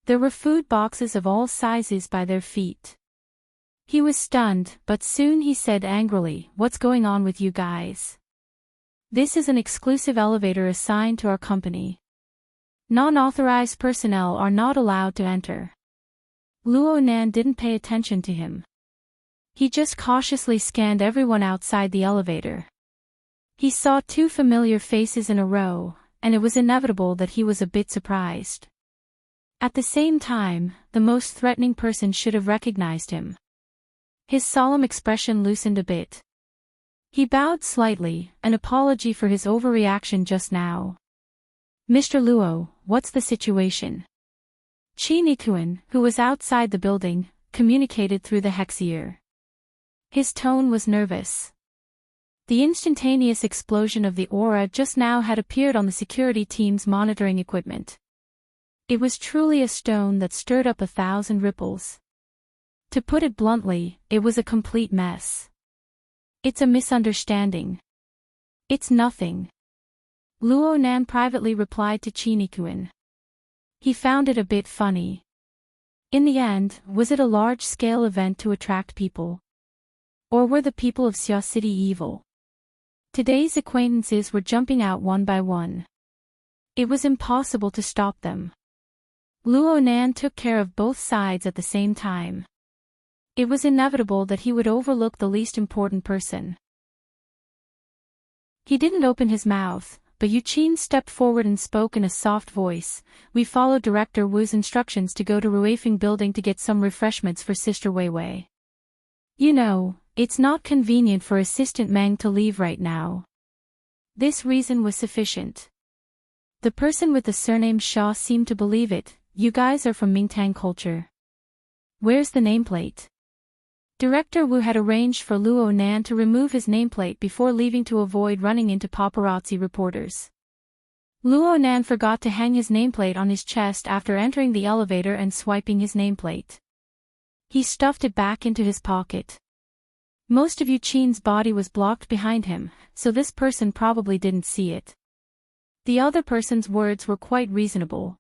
There were food boxes of all sizes by their feet. He was stunned, but soon he said angrily, "What's going on with you guys? This is an exclusive elevator assigned to our company. Non-authorized personnel are not allowed to enter." Luo Nan didn't pay attention to him. He just cautiously scanned everyone outside the elevator. He saw two familiar faces in a row, and it was inevitable that he was a bit surprised. At the same time, the most threatening person should have recognized him. His solemn expression loosened a bit. He bowed slightly, an apology for his overreaction just now. "Mr. Luo, what's the situation?" Chinikuan, who was outside the building, communicated through the hexier. His tone was nervous. The instantaneous explosion of the aura just now had appeared on the security team's monitoring equipment. It was truly a stone that stirred up 1,000 ripples. To put it bluntly, it was a complete mess. "It's a misunderstanding." "It's nothing," Luo Nan privately replied to Chinikuan. He found it a bit funny. In the end, was it a large-scale event to attract people? Or were the people of Xia City evil? Today's acquaintances were jumping out one by one. It was impossible to stop them. Luo Nan took care of both sides at the same time. It was inevitable that he would overlook the least important person. He didn't open his mouth, but Yuqin stepped forward and spoke in a soft voice. "We followed Director Wu's instructions to go to Ruifeng building to get some refreshments for Sister Weiwei. You know, it's not convenient for Assistant Meng to leave right now." This reason was sufficient. The person with the surname Shah seemed to believe it. "You guys are from Mingtang culture. Where's the nameplate?" Director Wu had arranged for Luo Nan to remove his nameplate before leaving to avoid running into paparazzi reporters. Luo Nan forgot to hang his nameplate on his chest after entering the elevator and swiping his nameplate. He stuffed it back into his pocket. Most of Yuqin's body was blocked behind him, so this person probably didn't see it. The other person's words were quite reasonable.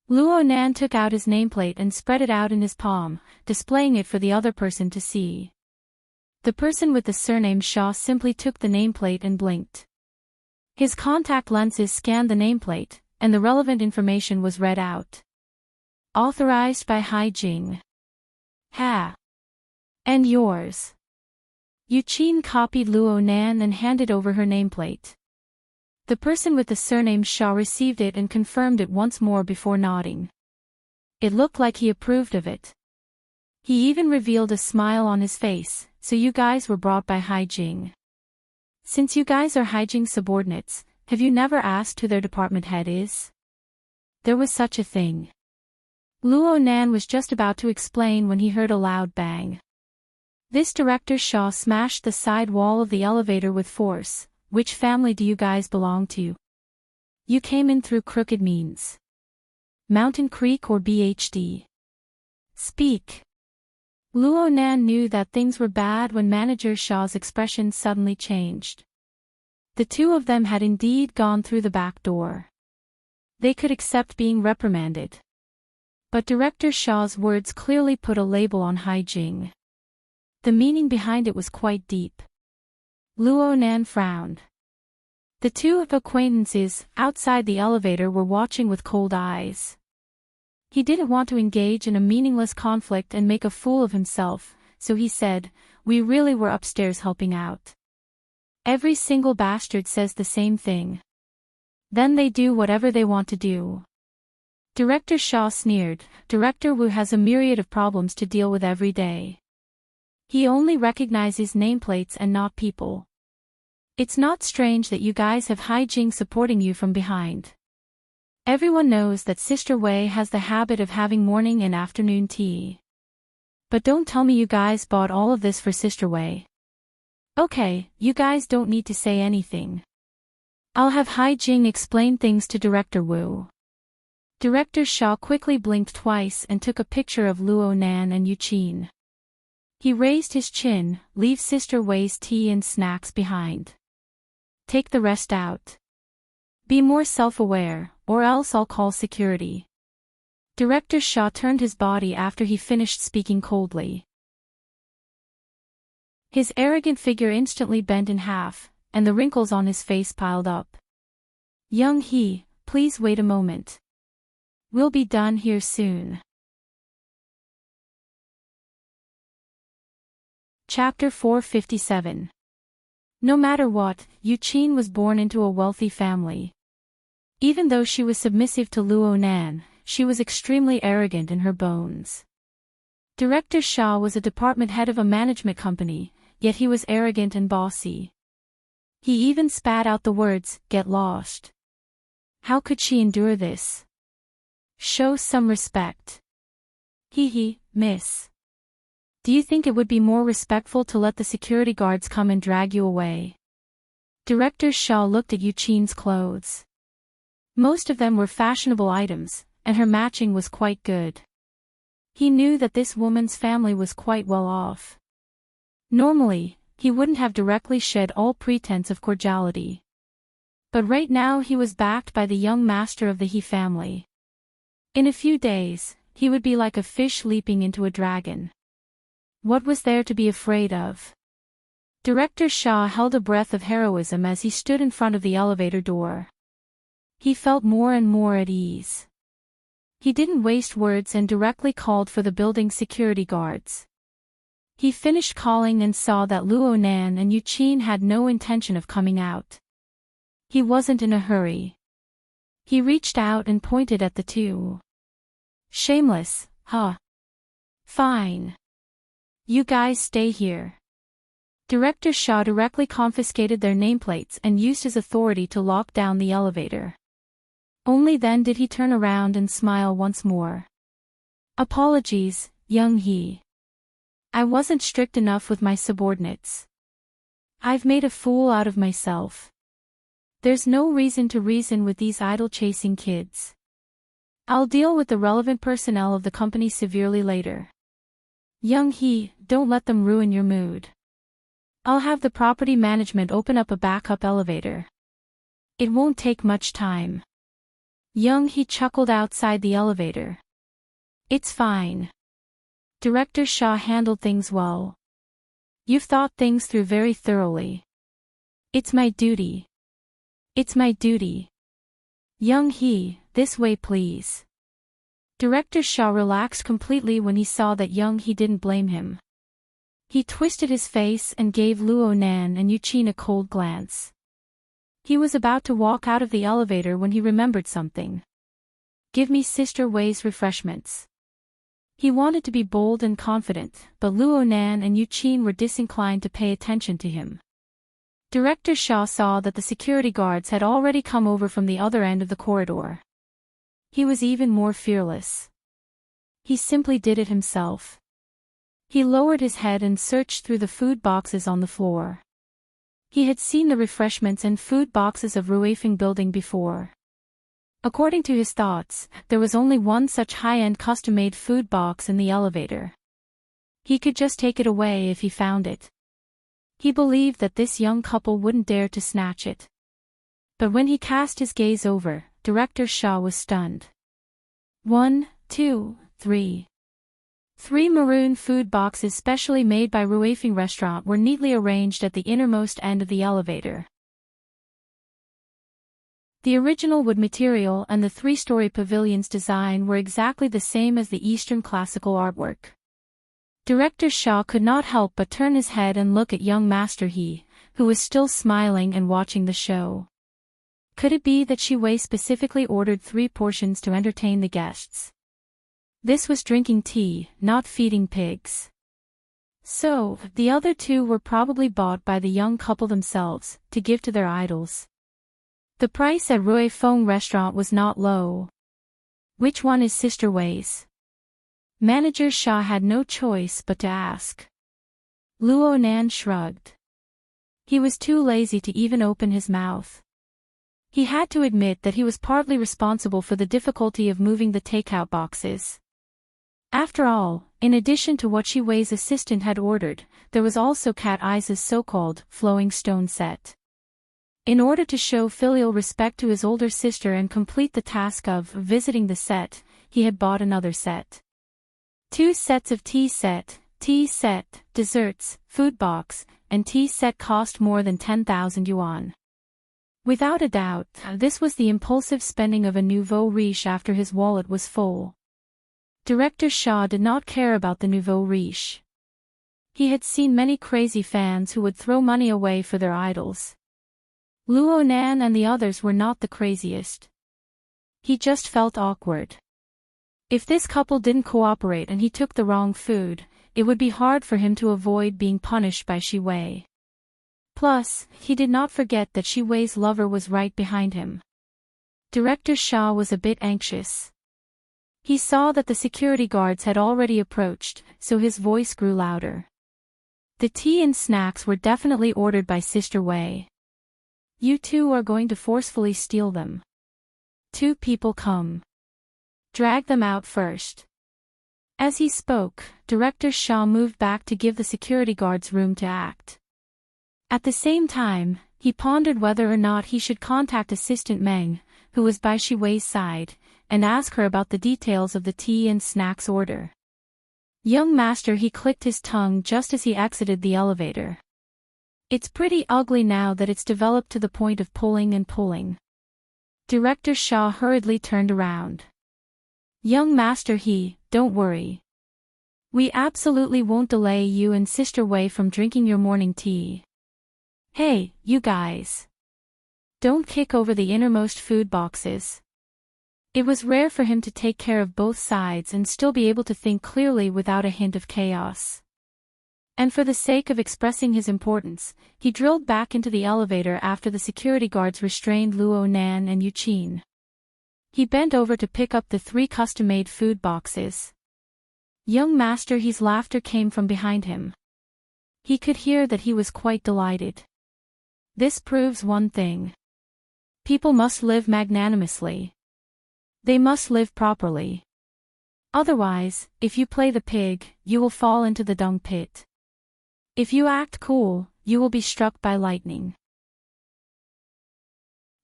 Luo Nan took out his nameplate and spread it out in his palm, displaying it for the other person to see. The person with the surname Shah simply took the nameplate and blinked. His contact lenses scanned the nameplate, and the relevant information was read out. "Authorized by Hai Jing." "Ha! And yours?" Yuqin copied Luo Nan and handed over her nameplate. The person with the surname Shah received it and confirmed it once more before nodding. It looked like he approved of it. He even revealed a smile on his face. "So you guys were brought by Hai Jing. Since you guys are Hai Jing's subordinates, Have you never asked who their department head is? There was such a thing. Luo Nan was just about to explain when he heard a loud bang. This Director Shaw smashed the side wall of the elevator with force. Which family do you guys belong to? You came in through crooked means. Mountain Creek or BHD? Speak. Luo Nan knew that things were bad when Manager Shaw's expression suddenly changed. The two of them had indeed gone through the back door. They could accept being reprimanded. But Director Shaw's words clearly put a label on Hai Jing. The meaning behind it was quite deep. Luo Nan frowned. The two acquaintances outside the elevator were watching with cold eyes. He didn't want to engage in a meaningless conflict and make a fool of himself, so he said, "We really were upstairs helping out. Every single bastard says the same thing. Then they do whatever they want to do." Director Shaw sneered. Director Wu has a myriad of problems to deal with every day. He only recognizes nameplates and not people. It's not strange that you guys have Hai Jing supporting you from behind. Everyone knows that Sister Wei has the habit of having morning and afternoon tea. But don't tell me you guys bought all of this for Sister Wei. Okay, you guys don't need to say anything. I'll have Hai Jing explain things to Director Wu. Director Shaw quickly blinked twice and took a picture of Luo Nan and Yu Qin. He raised his chin. Leave Sister Wei's tea and snacks behind. Take the rest out. Be more self-aware, or else I'll call security. Director Shaw turned his body after he finished speaking coldly. His arrogant figure instantly bent in half, and the wrinkles on his face piled up. Young He, please wait a moment. We'll be done here soon. Chapter 457. No matter what, Yu Qin was born into a wealthy family. Even though she was submissive to Luo Nan, she was extremely arrogant in her bones. Director Shaw was a department head of a management company, yet he was arrogant and bossy. He even spat out the words, "Get lost." How could she endure this? Show some respect. Hee, miss. Do you think it would be more respectful to let the security guards come and drag you away? Director Shaw looked at Yu Qin's clothes. Most of them were fashionable items, and her matching was quite good. He knew that this woman's family was quite well off. Normally, he wouldn't have directly shed all pretense of cordiality. But right now he was backed by the young master of the He family. In a few days, he would be like a fish leaping into a dragon. What was there to be afraid of? Director Shaw held a breath of heroism as he stood in front of the elevator door. He felt more and more at ease. He didn't waste words and directly called for the building's security guards. He finished calling and saw that Luo Nan and Yu Qin had no intention of coming out. He wasn't in a hurry. He reached out and pointed at the two. Shameless, huh? Fine. You guys stay here. Director Shaw directly confiscated their nameplates and used his authority to lock down the elevator. Only then did he turn around and smile once more. Apologies, young He. I wasn't strict enough with my subordinates. I've made a fool out of myself. There's no reason to reason with these idle-chasing kids. I'll deal with the relevant personnel of the company severely later. Young He, don't let them ruin your mood. I'll have the property management open up a backup elevator. It won't take much time. Young He chuckled outside the elevator. It's fine. Director Shaw handled things well. You've thought things through very thoroughly. It's my duty. It's my duty. Young He, this way please. Director Shaw relaxed completely when he saw that Young He didn't blame him. He twisted his face and gave Luo Nan and Yu Qin a cold glance. He was about to walk out of the elevator when he remembered something. Give me Sister Wei's refreshments. He wanted to be bold and confident, but Luo Nan and Yu Qin were disinclined to pay attention to him. Director Shaw saw that the security guards had already come over from the other end of the corridor. He was even more fearless. He simply did it himself. He lowered his head and searched through the food boxes on the floor. He had seen the refreshments and food boxes of Ruifeng building before. According to his thoughts, there was only one such high-end custom-made food box in the elevator. He could just take it away if he found it. He believed that this young couple wouldn't dare to snatch it. But when he cast his gaze over, Director Shaw was stunned. 1, 2, 3. 3 maroon food boxes specially made by Ruifeng restaurant were neatly arranged at the innermost end of the elevator. The original wood material and the 3-story pavilion's design were exactly the same as the Eastern classical artwork. Director Shaw could not help but turn his head and look at young Master He, who was still smiling and watching the show. Could it be that Shi Wei specifically ordered 3 portions to entertain the guests? This was drinking tea, not feeding pigs. So, the other 2 were probably bought by the young couple themselves, to give to their idols. The price at Ruifeng restaurant was not low. Which one is Sister Wei's? Manager Shaw had no choice but to ask. Luo Nan shrugged. He was too lazy to even open his mouth. He had to admit that he was partly responsible for the difficulty of moving the takeout boxes. After all, in addition to what Shi Wei's assistant had ordered, there was also Cat Eyes' so-called flowing stone set. In order to show filial respect to his older sister and complete the task of visiting the set, he had bought another set. 2 sets of tea set, desserts, food box, and tea set cost more than 10,000 yuan. Without a doubt, this was the impulsive spending of a nouveau riche after his wallet was full. Director Shaw did not care about the nouveau riche. He had seen many crazy fans who would throw money away for their idols. Luo Nan and the others were not the craziest. He just felt awkward. If this couple didn't cooperate and he took the wrong food, it would be hard for him to avoid being punished by Shi Wei. Plus, he did not forget that Shi Wei's lover was right behind him. Director Shaw was a bit anxious. He saw that the security guards had already approached, so his voice grew louder. The tea and snacks were definitely ordered by Sister Wei. You 2 are going to forcefully steal them. 2 people come. Drag them out first. As he spoke, Director Shaw moved back to give the security guards room to act. At the same time, he pondered whether or not he should contact Assistant Meng, who was by Shi Wei's side, and ask her about the details of the tea and snacks order. Young Master He clicked his tongue just as he exited the elevator. It's pretty ugly now that it's developed to the point of pulling and pulling. Director Shaw hurriedly turned around. Young Master He, don't worry. We absolutely won't delay you and Sister Wei from drinking your morning tea. Hey, you guys. Don't kick over the innermost food boxes. It was rare for him to take care of both sides and still be able to think clearly without a hint of chaos. And for the sake of expressing his importance, he drilled back into the elevator after the security guards restrained Luo Nan and Yu Qin. He bent over to pick up the 3 custom-made food boxes. Young Master He's laughter came from behind him. He could hear that he was quite delighted. This proves one thing. People must live magnanimously. They must live properly. Otherwise, if you play the pig, you will fall into the dung pit. If you act cool, you will be struck by lightning.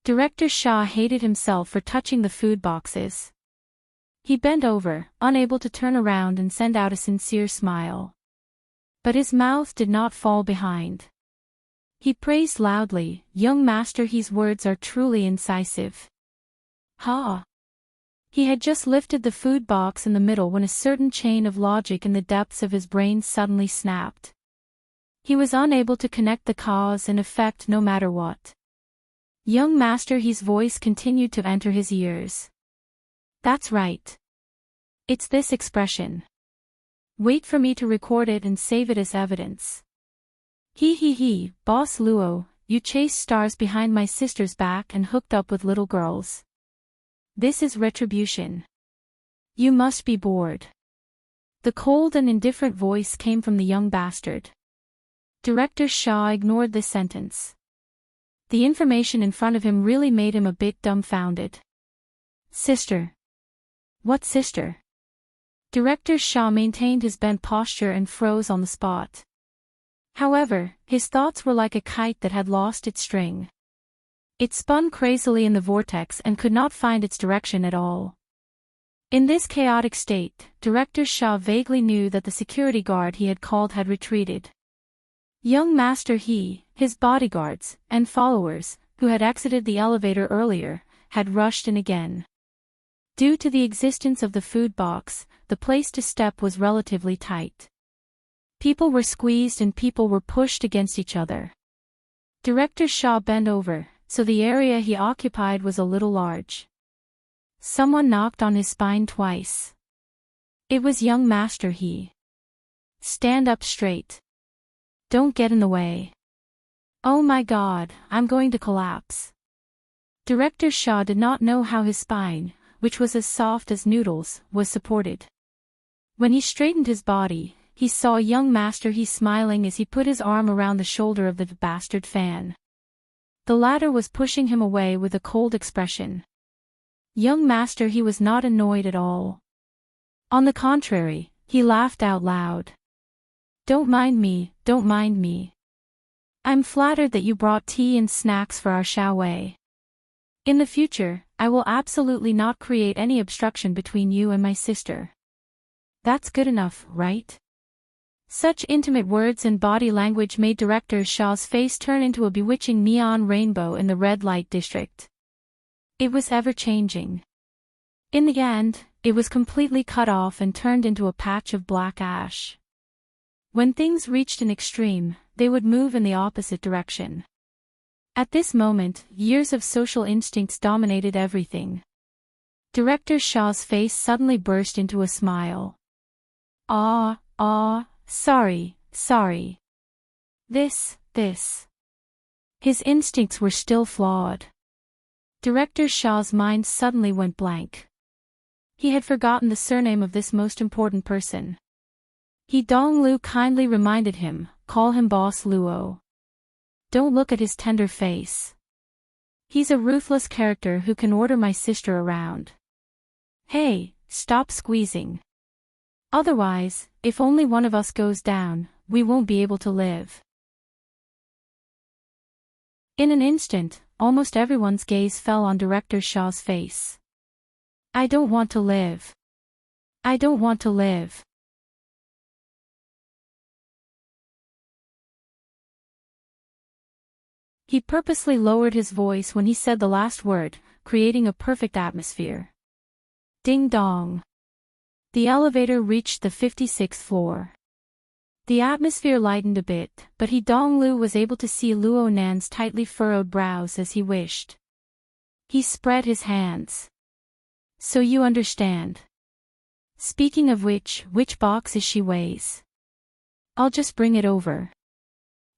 Director Shaw hated himself for touching the food boxes. He bent over, unable to turn around and send out a sincere smile. But his mouth did not fall behind. He praised loudly, Young Master He's words are truly incisive. Ha! He had just lifted the food box in the middle when a certain chain of logic in the depths of his brain suddenly snapped. He was unable to connect the cause and effect no matter what. Young Master He's voice continued to enter his ears. That's right. It's this expression. Wait for me to record it and save it as evidence. He, Boss Luo, you chased stars behind my sister's back and hooked up with little girls. This is retribution. You must be bored. The cold and indifferent voice came from the young bastard. Director Shaw ignored this sentence. The information in front of him really made him a bit dumbfounded. Sister. What sister? Director Shaw maintained his bent posture and froze on the spot. However, his thoughts were like a kite that had lost its string. It spun crazily in the vortex and could not find its direction at all. In this chaotic state, Director Shaw vaguely knew that the security guard he had called had retreated. Young Master He, his bodyguards, and followers, who had exited the elevator earlier, had rushed in again. Due to the existence of the food box, the place to step was relatively tight. People were squeezed and people were pushed against each other. Director Shaw bent over, so the area he occupied was a little large. Someone knocked on his spine twice. It was young Master He. Stand up straight. Don't get in the way. Oh my God, I'm going to collapse. Director Shaw did not know how his spine, which was as soft as noodles, was supported. When he straightened his body, he saw young Master He smiling as he put his arm around the shoulder of the bastard fan. The latter was pushing him away with a cold expression. Young Master He was not annoyed at all. On the contrary, he laughed out loud. Don't mind me, don't mind me. I'm flattered that you brought tea and snacks for our showway. In the future, I will absolutely not create any obstruction between you and my sister. That's good enough, right? Such intimate words and body language made Director Shaw's face turn into a bewitching neon rainbow in the red light district. It was ever-changing. In the end, it was completely cut off and turned into a patch of black ash. When things reached an extreme, they would move in the opposite direction. At this moment, years of social instincts dominated everything. Director Shaw's face suddenly burst into a smile. Sorry. This. His instincts were still flawed. Director Shaw's mind suddenly went blank. He had forgotten the surname of this most important person. He Donglu kindly reminded him, call him Boss Luo. Don't look at his tender face. He's a ruthless character who can order my sister around. Hey, stop squeezing. Otherwise, if only one of us goes down, we won't be able to live. In an instant, almost everyone's gaze fell on Director Shaw's face. I don't want to live. I don't want to live. He purposely lowered his voice when he said the last word, creating a perfect atmosphere. Ding dong. The elevator reached the 56th floor. The atmosphere lightened a bit, but He Donglu was able to see Luo Nan's tightly furrowed brows as he wished. He spread his hands. So you understand. Speaking of which box is she weighs? I'll just bring it over.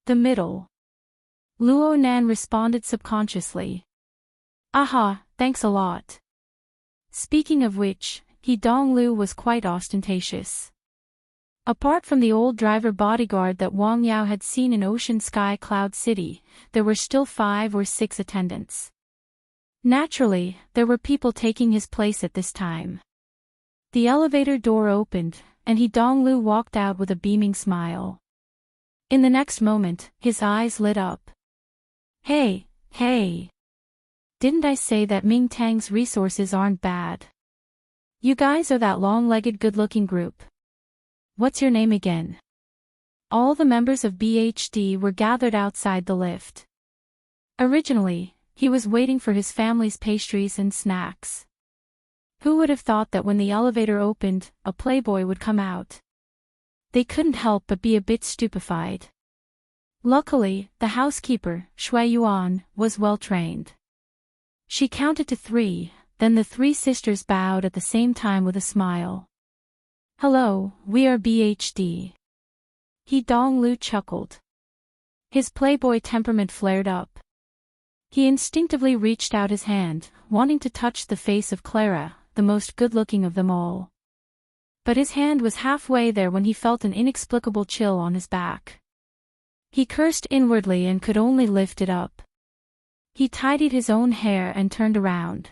The middle. Luo Nan responded subconsciously. Aha, thanks a lot. Speaking of which, He Donglu was quite ostentatious. Apart from the old driver bodyguard that Wang Yao had seen in Ocean Sky Cloud City, there were still 5 or 6 attendants. Naturally, there were people taking his place at this time. The elevator door opened, and He Donglu walked out with a beaming smile. In the next moment, his eyes lit up. Hey. Didn't I say that Ming Tang's resources aren't bad? You guys are that long-legged good-looking group. What's your name again? All the members of BHD were gathered outside the lift. Originally, he was waiting for his family's pastries and snacks. Who would have thought that when the elevator opened, a playboy would come out? They couldn't help but be a bit stupefied. Luckily, the housekeeper, Shui Yuan, was well trained. She counted to 3, then the 3 sisters bowed at the same time with a smile. Hello, we are BHD. He Donglu chuckled. His playboy temperament flared up. He instinctively reached out his hand, wanting to touch the face of Clara, the most good-looking of them all. But his hand was halfway there when he felt an inexplicable chill on his back. He cursed inwardly and could only lift it up. He tidied his own hair and turned around.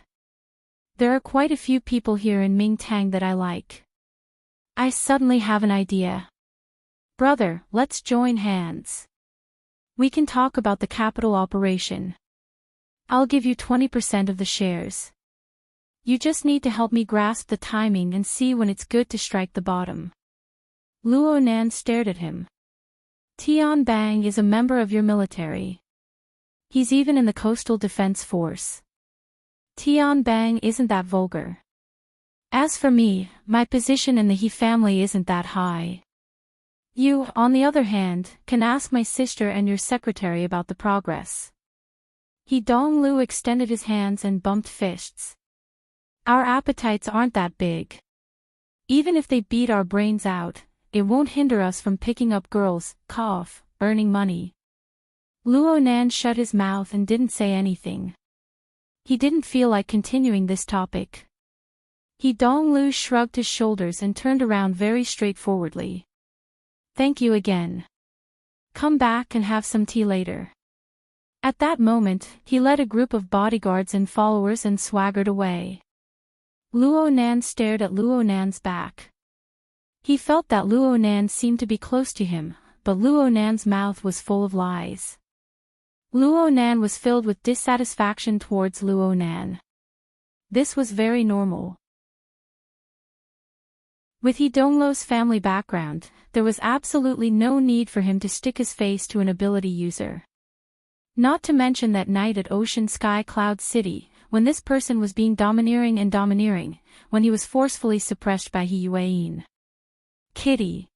There are quite a few people here in Mingtang that I like. I suddenly have an idea. Brother, let's join hands. We can talk about the capital operation. I'll give you 20% of the shares. You just need to help me grasp the timing and see when it's good to strike the bottom. Luo Nan stared at him. Tian Bang is a member of your military. He's even in the Coastal Defense Force. Tian Bang isn't that vulgar. As for me, my position in the He family isn't that high. You, on the other hand, can ask my sister and your secretary about the progress. He Dong Lu extended his hands and bumped fists. Our appetites aren't that big. Even if they beat our brains out, it won't hinder us from picking up girls, earning money. Luo Nan shut his mouth and didn't say anything. He didn't feel like continuing this topic. He Dong Lu shrugged his shoulders and turned around very straightforwardly. Thank you again. Come back and have some tea later. At that moment, he led a group of bodyguards and followers and swaggered away. Luo Nan stared at Luo Nan's back. He felt that Luo Nan seemed to be close to him, but Luo Nan's mouth was full of lies. Luo Nan was filled with dissatisfaction towards Luo Nan. This was very normal. With He Donglo's family background, there was absolutely no need for him to stick his face to an ability user. Not to mention that night at Ocean Sky Cloud City, when this person was being domineering, when he was forcefully suppressed by He Yueyin. Kitty.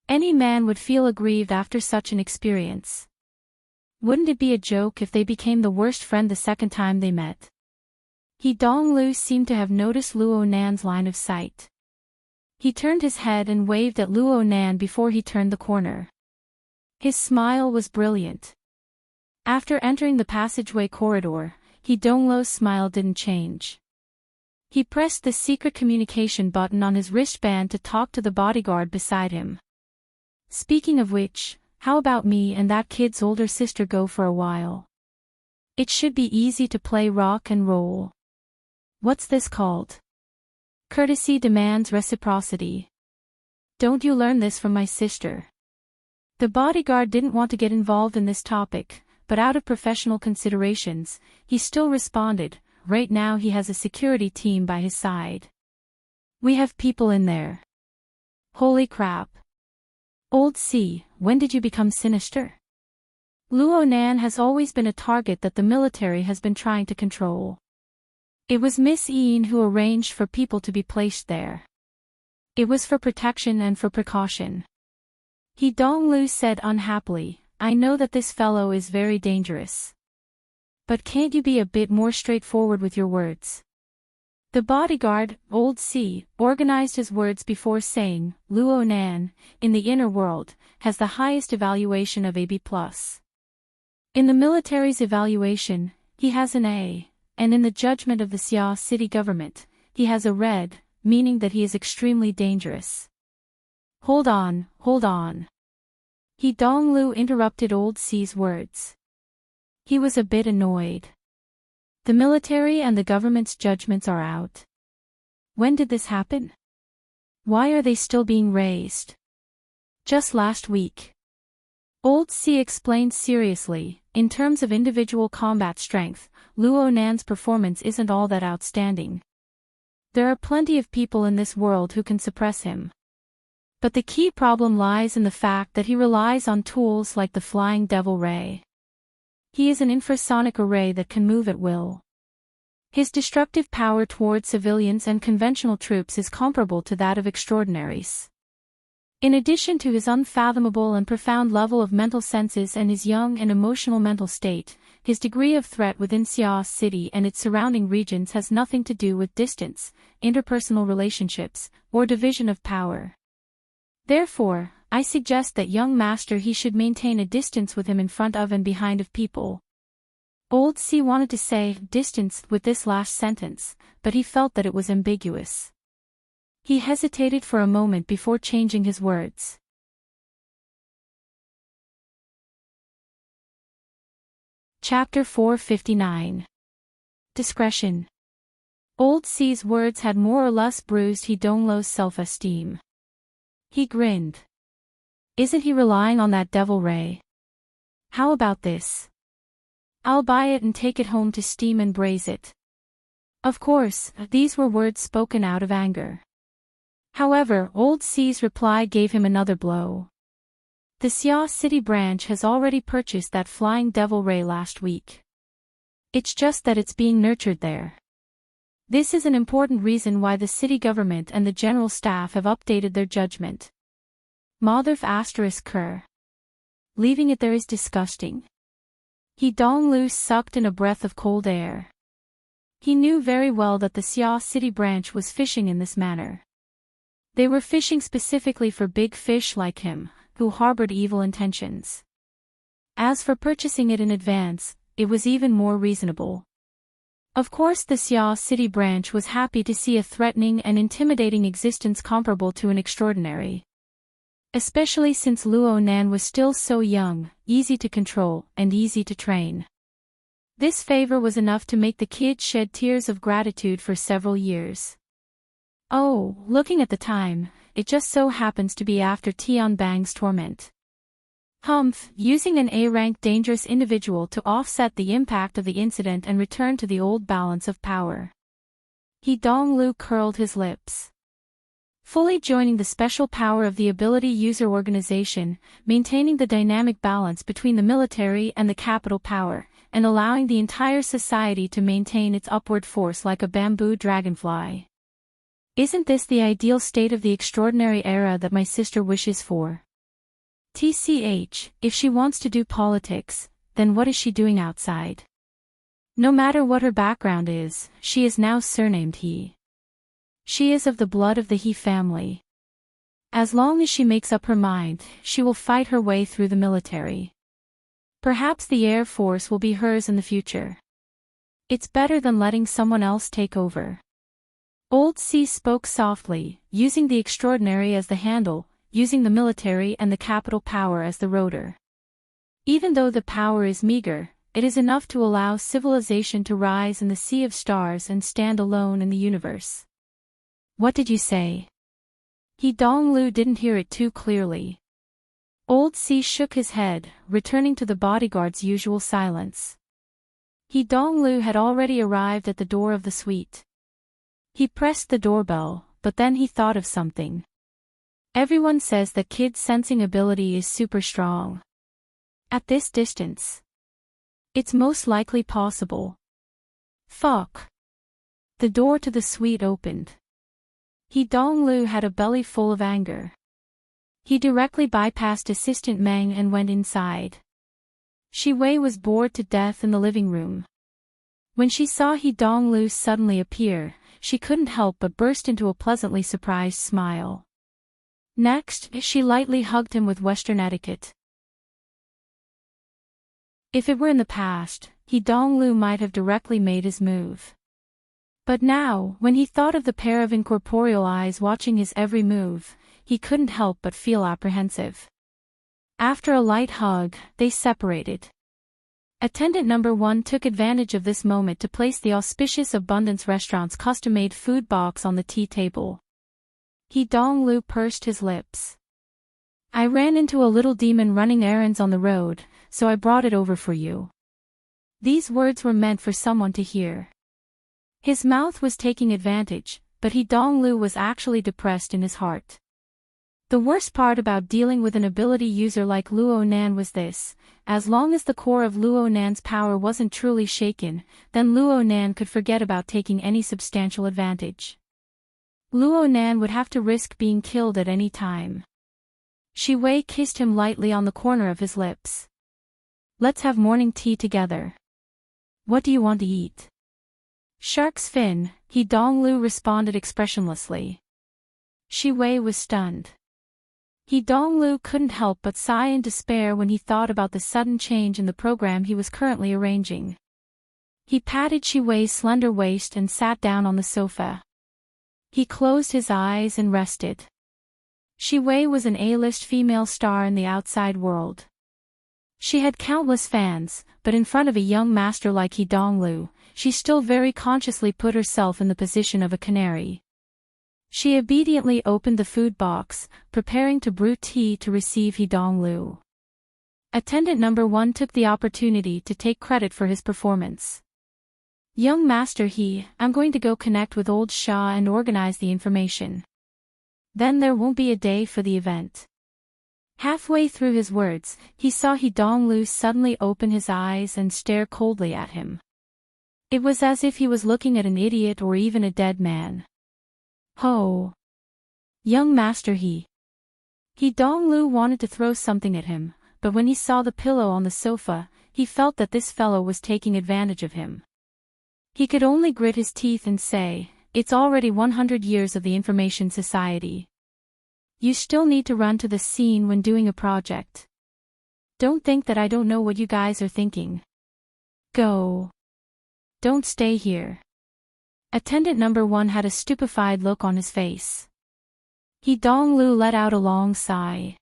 Any man would feel aggrieved after such an experience. Wouldn't it be a joke if they became the worst friend the second time they met? He Donglu seemed to have noticed Luo Nan's line of sight. He turned his head and waved at Luo Nan before he turned the corner. His smile was brilliant. After entering the passageway corridor, He Donglo's smile didn't change. He pressed the secret communication button on his wristband to talk to the bodyguard beside him. Speaking of which, how about me and that kid's older sister go for a while? It should be easy to play rock and roll. What's this called? Courtesy demands reciprocity. Don't you learn this from my sister? The bodyguard didn't want to get involved in this topic, but out of professional considerations, he still responded, right now he has a security team by his side. We have people in there. Holy crap. Old C, when did you become sinister? Luo Nan has always been a target that the military has been trying to control. It was Miss Yin who arranged for people to be placed there. It was for protection and for precaution. He Donglu said unhappily, I know that this fellow is very dangerous. But can't you be a bit more straightforward with your words? The bodyguard, Old C, organized his words before saying, Luo Nan, in the inner world, has the highest evaluation of AB+. In the military's evaluation, he has an A, and in the judgment of the Xia city government, he has a red, meaning that he is extremely dangerous. Hold on. He Donglu interrupted Old C's words. He was a bit annoyed. The military and the government's judgments are out. When did this happen? Why are they still being raised? Just last week. Old C explained seriously, in terms of individual combat strength, Luo Nan's performance isn't all that outstanding. There are plenty of people in this world who can suppress him. But the key problem lies in the fact that he relies on tools like the Flying Devil Ray. He is an infrasonic array that can move at will. His destructive power towards civilians and conventional troops is comparable to that of extraordinaries. In addition to his unfathomable and profound level of mental senses and his young and emotional mental state, his degree of threat within Xia City and its surrounding regions has nothing to do with distance, interpersonal relationships, or division of power. Therefore, I suggest that young master he should maintain a distance with him in front of and behind of people. Old C wanted to say distance with this last sentence, but he felt that it was ambiguous. He hesitated for a moment before changing his words. Chapter 459. Discretion. Old C's words had more or less bruised He Donglo's self-esteem. He grinned. Isn't he relying on that devil ray? How about this? I'll buy it and take it home to steam and braise it. Of course, these were words spoken out of anger. However, Old C's reply gave him another blow. The Xia City branch has already purchased that flying devil ray last week. It's just that it's being nurtured there. This is an important reason why the city government and the general staff have updated their judgment. Motherf asterisk cur. Leaving it there is disgusting. He Donglu sucked in a breath of cold air. He knew very well that the Xia City branch was fishing in this manner. They were fishing specifically for big fish like him, who harbored evil intentions. As for purchasing it in advance, it was even more reasonable. Of course the Xia City branch was happy to see a threatening and intimidating existence comparable to an extraordinary. Especially since Luo Nan was still so young, easy to control, and easy to train. This favor was enough to make the kid shed tears of gratitude for several years. Oh, looking at the time, it just so happens to be after Tian Bang's torment. Humph, using an A-rank dangerous individual to offset the impact of the incident and return to the old balance of power. He Donglu curled his lips. Fully joining the special power of the ability user organization, maintaining the dynamic balance between the military and the capital power, and allowing the entire society to maintain its upward force like a bamboo dragonfly. Isn't this the ideal state of the extraordinary era that my sister wishes for? TCH, if she wants to do politics, then what is she doing outside? No matter what her background is, she is now surnamed He. She is of the blood of the He family. As long as she makes up her mind, she will fight her way through the military. Perhaps the Air Force will be hers in the future. It's better than letting someone else take over. Old C spoke softly, using the extraordinary as the handle, using the military and the capital power as the rotor. Even though the power is meager, it is enough to allow civilization to rise in the sea of stars and stand alone in the universe. What did you say? He Donglu didn't hear it too clearly. Old C shook his head, returning to the bodyguard's usual silence. He Donglu had already arrived at the door of the suite. He pressed the doorbell, but then he thought of something. Everyone says that kids' sensing ability is super strong. At this distance, it's most likely possible. Fuck. The door to the suite opened. He Donglu had a belly full of anger. He directly bypassed Assistant Meng and went inside. Shi Wei was bored to death in the living room. When she saw He Donglu suddenly appear, she couldn't help but burst into a pleasantly surprised smile. Next, she lightly hugged him with Western etiquette. If it were in the past, He Donglu might have directly made his move. But now, when he thought of the pair of incorporeal eyes watching his every move, he couldn't help but feel apprehensive. After a light hug, they separated. Attendant number 1 took advantage of this moment to place the auspicious Abundance Restaurant's custom-made food box on the tea table. He Donglu pursed his lips. I ran into a little demon running errands on the road, so I brought it over for you. These words were meant for someone to hear. His mouth was taking advantage, but He Donglu was actually depressed in his heart. The worst part about dealing with an ability user like Luo Nan was this: as long as the core of Luo Nan's power wasn't truly shaken, then Luo Nan could forget about taking any substantial advantage. Luo Nan would have to risk being killed at any time. Shi Wei kissed him lightly on the corner of his lips. Let's have morning tea together. What do you want to eat? Shark's fin, He Donglu responded expressionlessly. Shi Wei was stunned. Donglu couldn't help but sigh in despair when he thought about the sudden change in the program he was currently arranging. He patted Shiwei's slender waist and sat down on the sofa. He closed his eyes and rested. Shiwei was an A-list female star in the outside world. She had countless fans, but in front of a young master like Donglu, she still very consciously put herself in the position of a canary. She obediently opened the food box, preparing to brew tea to receive Donglu. Attendant number 1 took the opportunity to take credit for his performance. Young master I'm going to go connect with old Shah and organize the information. Then there won't be a day for the event. Halfway through his words, he saw Donglu suddenly open his eyes and stare coldly at him. It was as if he was looking at an idiot or even a dead man. Ho! Young master Donglu wanted to throw something at him, but when he saw the pillow on the sofa, he felt that this fellow was taking advantage of him. He could only grit his teeth and say, "It's already 100 years of the Information Society. You still need to run to the scene when doing a project. Don't think that I don't know what you guys are thinking. Go. Don't stay here." Attendant number 1 had a stupefied look on his face. Donglu let out a long sigh.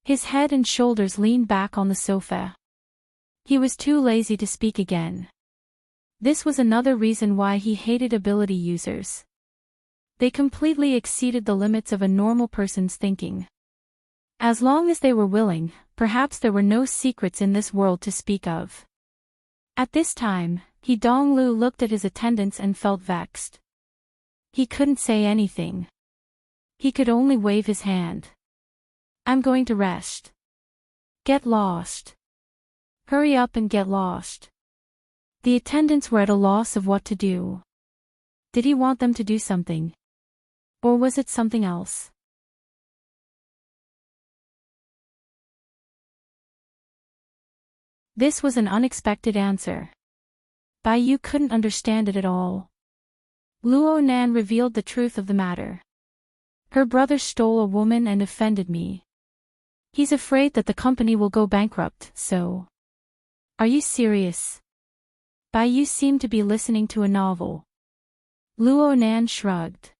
His head and shoulders leaned back on the sofa. He was too lazy to speak again. This was another reason why he hated ability users. They completely exceeded the limits of a normal person's thinking. As long as they were willing, perhaps there were no secrets in this world to speak of. At this time, Donglu looked at his attendants and felt vexed. He couldn't say anything. He could only wave his hand. "I'm going to rest." "Get lost. Hurry up and get lost." The attendants were at a loss of what to do. Did he want them to do something? Or was it something else? This was an unexpected answer. Bai Yu couldn't understand it at all. Luo Nan revealed the truth of the matter. "Her brother stole a woman and offended me. He's afraid that the company will go bankrupt, so..." "Are you serious?" Bai Yu seemed to be listening to a novel. Luo Nan shrugged.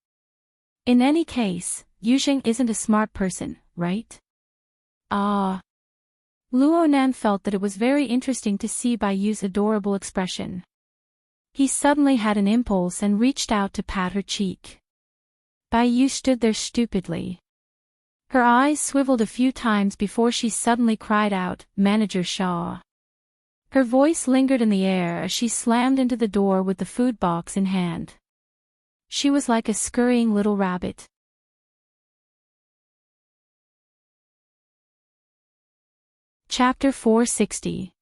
"In any case, Yuzheng isn't a smart person, right?" "Ah." Luo Nan felt that it was very interesting to see Bai Yu's adorable expression. He suddenly had an impulse and reached out to pat her cheek. Bai Yu stood there stupidly. Her eyes swiveled a few times before she suddenly cried out, "Manager Shaw." Her voice lingered in the air as she slammed into the door with the food box in hand. She was like a scurrying little rabbit. Chapter 460.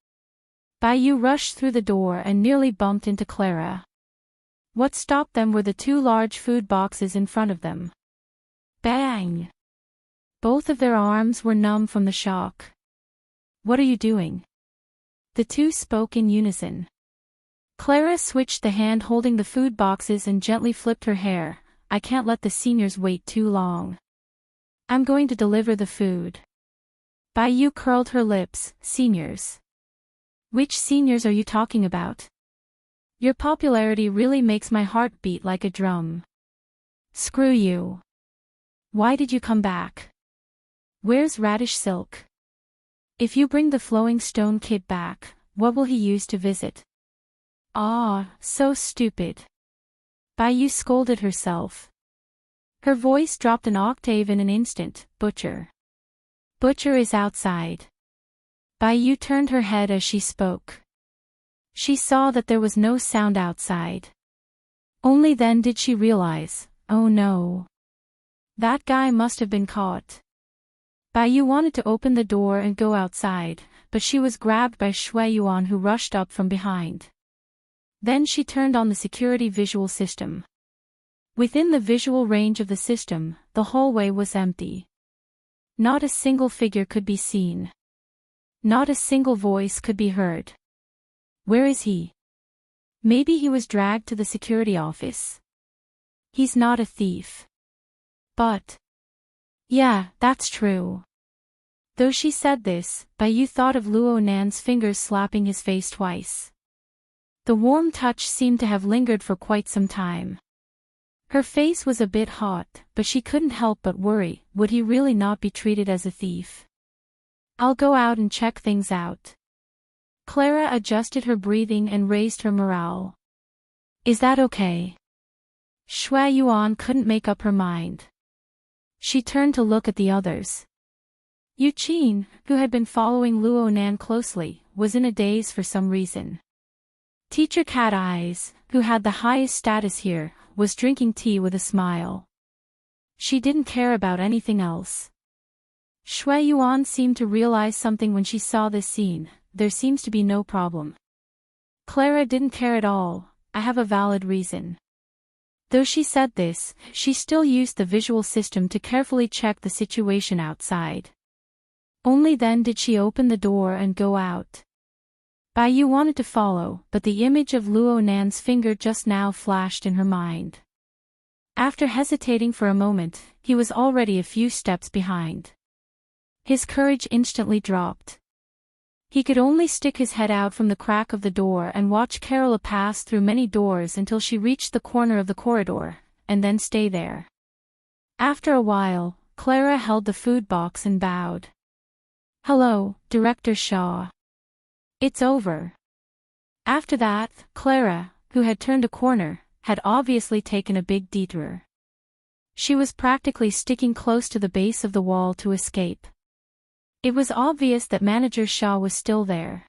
Bai Yu rushed through the door and nearly bumped into Clara. What stopped them were the 2 large food boxes in front of them. Bang! Both of their arms were numb from the shock. "What are you doing?" The 2 spoke in unison. Clara switched the hand holding the food boxes and gently flipped her hair. "I can't let the seniors wait too long. I'm going to deliver the food." Bai Yu curled her lips. "Seniors? Which seniors are you talking about? Your popularity really makes my heart beat like a drum." "Screw you. Why did you come back? Where's Radish Silk? If you bring the Flowing Stone Kid back, what will he use to visit?" "Ah, so stupid." Bai Yu scolded herself. Her voice dropped an octave in an instant. "Butcher. Butcher is outside." Bai Yu turned her head as she spoke. She saw that there was no sound outside. Only then did she realize, oh no. That guy must have been caught. Bai Yu wanted to open the door and go outside, but she was grabbed by Shui Yuan who rushed up from behind. Then she turned on the security visual system. Within the visual range of the system, the hallway was empty. Not a single figure could be seen. Not a single voice could be heard. Where is he? Maybe he was dragged to the security office. He's not a thief. But Yeah, that's true. Though she said this, Bai thought of Luo Nan's fingers slapping his face twice. The warm touch seemed to have lingered for quite some time. Her face was a bit hot, but she couldn't help but worry, would he really not be treated as a thief? I'll go out and check things out. Clara adjusted her breathing and raised her morale. Is that okay? Shui Yuan couldn't make up her mind. She turned to look at the others. Yu Qin, who had been following Luo Nan closely, was in a daze for some reason. Teacher Cat Eyes, who had the highest status here, was drinking tea with a smile. She didn't care about anything else. Shui Yuan seemed to realize something when she saw this scene. There seems to be no problem. Clara didn't care at all. I have a valid reason. Though she said this, she still used the visual system to carefully check the situation outside. Only then did she open the door and go out. Bai Yu wanted to follow, but the image of Luo Nan's finger just now flashed in her mind. After hesitating for a moment, he was already a few steps behind. His courage instantly dropped. He could only stick his head out from the crack of the door and watch Carola pass through many doors until she reached the corner of the corridor, and then stay there. After a while, Clara held the food box and bowed. Hello, Director Shaw. It's over. After that, Clara, who had turned a corner, had obviously taken a big detour. She was practically sticking close to the base of the wall to escape. It was obvious that Manager Shaw was still there.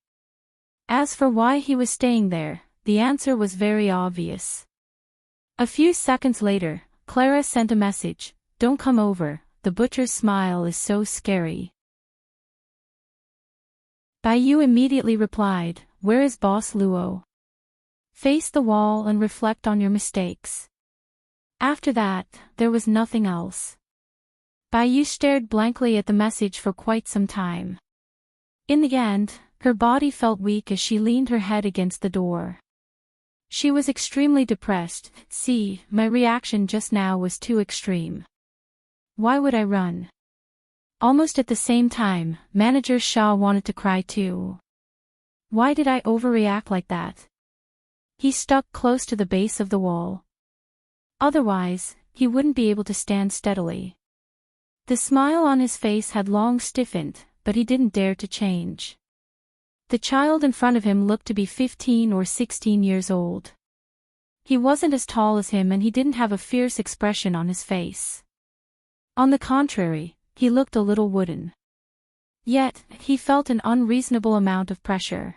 As for why he was staying there, the answer was very obvious. A few seconds later, Clara sent a message, "Don't come over, the butcher's smile is so scary." Bai Yu immediately replied, "Where is Boss Luo? Face the wall and reflect on your mistakes." After that, there was nothing else. Bai Yu stared blankly at the message for quite some time. In the end, her body felt weak as she leaned her head against the door. She was extremely depressed. See, my reaction just now was too extreme. Why would I run? Almost at the same time, Manager Shaw wanted to cry too. Why did I overreact like that? He stuck close to the base of the wall. Otherwise, he wouldn't be able to stand steadily. The smile on his face had long stiffened, but he didn't dare to change. The child in front of him looked to be 15 or 16 years old. He wasn't as tall as him and he didn't have a fierce expression on his face. On the contrary, he looked a little wooden. Yet, he felt an unreasonable amount of pressure.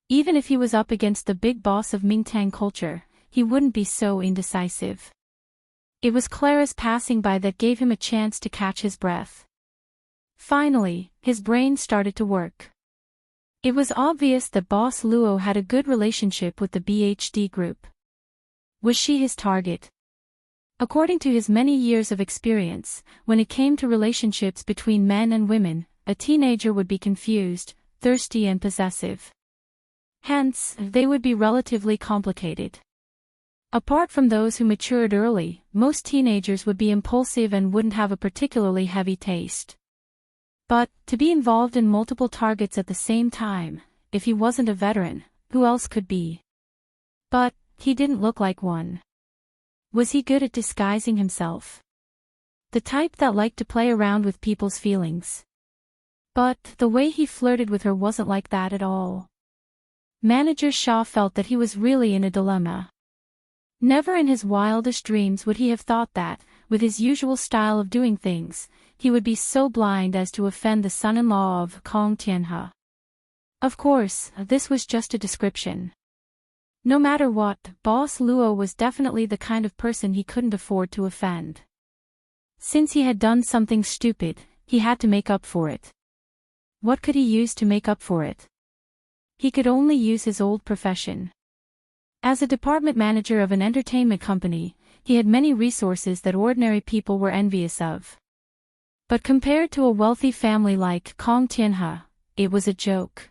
Even if he was up against the big boss of Mingtang culture, he wouldn't be so indecisive. It was Clara's passing by that gave him a chance to catch his breath. Finally, his brain started to work. It was obvious that Boss Luo had a good relationship with the BHD group. Was she his target? According to his many years of experience, when it came to relationships between men and women, a teenager would be confused, thirsty and possessive. Hence, they would be relatively complicated. Apart from those who matured early, most teenagers would be impulsive and wouldn't have a particularly heavy taste. But, to be involved in multiple targets at the same time, if he wasn't a veteran, who else could be? But, he didn't look like one. Was he good at disguising himself? The type that liked to play around with people's feelings. But, the way he flirted with her wasn't like that at all. Manager Shaw felt that he was really in a dilemma. Never in his wildest dreams would he have thought that, with his usual style of doing things, he would be so blind as to offend the son-in-law of Kong Tianhe. Of course, this was just a description. No matter what, Boss Luo was definitely the kind of person he couldn't afford to offend. Since he had done something stupid, he had to make up for it. What could he use to make up for it? He could only use his old profession. As a department manager of an entertainment company, he had many resources that ordinary people were envious of. But compared to a wealthy family like Kong Tianhe, it was a joke.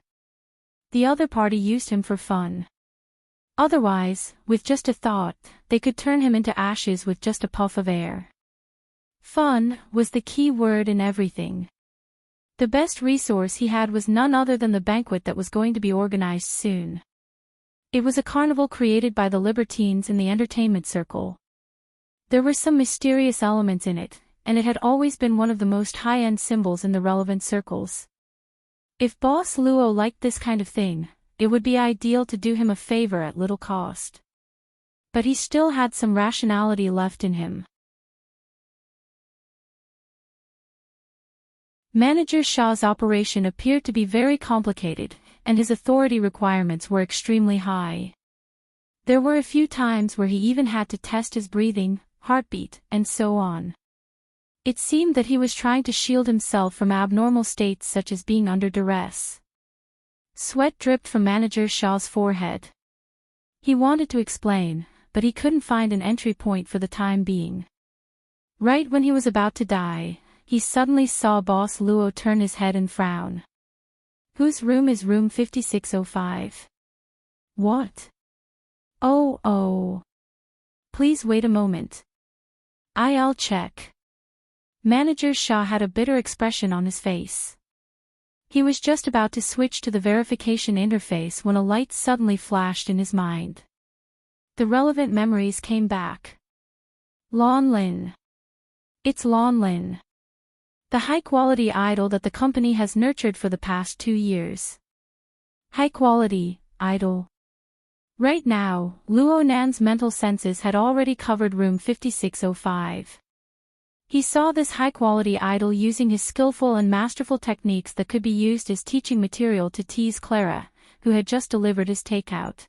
The other party used him for fun. Otherwise, with just a thought, they could turn him into ashes with just a puff of air. Fun was the key word in everything. The best resource he had was none other than the banquet that was going to be organized soon. It was a carnival created by the libertines in the entertainment circle. There were some mysterious elements in it, and it had always been one of the most high-end symbols in the relevant circles. If Boss Luo liked this kind of thing, it would be ideal to do him a favor at little cost. But he still had some rationality left in him. Manager Shah's operation appeared to be very complicated, and his authority requirements were extremely high. There were a few times where he even had to test his breathing, heartbeat, and so on. It seemed that he was trying to shield himself from abnormal states such as being under duress. Sweat dripped from Manager Shah's forehead. He wanted to explain, but he couldn't find an entry point for the time being. Right when he was about to die, he suddenly saw Boss Luo turn his head and frown. Whose room is room 5605? What? Oh. Please wait a moment. I'll check. Manager Shah had a bitter expression on his face. He was just about to switch to the verification interface when a light suddenly flashed in his mind. The relevant memories came back. Lon Lin. It's Lon Lin. The high-quality idol that the company has nurtured for the past 2 years. High-quality idol. Right now, Luo Nan's mental senses had already covered room 5605. He saw this high-quality idol using his skillful and masterful techniques that could be used as teaching material to tease Clara, who had just delivered his takeout.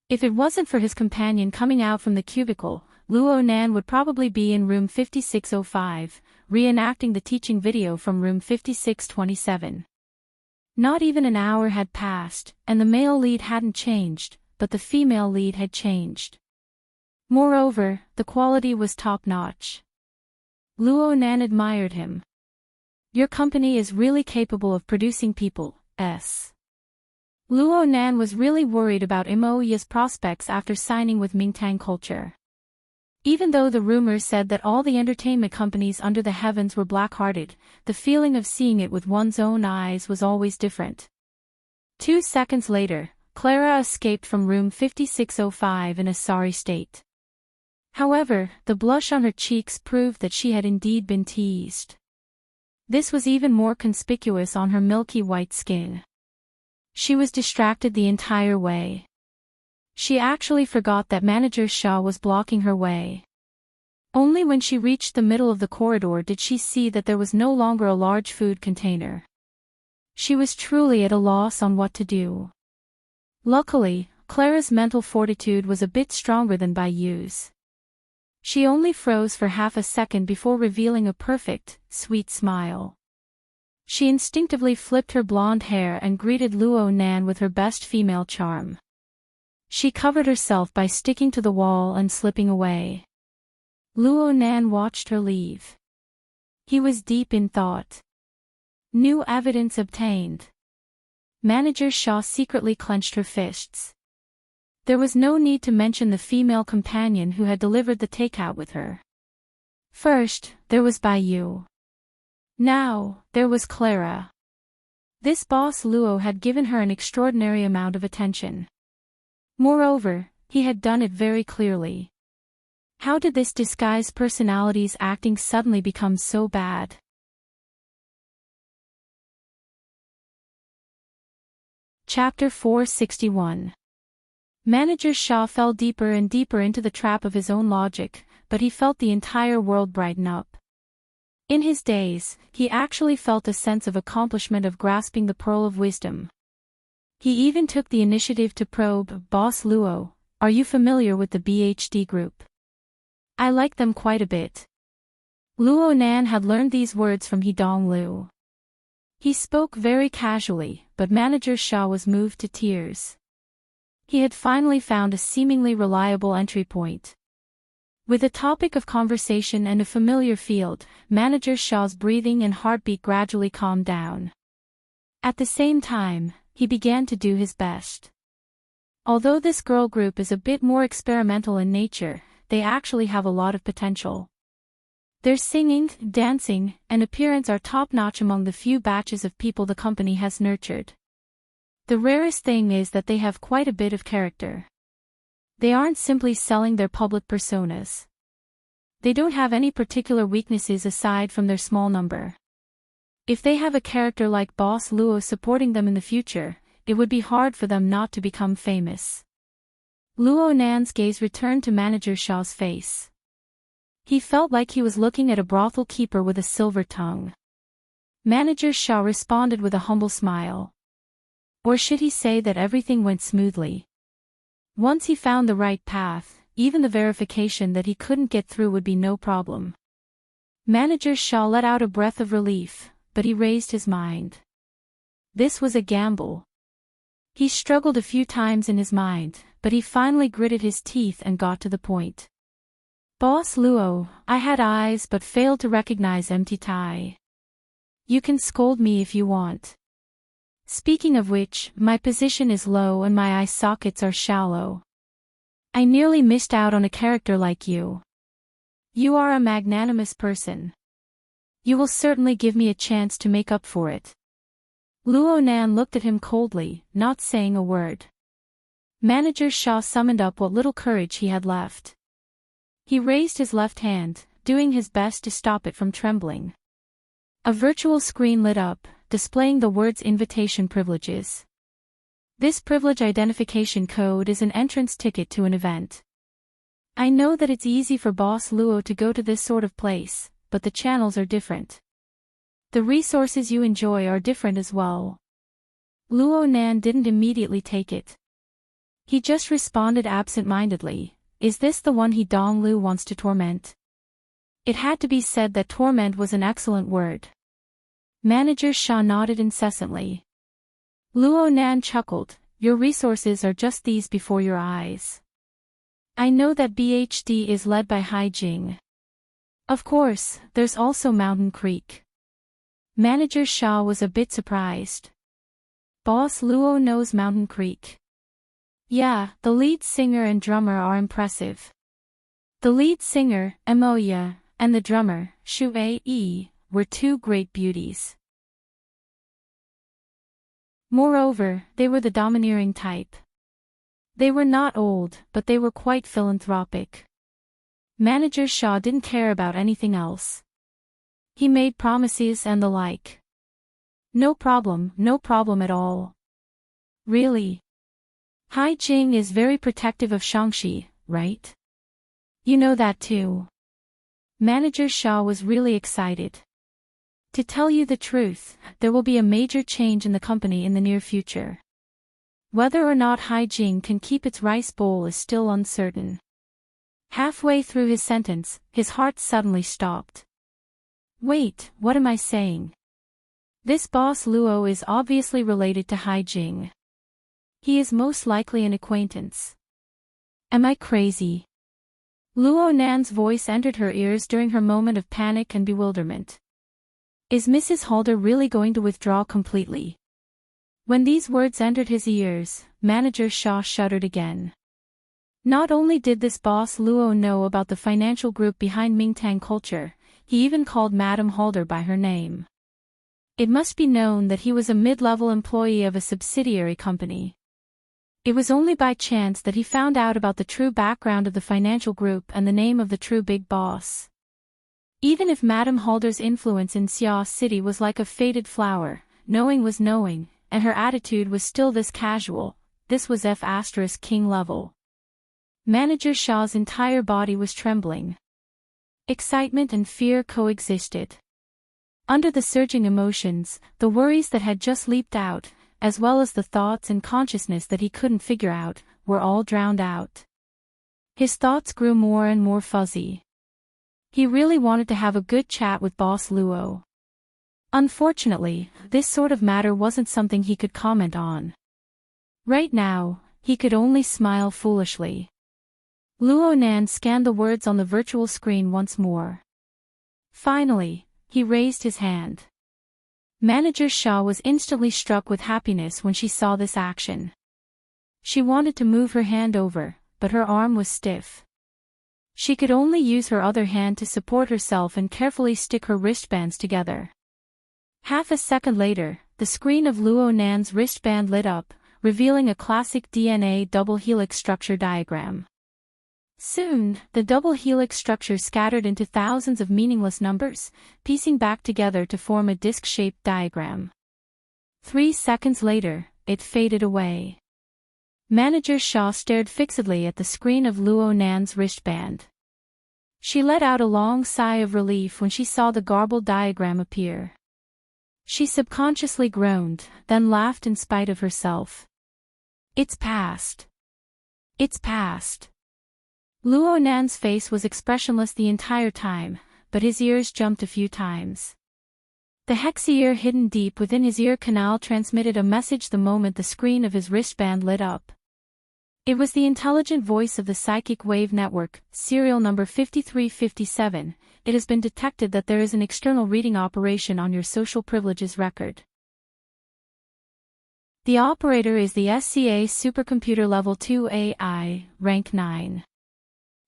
If it wasn't for his companion coming out from the cubicle, Luo Nan would probably be in room 5605, reenacting the teaching video from room 5627. Not even an hour had passed, and the male lead hadn't changed, but the female lead had changed. Moreover, the quality was top-notch. Luo Nan admired him. Your company is really capable of producing people, s. Luo Nan was really worried about Imoya's prospects after signing with Mingtang Culture. Even though the rumors said that all the entertainment companies under the heavens were black-hearted, the feeling of seeing it with one's own eyes was always different. 2 seconds later, Clara escaped from room 5605 in a sorry state. However, the blush on her cheeks proved that she had indeed been teased. This was even more conspicuous on her milky white skin. She was distracted the entire way. She actually forgot that Manager Shah was blocking her way. Only when she reached the middle of the corridor did she see that there was no longer a large food container. She was truly at a loss on what to do. Luckily, Clara's mental fortitude was a bit stronger than Baiyu's. She only froze for half a second before revealing a perfect, sweet smile. She instinctively flipped her blonde hair and greeted Luo Nan with her best female charm. She covered herself by sticking to the wall and slipping away. Luo Nan watched her leave. He was deep in thought. New evidence obtained. Manager Shah secretly clenched her fists. There was no need to mention the female companion who had delivered the takeout with her. First, there was Baiyu. Now, there was Clara. This boss Luo had given her an extraordinary amount of attention. Moreover, he had done it very clearly. How did this disguised personality's acting suddenly become so bad? Chapter 461. Manager Shah fell deeper and deeper into the trap of his own logic, but he felt the entire world brighten up. In his days, he actually felt a sense of accomplishment of grasping the pearl of wisdom. He even took the initiative to probe, Boss Luo, are you familiar with the BHD group? I like them quite a bit. Luo Nan had learned these words from Hidong Lu. He spoke very casually, but Manager Shah was moved to tears. He had finally found a seemingly reliable entry point. With a topic of conversation and a familiar field, Manager Shah's breathing and heartbeat gradually calmed down. At the same time, he began to do his best. Although this girl group is a bit more experimental in nature, they actually have a lot of potential. Their singing, dancing, and appearance are top-notch among the few batches of people the company has nurtured. The rarest thing is that they have quite a bit of character. They aren't simply selling their public personas. They don't have any particular weaknesses aside from their small number. If they have a character like Boss Luo supporting them in the future, it would be hard for them not to become famous. Luo Nan's gaze returned to Manager Shaw's face. He felt like he was looking at a brothel keeper with a silver tongue. Manager Shaw responded with a humble smile. Or should he say that everything went smoothly? Once he found the right path, even the verification that he couldn't get through would be no problem. Manager Shaw let out a breath of relief, but he raised his mind. This was a gamble. He struggled a few times in his mind, but he finally gritted his teeth and got to the point. Boss Luo, I had eyes but failed to recognize empty tie. You can scold me if you want. Speaking of which, my position is low and my eye sockets are shallow. I nearly missed out on a character like you. You are a magnanimous person. You will certainly give me a chance to make up for it. Luo Nan looked at him coldly, not saying a word. Manager Shaw summoned up what little courage he had left. He raised his left hand, doing his best to stop it from trembling. A virtual screen lit up, displaying the words invitation privileges. This privilege identification code is an entrance ticket to an event. I know that it's easy for Boss Luo to go to this sort of place, but the channels are different. The resources you enjoy are different as well. Luo Nan didn't immediately take it. He just responded absent-mindedly, is this the one he Dong Lu wants to torment? It had to be said that torment was an excellent word. Manager Shaw nodded incessantly. Luo Nan chuckled, your resources are just these before your eyes. I know that BHD is led by Hai Jing. Of course, there's also Mountain Creek. Manager Shaw was a bit surprised. Boss Luo knows Mountain Creek. Yeah, the lead singer and drummer are impressive. The lead singer, Emoya, and the drummer, Shu A.E., were two great beauties. Moreover, they were the domineering type. They were not old, but they were quite philanthropic. Manager Shaw didn't care about anything else. He made promises and the like. No problem at all. Really? Hai Jing is very protective of Shangxi, right? You know that too. Manager Shaw was really excited. To tell you the truth, there will be a major change in the company in the near future. Whether or not Hai Jing can keep its rice bowl is still uncertain. Halfway through his sentence, his heart suddenly stopped. Wait, what am I saying? This Boss Luo is obviously related to Hai Jing. He is most likely an acquaintance. Am I crazy? Luo Nan's voice entered her ears during her moment of panic and bewilderment. Is Mrs. Halder really going to withdraw completely? When these words entered his ears, Manager Shaw shuddered again. Not only did this Boss Luo know about the financial group behind Mingtang culture, he even called Madame Halder by her name. It must be known that he was a mid-level employee of a subsidiary company. It was only by chance that he found out about the true background of the financial group and the name of the true big boss. Even if Madame Halder's influence in Xia City was like a faded flower, knowing was knowing, and her attitude was still this casual, this was F*King level. Manager Shaw's entire body was trembling. Excitement and fear coexisted. Under the surging emotions, the worries that had just leaped out, as well as the thoughts and consciousness that he couldn't figure out, were all drowned out. His thoughts grew more and more fuzzy. He really wanted to have a good chat with Boss Luo. Unfortunately, this sort of matter wasn't something he could comment on. Right now, he could only smile foolishly. Luo Nan scanned the words on the virtual screen once more. Finally, he raised his hand. Manager Shaw was instantly struck with happiness when she saw this action. She wanted to move her hand over, but her arm was stiff. She could only use her other hand to support herself and carefully stick her wristbands together. Half a second later, the screen of Luo Nan's wristband lit up, revealing a classic DNA double helix structure diagram. Soon, the double helix structure scattered into thousands of meaningless numbers, piecing back together to form a disc-shaped diagram. 3 seconds later, it faded away. Manager Shaw stared fixedly at the screen of Luo Nan's wristband. She let out a long sigh of relief when she saw the garbled diagram appear. She subconsciously groaned, then laughed in spite of herself. It's past. It's past. Luo Nan's face was expressionless the entire time, but his ears jumped a few times. The hex-ear hidden deep within his ear canal transmitted a message the moment the screen of his wristband lit up. It was the intelligent voice of the Psychic Wave Network, serial number 5357. It has been detected that there is an external reading operation on your social privileges record. The operator is the SCA Supercomputer Level 2 AI, Rank 9.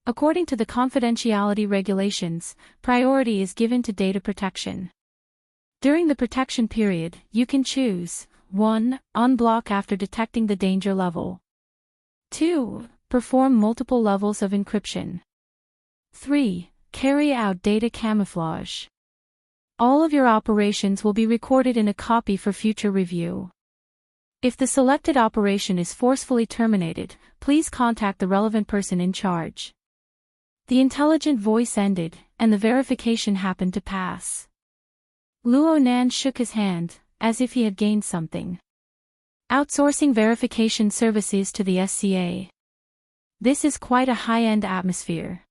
According to the confidentiality regulations, priority is given to data protection. During the protection period, you can choose 1. Unblock after detecting the danger level. 2. Perform multiple levels of encryption. 3. Carry out data camouflage. All of your operations will be recorded in a copy for future review. If the selected operation is forcefully terminated, please contact the relevant person in charge. The intelligent voice ended, and the verification happened to pass. Luo Nan shook his hand, as if he had gained something. Outsourcing verification services to the SCA. This is quite a high-end atmosphere.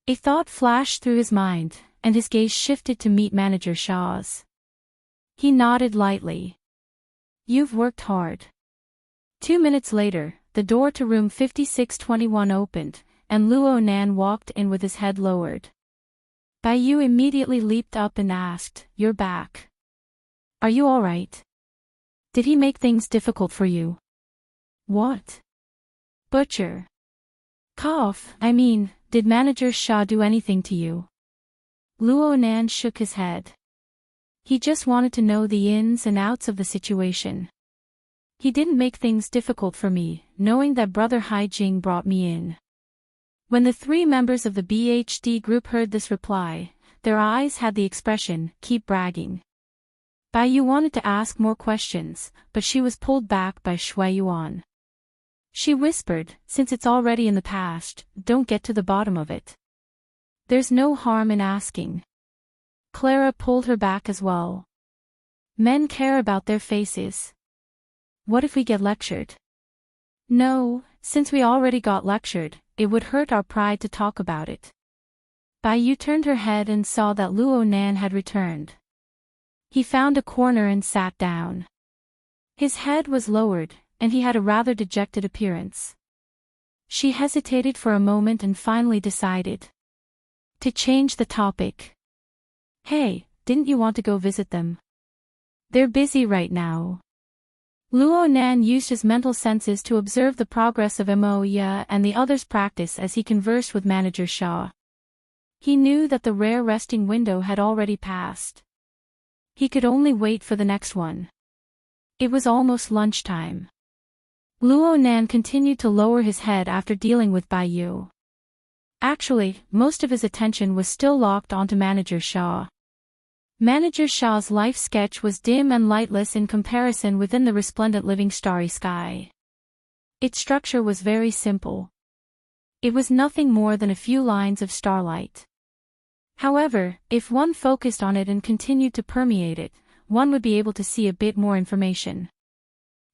A thought flashed through his mind, and his gaze shifted to meet Manager Shaw's. He nodded lightly. You've worked hard. 2 minutes later, the door to room 5621 opened, and Luo Nan walked in with his head lowered. Baiyu immediately leaped up and asked, "You're back. Are you all right? Did he make things difficult for you?" "What? Butcher. Cough, did Manager Shaw do anything to you?" Luo Nan shook his head. He just wanted to know the ins and outs of the situation. He didn't make things difficult for me, knowing that Brother Hai Jing brought me in. When the 3 members of the BHD group heard this reply, their eyes had the expression, "Keep bragging." Baiyu wanted to ask more questions, but she was pulled back by Shui Yuan. She whispered, "Since it's already in the past, don't get to the bottom of it. There's no harm in asking." Clara pulled her back as well. Men care about their faces. What if we get lectured? No, since we already got lectured, it would hurt our pride to talk about it. Baiyu turned her head and saw that Luo Nan had returned. He found a corner and sat down. His head was lowered, and he had a rather dejected appearance. She hesitated for a moment and finally decided to change the topic. "Hey, didn't you want to go visit them? They're busy right now." Luo Nan used his mental senses to observe the progress of Moya and the others' practice as he conversed with Manager Shaw. He knew that the rare resting window had already passed. He could only wait for the next one. It was almost lunchtime. Luo Nan continued to lower his head after dealing with Baiyu. Actually, most of his attention was still locked onto Manager Shaw. Manager Shaw's life sketch was dim and lightless in comparison within the resplendent living starry sky. Its structure was very simple. It was nothing more than a few lines of starlight. However, if one focused on it and continued to permeate it, one would be able to see a bit more information.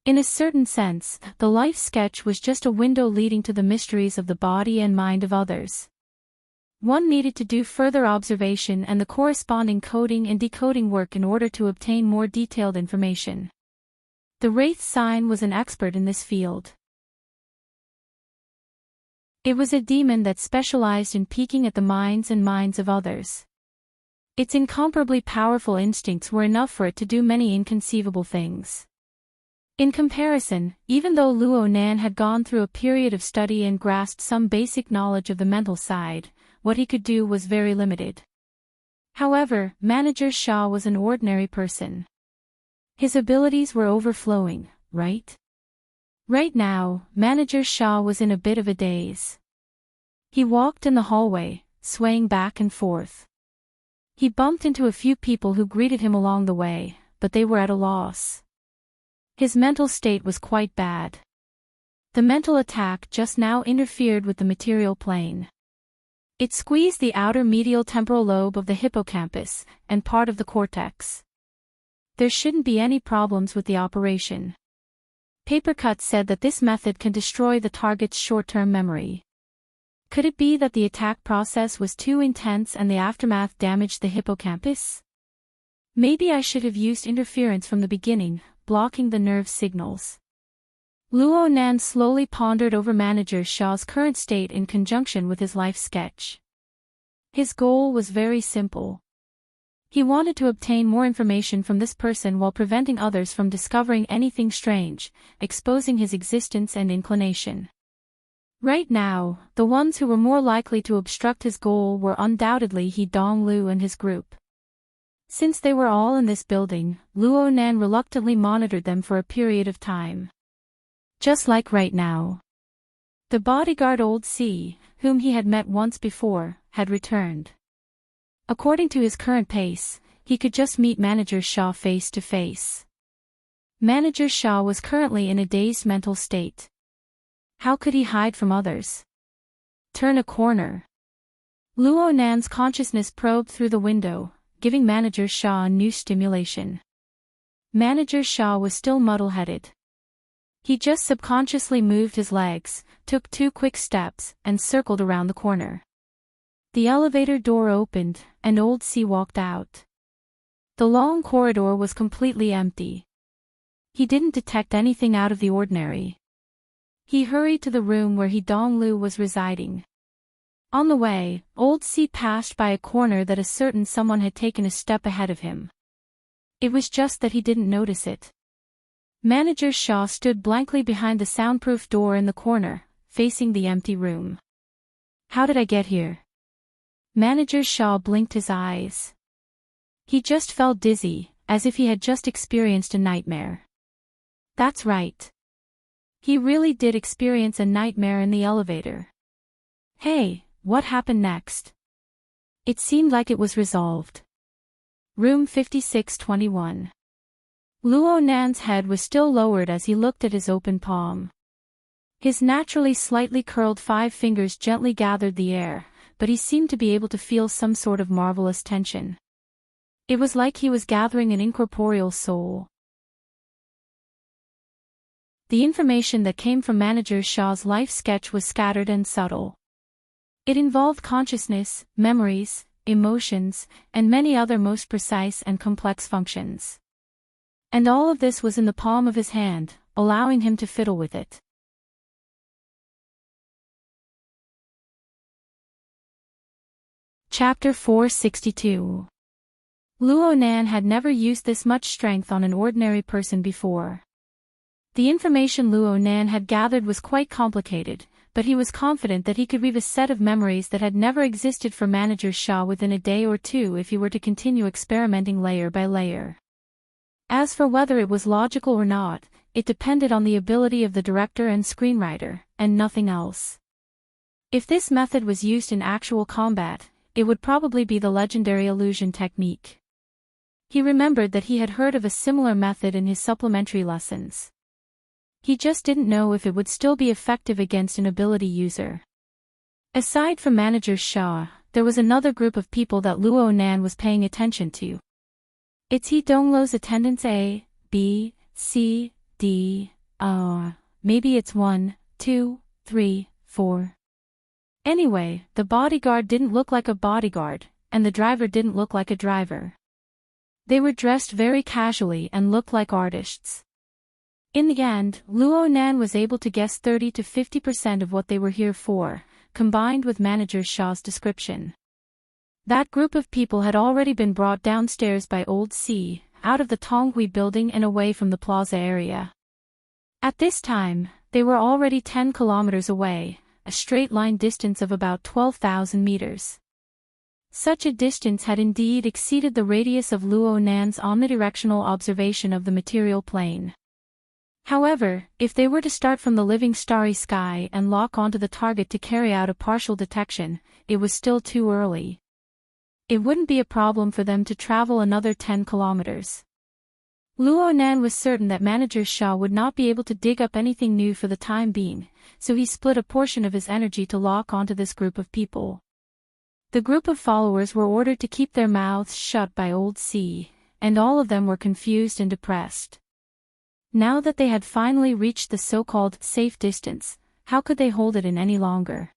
In a certain sense, the life sketch was just a window leading to the mysteries of the body and mind of others. One needed to do further observation and the corresponding coding and decoding work in order to obtain more detailed information. The Wraith sign was an expert in this field. It was a demon that specialized in peeking at the minds and minds of others. Its incomparably powerful instincts were enough for it to do many inconceivable things. In comparison, even though Luo Nan had gone through a period of study and grasped some basic knowledge of the mental side, what he could do was very limited. However, Manager Shah was an ordinary person. His abilities were overflowing, right? Right now, Manager Shah was in a bit of a daze. He walked in the hallway, swaying back and forth. He bumped into a few people who greeted him along the way, but they were at a loss. His mental state was quite bad. The mental attack just now interfered with the material plane. It squeezed the outer medial temporal lobe of the hippocampus and part of the cortex. There shouldn't be any problems with the operation. Papercut said that this method can destroy the target's short-term memory. Could it be that the attack process was too intense and the aftermath damaged the hippocampus? Maybe I should have used interference from the beginning, blocking the nerve signals. Luo Nan slowly pondered over Manager Shah's current state in conjunction with his life sketch. His goal was very simple. He wanted to obtain more information from this person while preventing others from discovering anything strange, exposing his existence and inclination. Right now, the ones who were more likely to obstruct his goal were undoubtedly He Donglu and his group. Since they were all in this building, Luo Nan reluctantly monitored them for a period of time. Just like right now. The bodyguard Old C, whom he had met once before, had returned. According to his current pace, he could just meet Manager Shah face to face. Manager Shah was currently in a dazed mental state. How could he hide from others? Turn a corner. Luo Nan's consciousness probed through the window, giving Manager Shah a new stimulation. Manager Shah was still muddle-headed. He just subconsciously moved his legs, took 2 quick steps, and circled around the corner. The elevator door opened, and Old C walked out. The long corridor was completely empty. He didn't detect anything out of the ordinary. He hurried to the room where He Donglu was residing. On the way, Old C passed by a corner that a certain someone had taken a step ahead of him. It was just that he didn't notice it. Manager Shah stood blankly behind the soundproof door in the corner, facing the empty room. How did I get here? Manager Shah blinked his eyes. He just felt dizzy, as if he had just experienced a nightmare. That's right. He really did experience a nightmare in the elevator. Hey, what happened next? It seemed like it was resolved. Room 5621. Luo Nan's head was still lowered as he looked at his open palm. His naturally slightly curled 5 fingers gently gathered the air, but he seemed to be able to feel some sort of marvelous tension. It was like he was gathering an incorporeal soul. The information that came from Manager Shah's life sketch was scattered and subtle. It involved consciousness, memories, emotions, and many other most precise and complex functions. And all of this was in the palm of his hand, allowing him to fiddle with it. Chapter 462. Luo Nan had never used this much strength on an ordinary person before. The information Luo Nan had gathered was quite complicated, but he was confident that he could weave a set of memories that had never existed for Manager Shah within a day or two if he were to continue experimenting layer by layer. As for whether it was logical or not, it depended on the ability of the director and screenwriter, and nothing else. If this method was used in actual combat, it would probably be the legendary illusion technique. He remembered that he had heard of a similar method in his supplementary lessons. He just didn't know if it would still be effective against an ability user. Aside from Manager Shah, there was another group of people that Luo Nan was paying attention to. It's He Donglu's attendants A, B, C, D, maybe it's 1, 2, 3, 4. Anyway, the bodyguard didn't look like a bodyguard, and the driver didn't look like a driver. They were dressed very casually and looked like artists. In the end, Luo Nan was able to guess 30 to 50% of what they were here for, combined with Manager Shah's description. That group of people had already been brought downstairs by Old C, out of the Tonghui building and away from the plaza area. At this time, they were already 10 kilometers away, a straight line distance of about 12,000 meters. Such a distance had indeed exceeded the radius of Luo Nan's omnidirectional observation of the material plane. However, if they were to start from the living starry sky and lock onto the target to carry out a partial detection, it was still too early. It wouldn't be a problem for them to travel another 10 kilometers. Luo Nan was certain that Manager Shaw would not be able to dig up anything new for the time being, so he split a portion of his energy to lock onto this group of people. The group of followers were ordered to keep their mouths shut by Old C, and all of them were confused and depressed. Now that they had finally reached the so-called safe distance, how could they hold it in any longer?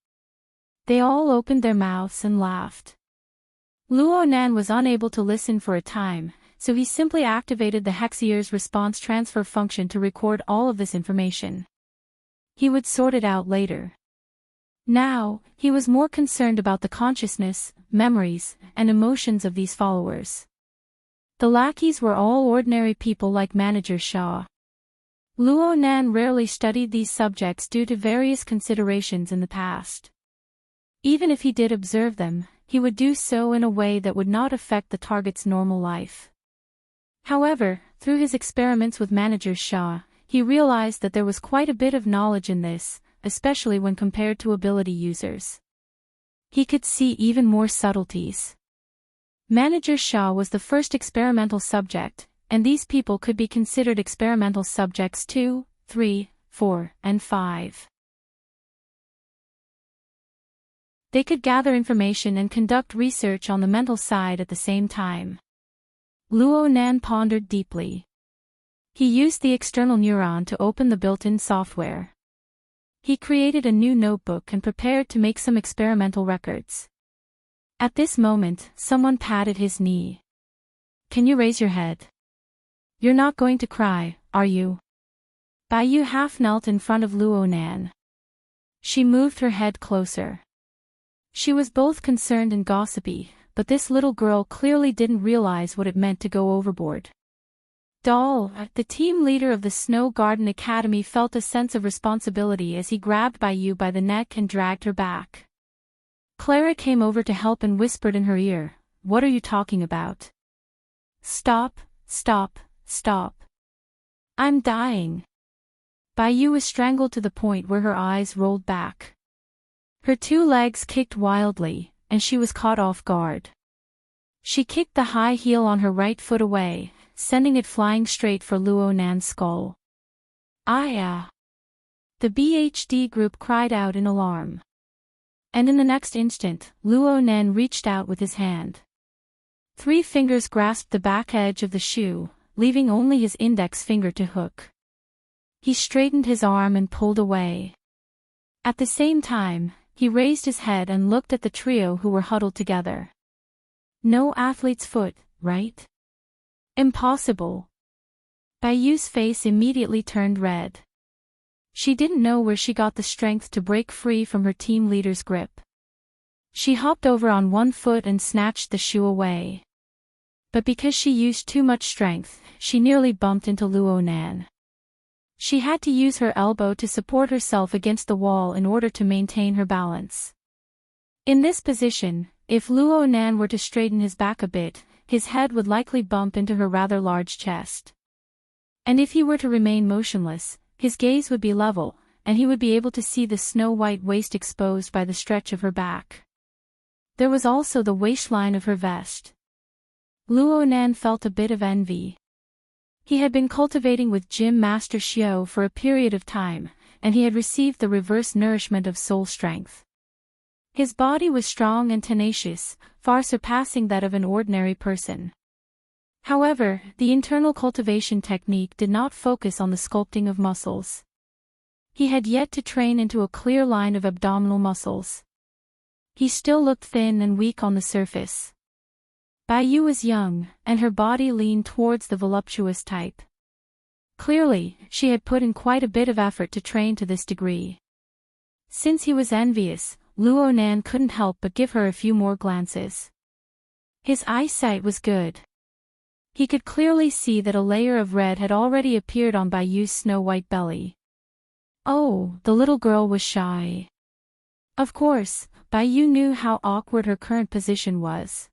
They all opened their mouths and laughed. Luo Nan was unable to listen for a time, so he simply activated the Hexier's response transfer function to record all of this information. He would sort it out later. Now, he was more concerned about the consciousness, memories, and emotions of these followers. The lackeys were all ordinary people like Manager Shaw. Luo Nan rarely studied these subjects due to various considerations in the past. Even if he did observe them, he would do so in a way that would not affect the target's normal life. However, through his experiments with Manager Shaw, he realized that there was quite a bit of knowledge in this, especially when compared to ability users. He could see even more subtleties. Manager Shaw was the first experimental subject, and these people could be considered experimental subjects 2, 3, 4, and 5. They could gather information and conduct research on the mental side at the same time. Luo Nan pondered deeply. He used the external neuron to open the built-in software. He created a new notebook and prepared to make some experimental records. At this moment, someone patted his knee. "Can you raise your head? You're not going to cry, are you?" Baiyu half knelt in front of Luo Nan. She moved her head closer. She was both concerned and gossipy, but this little girl clearly didn't realize what it meant to go overboard. Doll, the team leader of the Snow Garden Academy, felt a sense of responsibility as he grabbed Baiyu by the neck and dragged her back. Clara came over to help and whispered in her ear, "What are you talking about? Stop, stop, stop. I'm dying." Baiyu was strangled to the point where her eyes rolled back. Her two legs kicked wildly, and she was caught off guard. She kicked the high heel on her right foot away, sending it flying straight for Luo Nan's skull. "Ah!" The BHD group cried out in alarm. And in the next instant, Luo Nan reached out with his hand. 3 fingers grasped the back edge of the shoe, leaving only his index finger to hook. He straightened his arm and pulled away. At the same time, he raised his head and looked at the trio who were huddled together. "No athlete's foot, right? Impossible." Baiyu's face immediately turned red. She didn't know where she got the strength to break free from her team leader's grip. She hopped over on one foot and snatched the shoe away. But because she used too much strength, she nearly bumped into Luo Nan. She had to use her elbow to support herself against the wall in order to maintain her balance. In this position, if Luo Nan were to straighten his back a bit, his head would likely bump into her rather large chest. And if he were to remain motionless, his gaze would be level, and he would be able to see the snow-white waist exposed by the stretch of her back. There was also the waistline of her vest. Luo Nan felt a bit of envy. He had been cultivating with Gym Master Xiao for a period of time, and he had received the reverse nourishment of soul strength. His body was strong and tenacious, far surpassing that of an ordinary person. However, the internal cultivation technique did not focus on the sculpting of muscles. He had yet to train into a clear line of abdominal muscles. He still looked thin and weak on the surface. Baiyu was young, and her body leaned towards the voluptuous type. Clearly, she had put in quite a bit of effort to train to this degree. Since he was envious, Luo Nan couldn't help but give her a few more glances. His eyesight was good. He could clearly see that a layer of red had already appeared on Bayu's snow-white belly. Oh, the little girl was shy. Of course, Bayu knew how awkward her current position was.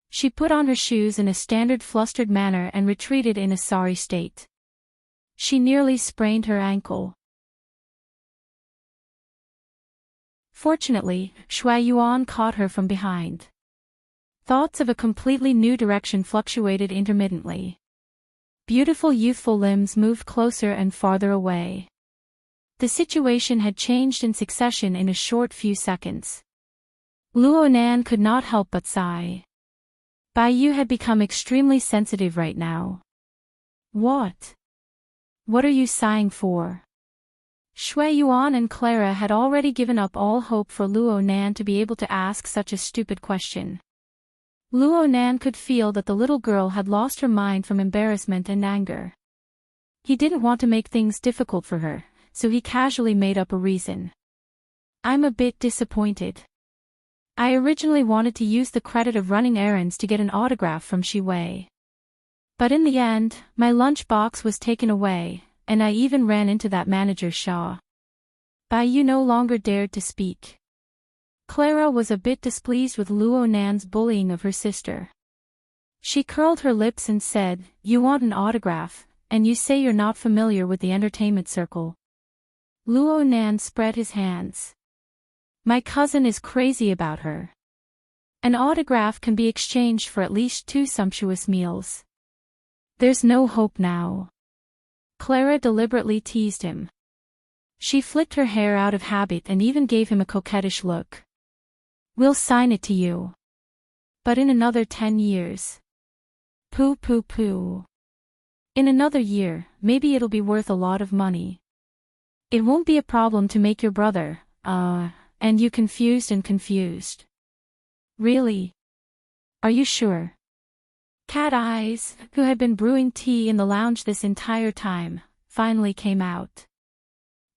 She put on her shoes in a standard flustered manner and retreated in a sorry state. She nearly sprained her ankle. Fortunately, Shui Yuan caught her from behind. Thoughts of a completely new direction fluctuated intermittently. Beautiful youthful limbs moved closer and farther away. The situation had changed in succession in a short few seconds. Luo Nan could not help but sigh. Bayu had become extremely sensitive right now. What? What are you sighing for? Shui Yuan and Clara had already given up all hope for Luo Nan to be able to ask such a stupid question. Luo Nan could feel that the little girl had lost her mind from embarrassment and anger. He didn't want to make things difficult for her, so he casually made up a reason. I'm a bit disappointed. I originally wanted to use the credit of running errands to get an autograph from Shi Wei. But in the end, my lunch box was taken away, and I even ran into that manager Shaw. Bayu no longer dared to speak. Clara was a bit displeased with Luo Nan's bullying of her sister. She curled her lips and said, "You want an autograph, and you say you're not familiar with the entertainment circle." Luo Nan spread his hands. My cousin is crazy about her. An autograph can be exchanged for at least 2 sumptuous meals. There's no hope now. Clara deliberately teased him. She flicked her hair out of habit and even gave him a coquettish look. We'll sign it to you. But in another 10 years. Pooh pooh pooh. In another year, maybe it'll be worth a lot of money. It won't be a problem to make your brother, and you confused. Really? Are you sure? Cat Eyes, who had been brewing tea in the lounge this entire time, finally came out.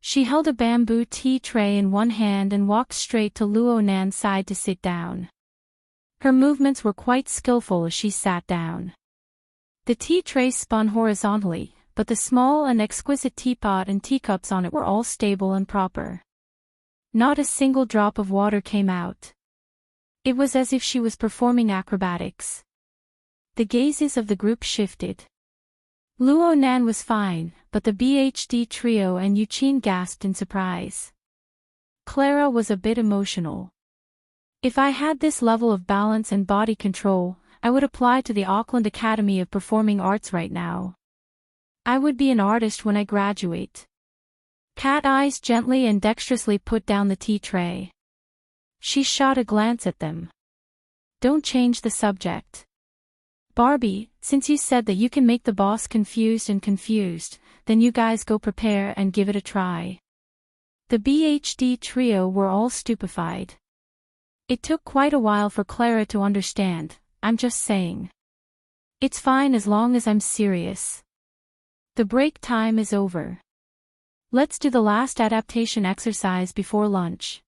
She held a bamboo tea tray in one hand and walked straight to Luo Nan's side to sit down. Her movements were quite skillful as she sat down. The tea tray spun horizontally, but the small and exquisite teapot and teacups on it were all stable and proper. Not a single drop of water came out. It was as if she was performing acrobatics. The gazes of the group shifted. Luo Nan was fine, but the BHD trio and Yuqin gasped in surprise. Clara was a bit emotional. If I had this level of balance and body control, I would apply to the Auckland Academy of Performing Arts right now. I would be an artist when I graduate. Cat Eyes gently and dexterously put down the tea tray. She shot a glance at them. Don't change the subject. Barbie, since you said that you can make the boss confused, then you guys go prepare and give it a try. The BHD trio were all stupefied. It took quite a while for Clara to understand. I'm just saying. It's fine as long as I'm serious. The break time is over. Let's do the last adaptation exercise before lunch.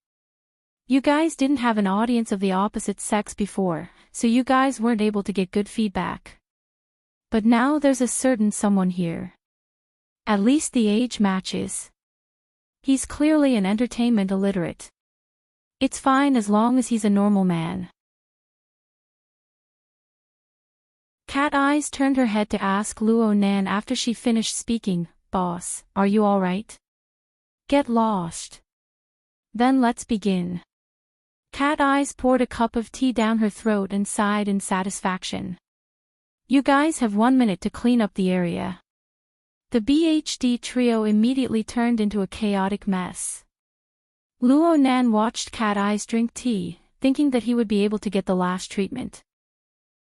You guys didn't have an audience of the opposite sex before, so you guys weren't able to get good feedback. But now there's a certain someone here. At least the age matches. He's clearly an entertainment illiterate. It's fine as long as he's a normal man. Cat Eyes turned her head to ask Luo Nan after she finished speaking, "Boss, are you alright? Get lost. Then let's begin." Cat Eyes poured a cup of tea down her throat and sighed in satisfaction. You guys have 1 minute to clean up the area. The BHD trio immediately turned into a chaotic mess. Luo Nan watched Cat Eyes drink tea, thinking that he would be able to get the last treatment.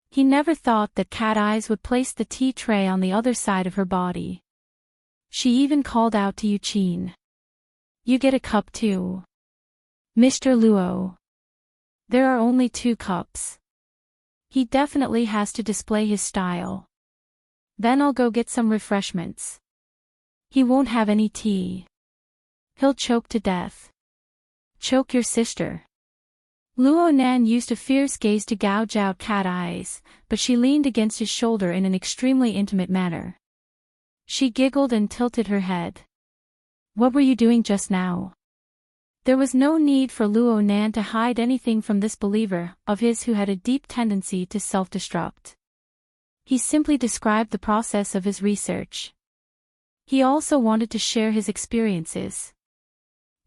He never thought that Cat Eyes would place the tea tray on the other side of her body. She even called out to Yuqin. You get a cup too. Mr. Luo. There are only 2 cups. He definitely has to display his style. Then I'll go get some refreshments. He won't have any tea. He'll choke to death. Choke your sister. Luo Nan used a fierce gaze to gouge out Cat Eye's, but she leaned against his shoulder in an extremely intimate manner. She giggled and tilted her head. What were you doing just now? There was no need for Luo Nan to hide anything from this believer of his who had a deep tendency to self-destruct. He simply described the process of his research. He also wanted to share his experiences.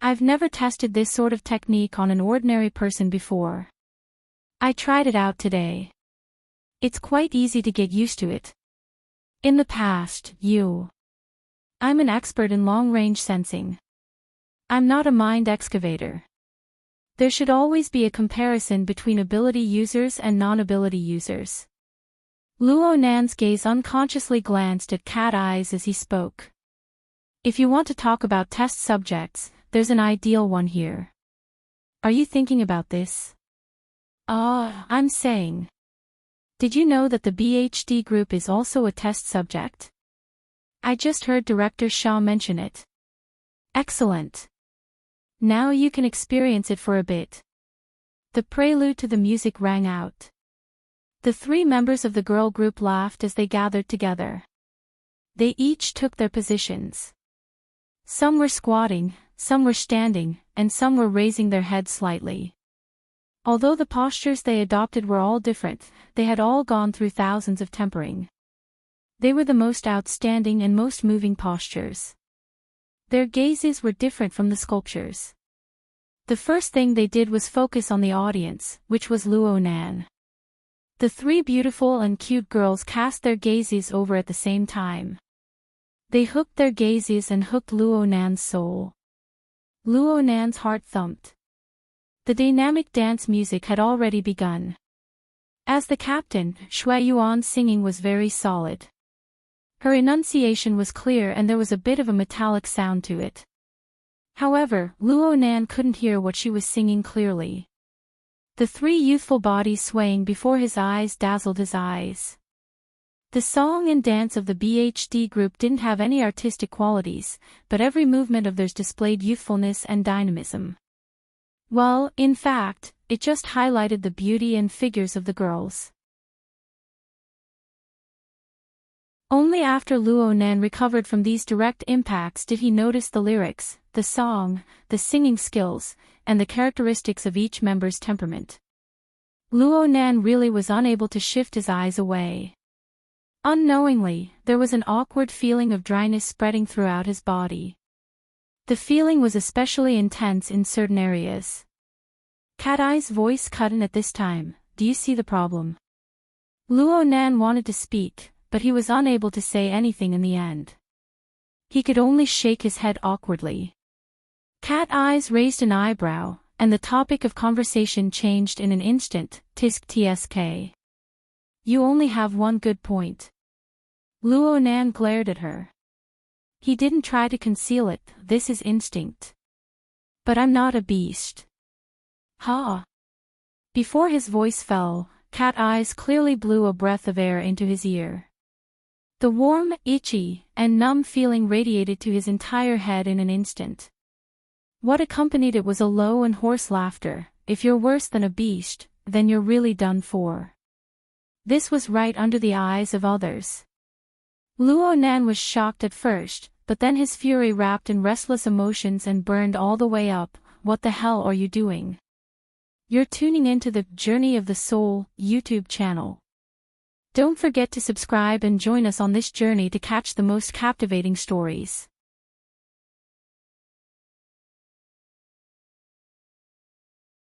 I've never tested this sort of technique on an ordinary person before. I tried it out today. It's quite easy to get used to it. In the past, I'm an expert in long-range sensing. I'm not a mind excavator. There should always be a comparison between ability users and non-ability users. Luo Nan's gaze unconsciously glanced at Cat Eyes as he spoke. If you want to talk about test subjects, there's an ideal one here. Are you thinking about this? I'm saying. Did you know that the BHD group is also a test subject? I just heard Director Shaw mention it. Excellent. Now you can experience it for a bit. The prelude to the music rang out. The 3 members of the girl group laughed as they gathered together. They each took their positions. Some were squatting, some were standing, and some were raising their heads slightly. Although the postures they adopted were all different, they had all gone through thousands of tempering. They were the most outstanding and most moving postures. Their gazes were different from the sculptures. The first thing they did was focus on the audience, which was Luo Nan. The 3 beautiful and cute girls cast their gazes over at the same time. They hooked their gazes and hooked Luo Nan's soul. Luo Nan's heart thumped. The dynamic dance music had already begun. As the captain, Shui Yuan's singing was very solid. Her enunciation was clear and there was a bit of a metallic sound to it. However, Luo Nan couldn't hear what she was singing clearly. The 3 youthful bodies swaying before his eyes dazzled his eyes. The song and dance of the BHD group didn't have any artistic qualities, but every movement of theirs displayed youthfulness and dynamism. Well, in fact, it just highlighted the beauty and figures of the girls. Only after Luo Nan recovered from these direct impacts did he notice the lyrics, the song, the singing skills, and the characteristics of each member's temperament. Luo Nan really was unable to shift his eyes away. Unknowingly, there was an awkward feeling of dryness spreading throughout his body. The feeling was especially intense in certain areas. Cat Eye's voice cut in at this time. Do you see the problem? Luo Nan wanted to speak, but he was unable to say anything in the end. He could only shake his head awkwardly. Cat Eyes raised an eyebrow, and the topic of conversation changed in an instant. Tisk tsk. You only have one good point. Luo Nan glared at her. He didn't try to conceal it, this is instinct. But I'm not a beast. Ha! Before his voice fell, Cat Eyes clearly blew a breath of air into his ear. The warm, itchy, and numb feeling radiated to his entire head in an instant. What accompanied it was a low and hoarse laughter. If you're worse than a beast, then you're really done for. This was right under the eyes of others. Luo Nan was shocked at first, but then his fury wrapped in restless emotions and burned all the way up. What the hell are you doing? You're tuning into the Journey of the Soul YouTube channel. Don't forget to subscribe and join us on this journey to catch the most captivating stories.